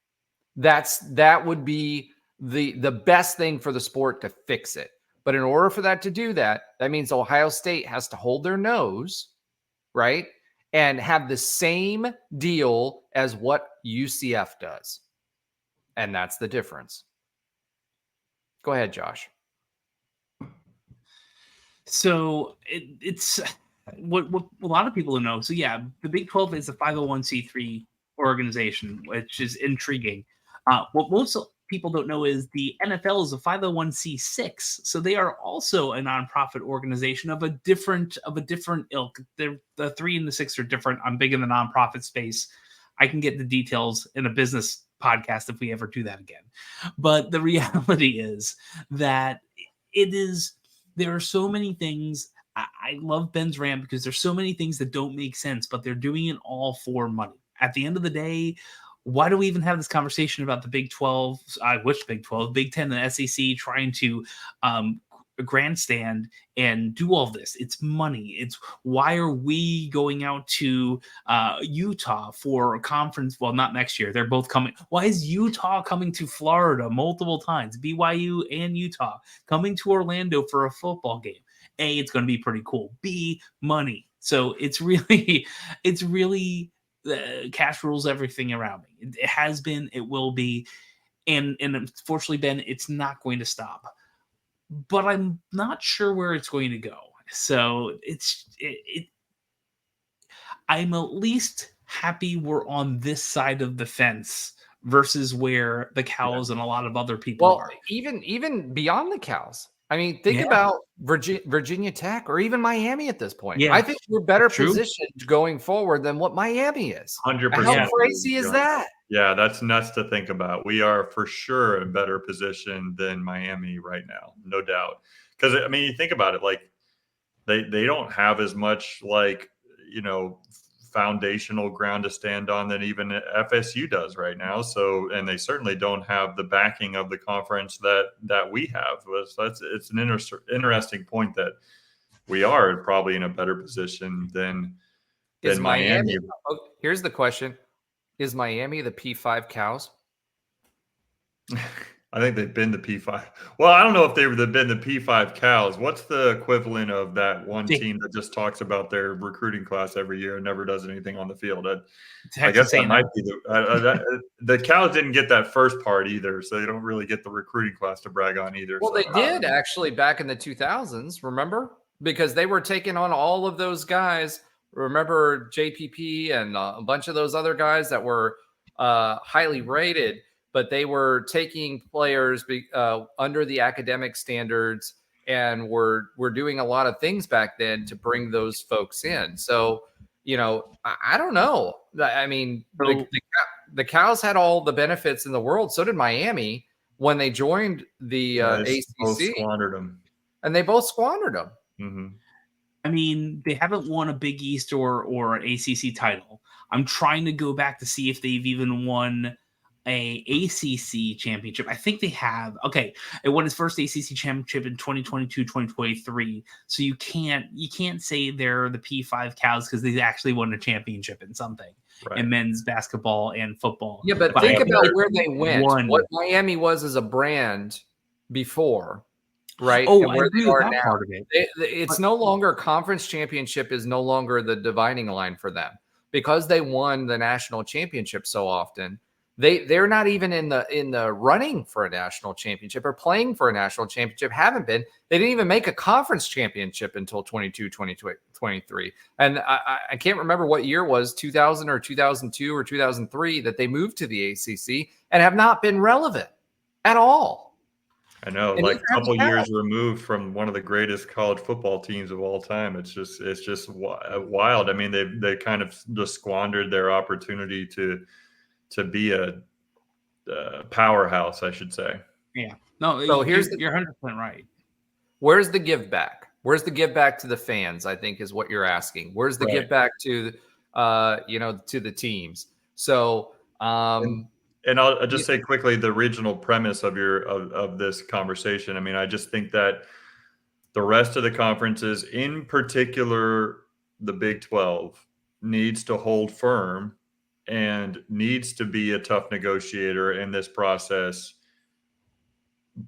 That would be the best thing for the sport to fix it. But in order for that to do that, that means Ohio State has to hold their nose, right? And have the same deal as what UCF does. And that's the difference. Go ahead, Josh. So it's what a lot of people don't know. So yeah, the Big 12 is a 501c3 organization, which is intriguing. What most people don't know is the NFL is a 501c6, so they are also a nonprofit organization of a different ilk. The 3 and the 6 are different. I'm big in the nonprofit space. I can get the details in a business podcast if we ever do that again. But the reality is that there are so many things. I love Ben's rant because there's so many things that don't make sense, but they're doing it all for money. At the end of the day, why do we even have this conversation about the Big 12? Which Big 12? Big 10 and SEC trying to grandstand and do all this? It's money. It's why are we going out to Utah for a conference? Well, not next year. They're both coming. Why is Utah coming to Florida multiple times? BYU and Utah coming to Orlando for a football game. A, it's going to be pretty cool. B, money. So it's really cash rules everything around me. It has been, it will be, and unfortunately, Ben, it's not going to stop. But I'm not sure where it's going to go. So I'm at least happy we're on this side of the fence versus where the Cows and a lot of other people are. Even beyond the Cows. I mean, think about Virginia Tech or even Miami at this point. Yeah. I think we're better positioned going forward than what Miami is. 100%. How crazy is that? Yeah, that's nuts to think about. We are for sure in better position than Miami right now, no doubt. Because, I mean, you think about it, like they don't have as much foundational ground to stand on than even FSU does right now. So, and they certainly don't have the backing of the conference that we have. So it's an interesting point that we are probably in a better position than Miami. Here's the question. Is Miami the P5 Cows? I think they've been the P5. Well, I don't know if they've been the P5 Cows. What's the equivalent of that one team that just talks about their recruiting class every year and never does anything on the field? I guess that might be the Cows didn't get that first part either, so they don't really get the recruiting class to brag on either. Well, so. they did actually back in the 2000s, remember? Because they were taking on all of those guys. Remember JPP and a bunch of those other guys that were highly rated, but they were taking players under the academic standards and were doing a lot of things back then to bring those folks in. So, I don't know. I mean, the Cows had all the benefits in the world. So did Miami when they joined the ACC. Both squandered them. And they both squandered them. Mm-hmm. I mean, they haven't won a Big East or an ACC title. I'm trying to go back to see if they've even won a ACC championship. I think they have. Okay, it won its first ACC championship in 2022-2023. So you can't say they're the P5 Cows because they actually won a championship in something in men's basketball and football. Yeah, but think about where they went. What Miami was as a brand before. Right. Oh, and where I they are that now. Part of it. It's no longer conference championship is no longer the dividing line for them because they won the national championship so often. They're not even in the running for a national championship or playing for a national championship. Haven't been. They didn't even make a conference championship until 2023. And I can't remember what year it was, 2000 or 2002 or 2003 that they moved to the ACC and have not been relevant at all. I know, and like a couple years removed from one of the greatest college football teams of all time. It's just wild. I mean, they kind of just squandered their opportunity to be a powerhouse, I should say. Yeah. No, so you're 100% right. Where's the give back? Where's the give back to the fans, I think is what you're asking. Where's the give back to to the teams? So and I'll just say quickly the original premise of this conversation. I mean, I just think that the rest of the conferences, in particular the Big 12, needs to hold firm and needs to be a tough negotiator in this process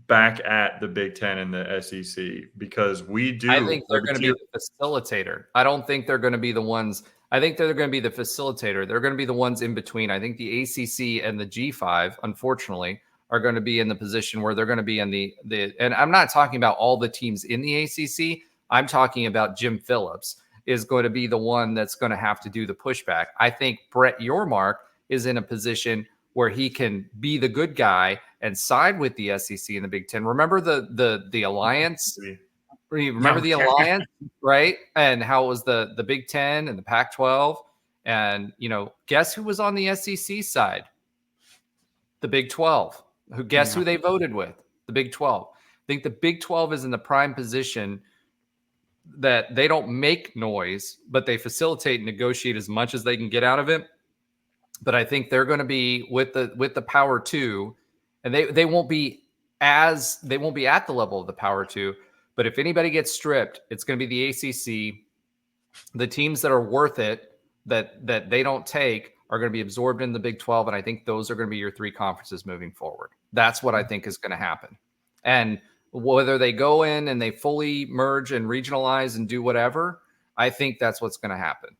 back at the Big 10 and the SEC, because I think they're going to be the facilitator. I don't think they're going to be the ones. I think they're going to be the facilitator. They're going to be the ones in between. I think the ACC and the G5, unfortunately, are going to be in the position where they're going to be in the and I'm not talking about all the teams in the ACC. I'm talking about Jim Phillips is going to be the one that's going to have to do the pushback. I think Brett Yormark is in a position where he can be the good guy and side with the SEC and the Big Ten. Remember the alliance? Remember the alliance, right? And how it was the Big Ten and the Pac-12. And, guess who was on the SEC side? The Big 12. Guess who they voted with? The Big 12. I think the Big 12 is in the prime position that they don't make noise, but they facilitate and negotiate as much as they can get out of it. But I think they're going to be with the Power 2, and they won't be at the level of the Power 2. But if anybody gets stripped, it's going to be the ACC. The teams that are worth it that they don't take are going to be absorbed in the Big 12, and I think those are going to be your three conferences moving forward. That's what I think is going to happen. And whether they go in and they fully merge and regionalize and do whatever, I think that's what's going to happen.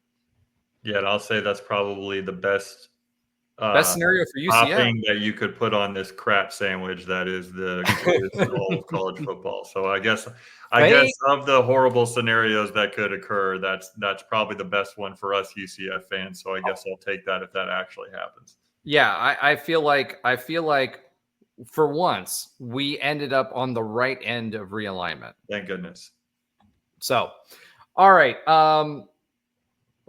Yeah, and I'll say that's probably the best scenario for UCF topping that you could put on this crap sandwich that is the whole of college football. So I guess of the horrible scenarios that could occur, that's probably the best one for us UCF fans. So I guess I'll take that if that actually happens. Yeah, I feel like for once we ended up on the right end of realignment. Thank goodness. So, all right.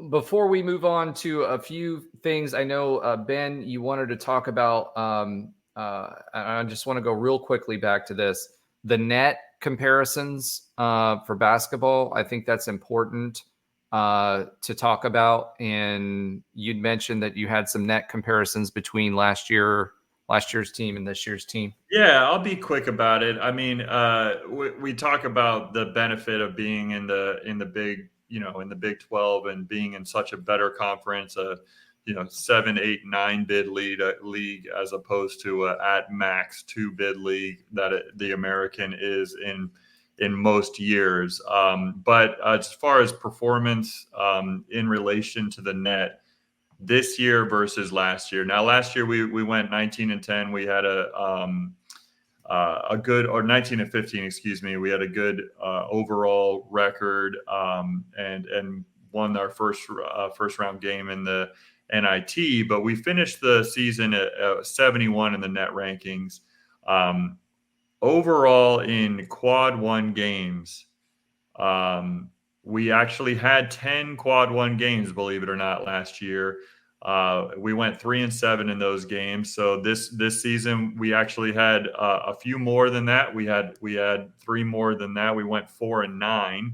Before we move on to a few things, I know, Ben, you wanted to talk about, I just want to go real quickly back to this, the net comparisons for basketball. I think that's important to talk about. And you'd mentioned that you had some net comparisons between last year's team and this year's team. Yeah, I'll be quick about it. I mean, we talk about the benefit of being in the big, in the Big 12 and being in such a better conference, a 7, 8, 9 bid league as opposed to at max 2 bid league that the American is in most years. But as far as performance in relation to the net, this year versus last year. Now, last year we went 19-10. We had a good, or 19-15, excuse me. We had a good overall record and won our first round game in the NIT. But we finished the season at 71 in the net rankings. Overall, in quad 1 games, we actually had 10 quad 1 games, believe it or not, last year. We went 3-7 in those games. So this season we actually had a few more than that. We had 3 more than that. We went 4-9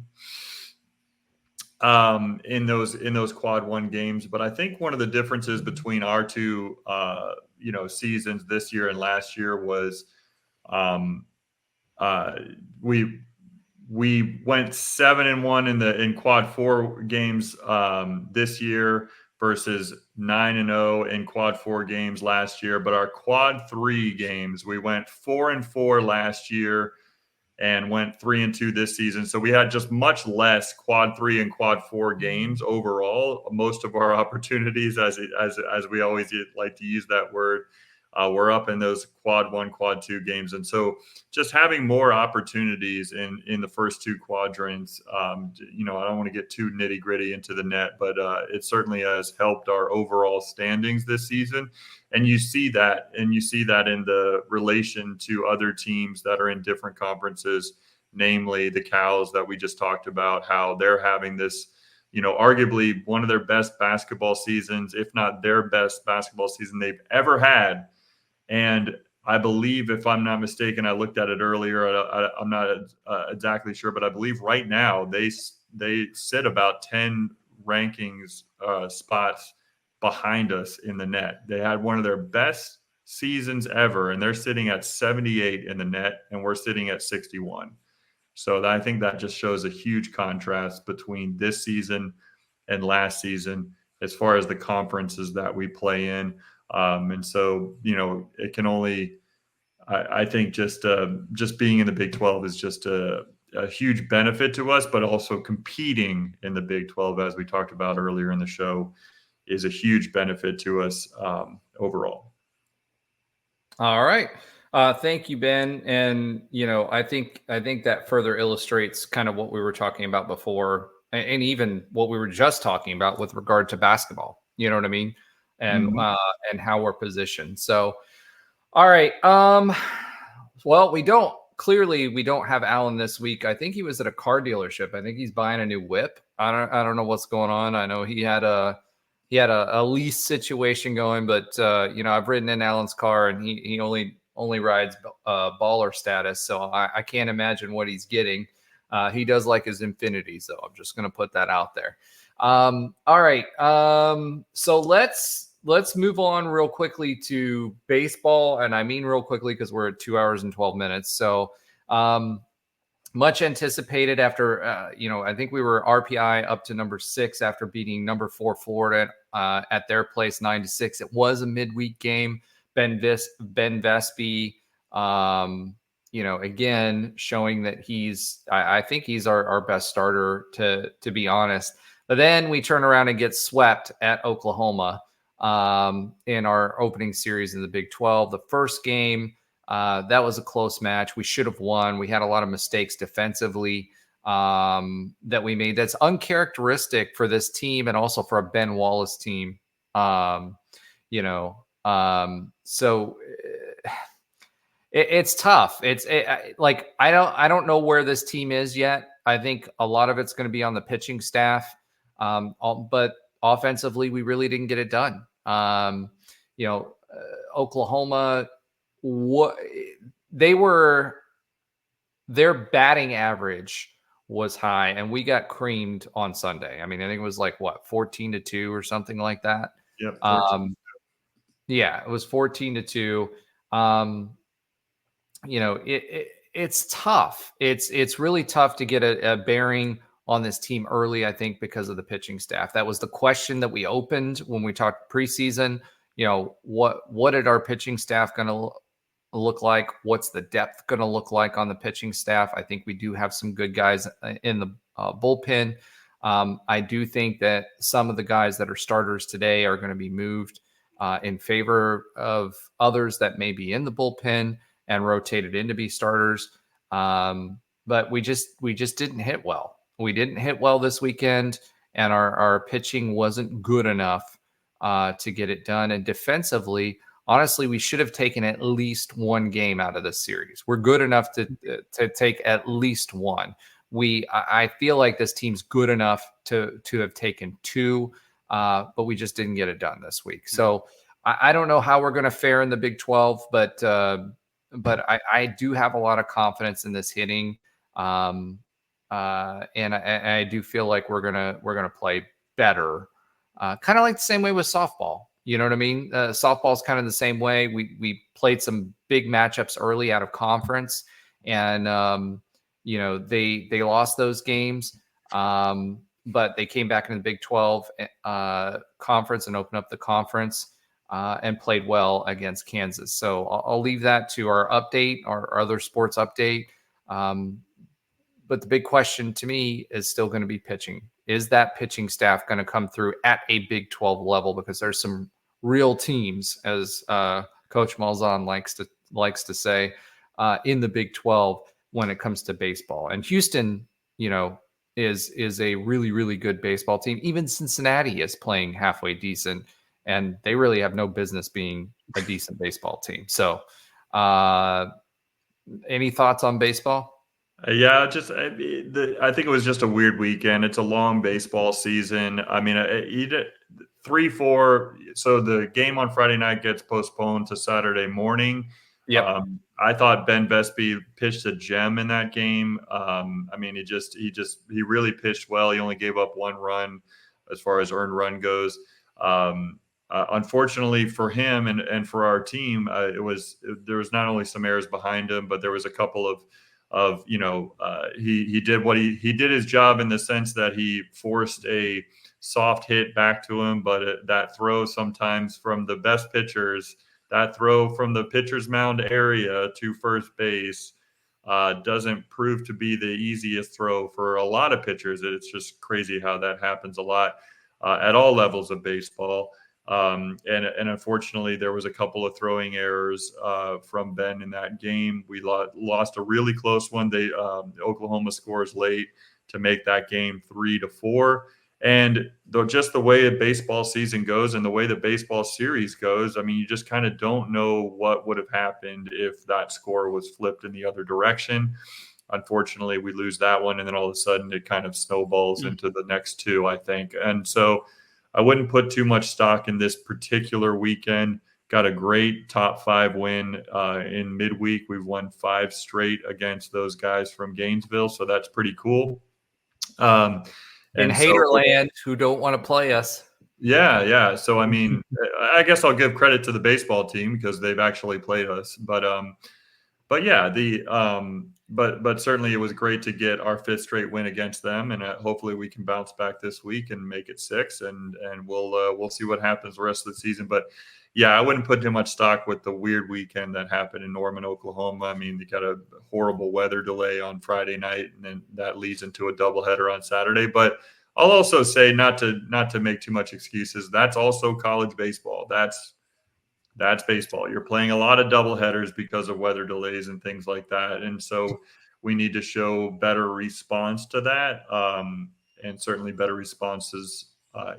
in those quad 1 games. But I think one of the differences between our two seasons this year and last year was we went 7-1 in quad 4 games this year versus 9-0 in quad 4 games last year. But our quad 3 games, we went 4-4 last year and went 3-2 this season. So we had just much less quad 3 and quad 4 games overall. Most of our opportunities, as we always like to use that word, we're up in those quad 1, quad 2 games. And so just having more opportunities in the first 2 quadrants, I don't want to get too nitty gritty into the net, but it certainly has helped our overall standings this season. And you see that in the relation to other teams that are in different conferences, namely the Cows that we just talked about, how they're having this, arguably one of their best basketball seasons, if not their best basketball season they've ever had. And I believe, if I'm not mistaken, I looked at it earlier. I'm not exactly sure, but I believe right now they sit about 10 rankings spots behind us in the net. They had one of their best seasons ever, and they're sitting at 78 in the net, and we're sitting at 61. So I think that just shows a huge contrast between this season and last season as far as the conferences that we play in. And so, it can only, I think just being in the Big 12 is just a huge benefit to us, but also competing in the Big 12, as we talked about earlier in the show, is a huge benefit to us overall. All right. Thank you, Ben. And, I think that further illustrates kind of what we were talking about before, and even what we were just talking about with regard to basketball. You know what I mean? And and how we're positioned. So, all right. Well, we don't have Alan this week. I think he was at a car dealership. I think he's buying a new whip. I don't know what's going on. I know he had a lease situation going, but I've ridden in Alan's car, and he only rides baller status, so I can't imagine what he's getting. He does like his Infinities, though. I'm just going to put that out there. All right. So let's move on real quickly to baseball. And I mean real quickly because we're at 2 hours and 12 minutes. So much anticipated after, I think we were RPI up to number 6 after beating number 4 Florida at their place 9-6. It was a midweek game. Ben Vespi, again, showing that I think he's our best starter, to be honest. But then we turn around and get swept at Oklahoma in our opening series in the Big 12. The first game, that was a close match. We should have won. We had a lot of mistakes defensively that we made. That's uncharacteristic for this team and also for a Ben Wallace team. So it's tough. I don't know where this team is yet. I think a lot of it's going to be on the pitching staff. But offensively, we really didn't get it done. Oklahoma, their batting average was high, and we got creamed on Sunday. I mean, I think it was 14-2 or something like that. Yep. It was 14-2. It's tough. It's really tough to get a bearing on this team early, I think, because of the pitching staff. That was the question that we opened when we talked preseason. What did our pitching staff going to look like? What's the depth going to look like on the pitching staff? I think we do have some good guys in the bullpen. I do think that some of the guys that are starters today are going to be moved in favor of others that may be in the bullpen and rotated in to be starters. But we just didn't hit well. We didn't hit well this weekend, and our pitching wasn't good enough to get it done. And defensively, honestly, we should have taken at least one game out of this series. We're good enough to take at least one. I feel like this team's good enough to have taken two, but we just didn't get it done this week. So I don't know how we're going to fare in the Big 12, but I do have a lot of confidence in this hitting. And I do feel like we're gonna play better, kind of like the same way with softball. You know what I mean? Softball is kind of the same way. We played some big matchups early out of conference, and they lost those games, but they came back in the Big 12 conference and opened up the conference and played well against Kansas. So I'll leave that to our update, our other sports update. But the big question to me is still going to be pitching. Is that pitching staff going to come through at a Big 12 level? Because there's some real teams, as Coach Malzahn likes to say, in the Big 12 when it comes to baseball. And Houston, is a really, really good baseball team. Even Cincinnati is playing halfway decent, and they really have no business being a decent baseball team. So, any thoughts on baseball? Yeah, I think it was just a weird weekend. It's a long baseball season. I mean, 3-4. So the game on Friday night gets postponed to Saturday morning. Yep. I thought Ben Besby pitched a gem in that game. I mean, he really pitched well. He only gave up one run as far as earned run goes. Unfortunately for him and for our team, there was not only some errors behind him, but there was a couple of he did his job in the sense that he forced a soft hit back to him, but that throw sometimes from the best pitchers, that throw from the pitcher's mound area to first base doesn't prove to be the easiest throw for a lot of pitchers. It's just crazy how that happens a lot at all levels of baseball. And unfortunately, there was a couple of throwing errors from Ben in that game. We lost a really close one. Oklahoma scores late to make that game 3-4. And just the way a baseball season goes and the way the baseball series goes, I mean, you just kind of don't know what would have happened if that score was flipped in the other direction. Unfortunately, we lose that one, and then all of a sudden it kind of snowballs into the next two, I think. And so I wouldn't put too much stock in this particular weekend. Got a great top 5 win in midweek. We've won 5 straight against those guys from Gainesville, so that's pretty cool. In Hatorland, who don't want to play us. Yeah. So, I mean, I guess I'll give credit to the baseball team because they've actually played us. But yeah, but certainly it was great to get our 5th straight win against them, and hopefully we can bounce back this week and make it 6, and we'll see what happens the rest of the season. But yeah, I wouldn't put too much stock with the weird weekend that happened in Norman, Oklahoma. I mean, they got a horrible weather delay on Friday night, and then that leads into a doubleheader on Saturday. But I'll also say, not to make too much excuses, that's also college baseball. That's baseball. You're playing a lot of doubleheaders because of weather delays and things like that. And so we need to show better response to that. And certainly better responses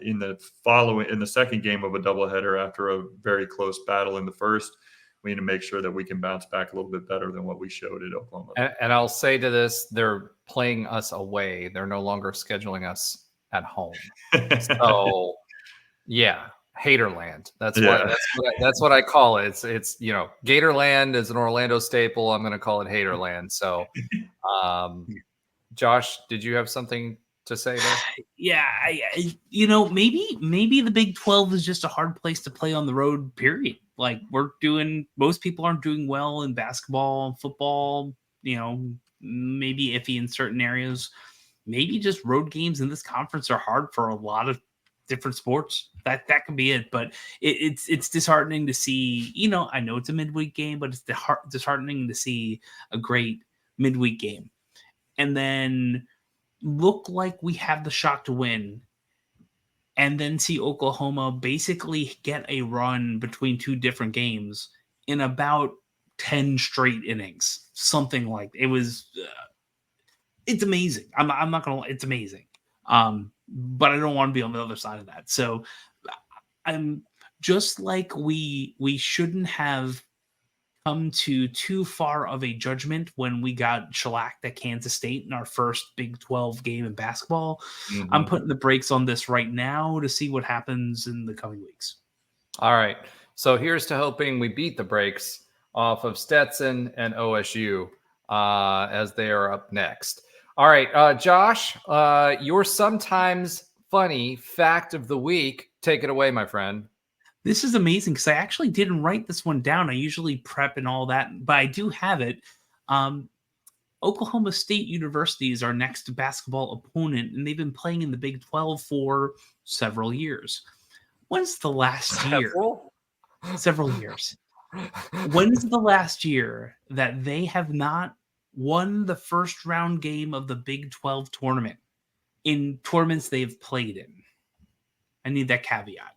in the second game of a doubleheader after a very close battle in the first. We need to make sure that we can bounce back a little bit better than what we showed at Oklahoma. And I'll say to this, they're playing us away. They're no longer scheduling us at home. So yeah. Haterland. That's what I call it. It's Gatorland is an Orlando staple. I'm going to call it Haterland. So, Josh, did you have something to say there? Yeah, maybe the Big 12 is just a hard place to play on the road. Period. Like most people aren't doing well in basketball and football. Maybe iffy in certain areas. maybe just road games in this conference are hard for a lot of different sports. That could be it. But it's disheartening to see, I know it's a midweek game, but it's disheartening to see a great midweek game and then look like we have the shot to win, and then see Oklahoma basically get a run between two different games in about 10 straight innings, something like it was. It's amazing. I'm not gonna lie, it's amazing. But I don't want to be on the other side of that. So I'm just like we shouldn't have come to too far of a judgment when we got shellacked at Kansas State in our first Big 12 game in basketball. Mm-hmm. I'm putting the brakes on this right now to see what happens in the coming weeks. All right. So here's to hoping we beat the brakes off of Stetson and OSU as they are up next. All right, Josh, your sometimes funny fact of the week. Take it away, my friend. This is amazing because I actually didn't write this one down. I usually prep and all that, but I do have it. Oklahoma State University is our next basketball opponent, and they've been playing in the Big 12 for several years. When's the last year? Several years. When's the last year that they have not won the first round game of the Big 12 tournament in tournaments they've played in? I need that caveat.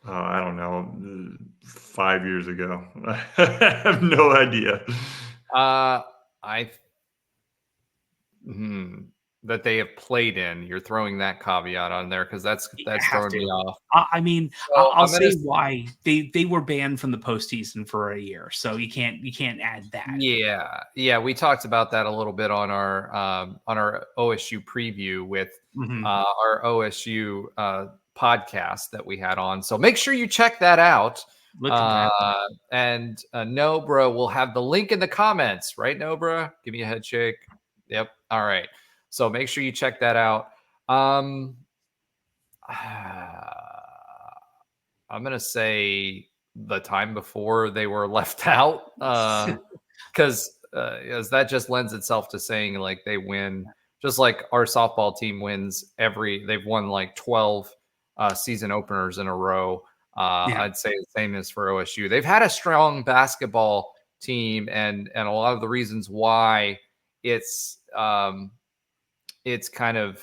I don't know. 5 years ago. I have no idea. That they have played in. You're throwing that caveat on there because that's throwing me off. I mean, so I'll say why they were banned from the postseason for a year, so you can't add that. Yeah, we talked about that a little bit on our OSU preview with our OSU podcast that we had on. So make sure you check that out. And Nobra will have the link in the comments, right? Nobra, give me a head shake. Yep. All right. So make sure you check that out. I'm going to say the time before they were left out because as that just lends itself to saying like they win, just like our softball team wins they've won like 12 season openers in a row. I'd say the same as for OSU. They've had a strong basketball team and a lot of the reasons why it's kind of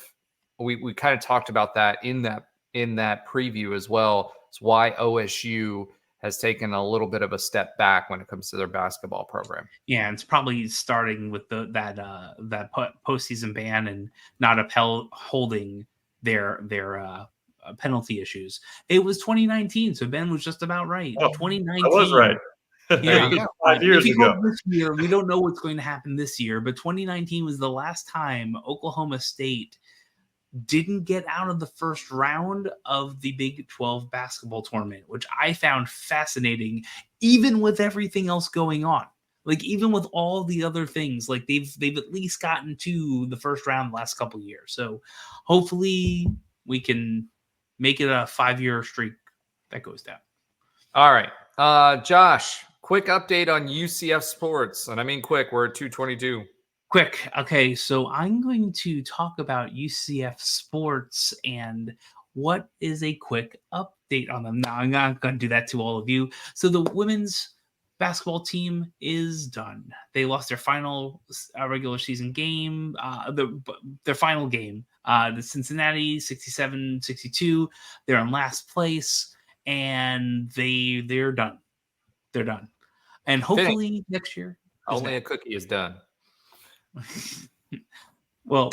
we kind of talked about that in that preview as well. It's why OSU has taken a little bit of a step back when it comes to their basketball program. Yeah, it's probably starting with that postseason ban and not upholding their penalty issues. It was 2019, so Ben was just about right. 2019. I was right. Yeah. 5 years ago. This year, we don't know what's going to happen this year, but 2019 was the last time Oklahoma State didn't get out of the first round of the Big 12 basketball tournament, which I found fascinating, even with everything else going on. Like, even with all the other things, like they've at least gotten to the first round the last couple of years. So hopefully we can make it a 5-year streak that goes down. All right. Josh, quick update on UCF sports. And I mean quick, we're at 2:22. Quick. Okay, so I'm going to talk about UCF sports and what is a quick update on them. Now, I'm not going to do that to all of you. So the women's basketball team is done. They lost their final regular season game, their final game, the Cincinnati 67-62. They're in last place, and they're done. They're done. And hopefully next year. Only a cookie is done. Well,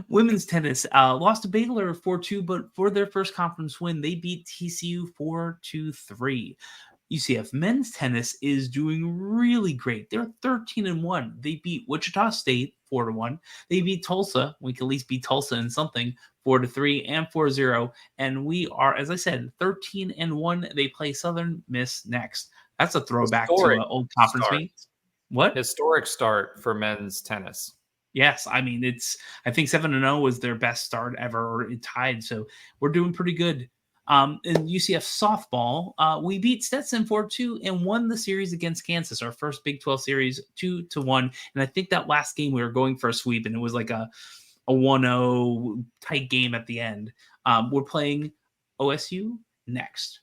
women's tennis lost to Baylor 4-2, but for their first conference win, they beat TCU 4-3. UCF men's tennis is doing really great. They're 13-1. They beat Wichita State 4-1. They beat Tulsa. We can at least beat Tulsa in something 4-3 and 4-0. And we are, as I said, 13-1. They play Southern Miss next. That's a throwback to an old conference meet. What? Historic start for men's tennis. Yes, I mean I think 7-0 was their best start ever, or tied. So we're doing pretty good. In UCF softball, we beat Stetson 4-2 and won the series against Kansas, our first Big 12 series 2-1. And I think that last game we were going for a sweep, and it was like a 1-0 tight game at the end. We're playing OSU next.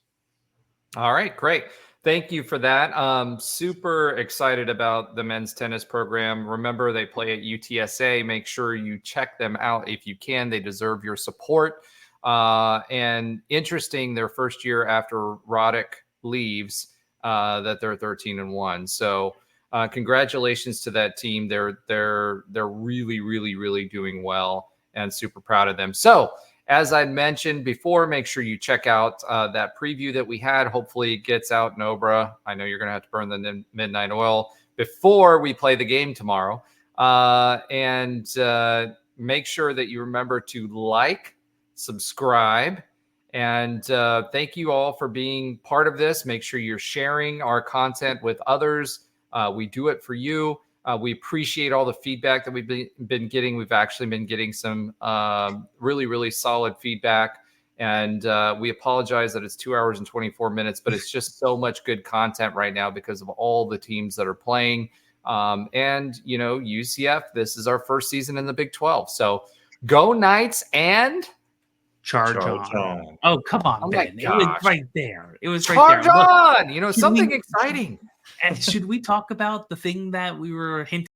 All right, great. Thank you for that. Super excited about the men's tennis program. Remember, they play at UTSA. Make sure you check them out if you can. They deserve your support. And interesting, their first year after Roddick leaves, that they're 13-1. So congratulations to that team. They're really, really, really doing well, and super proud of them. So as I mentioned before, make sure you check out that preview that we had. Hopefully it gets out in Obra. I know you're going to have to burn the midnight oil before we play the game tomorrow. And make sure that you remember to like, subscribe, and thank you all for being part of this. Make sure you're sharing our content with others. We do it for you. We appreciate all the feedback that we've been getting. We've actually been getting some really, really solid feedback. And we apologize that it's 2 hours and 24 minutes, but it's just so much good content right now because of all the teams that are playing. And, you know, UCF, this is our first season in the Big 12. So go Knights and Charge on. Oh, come on, Ben. It was right there. It was right there. Charge on! You know, something exciting. And should we talk about the thing that we were hinting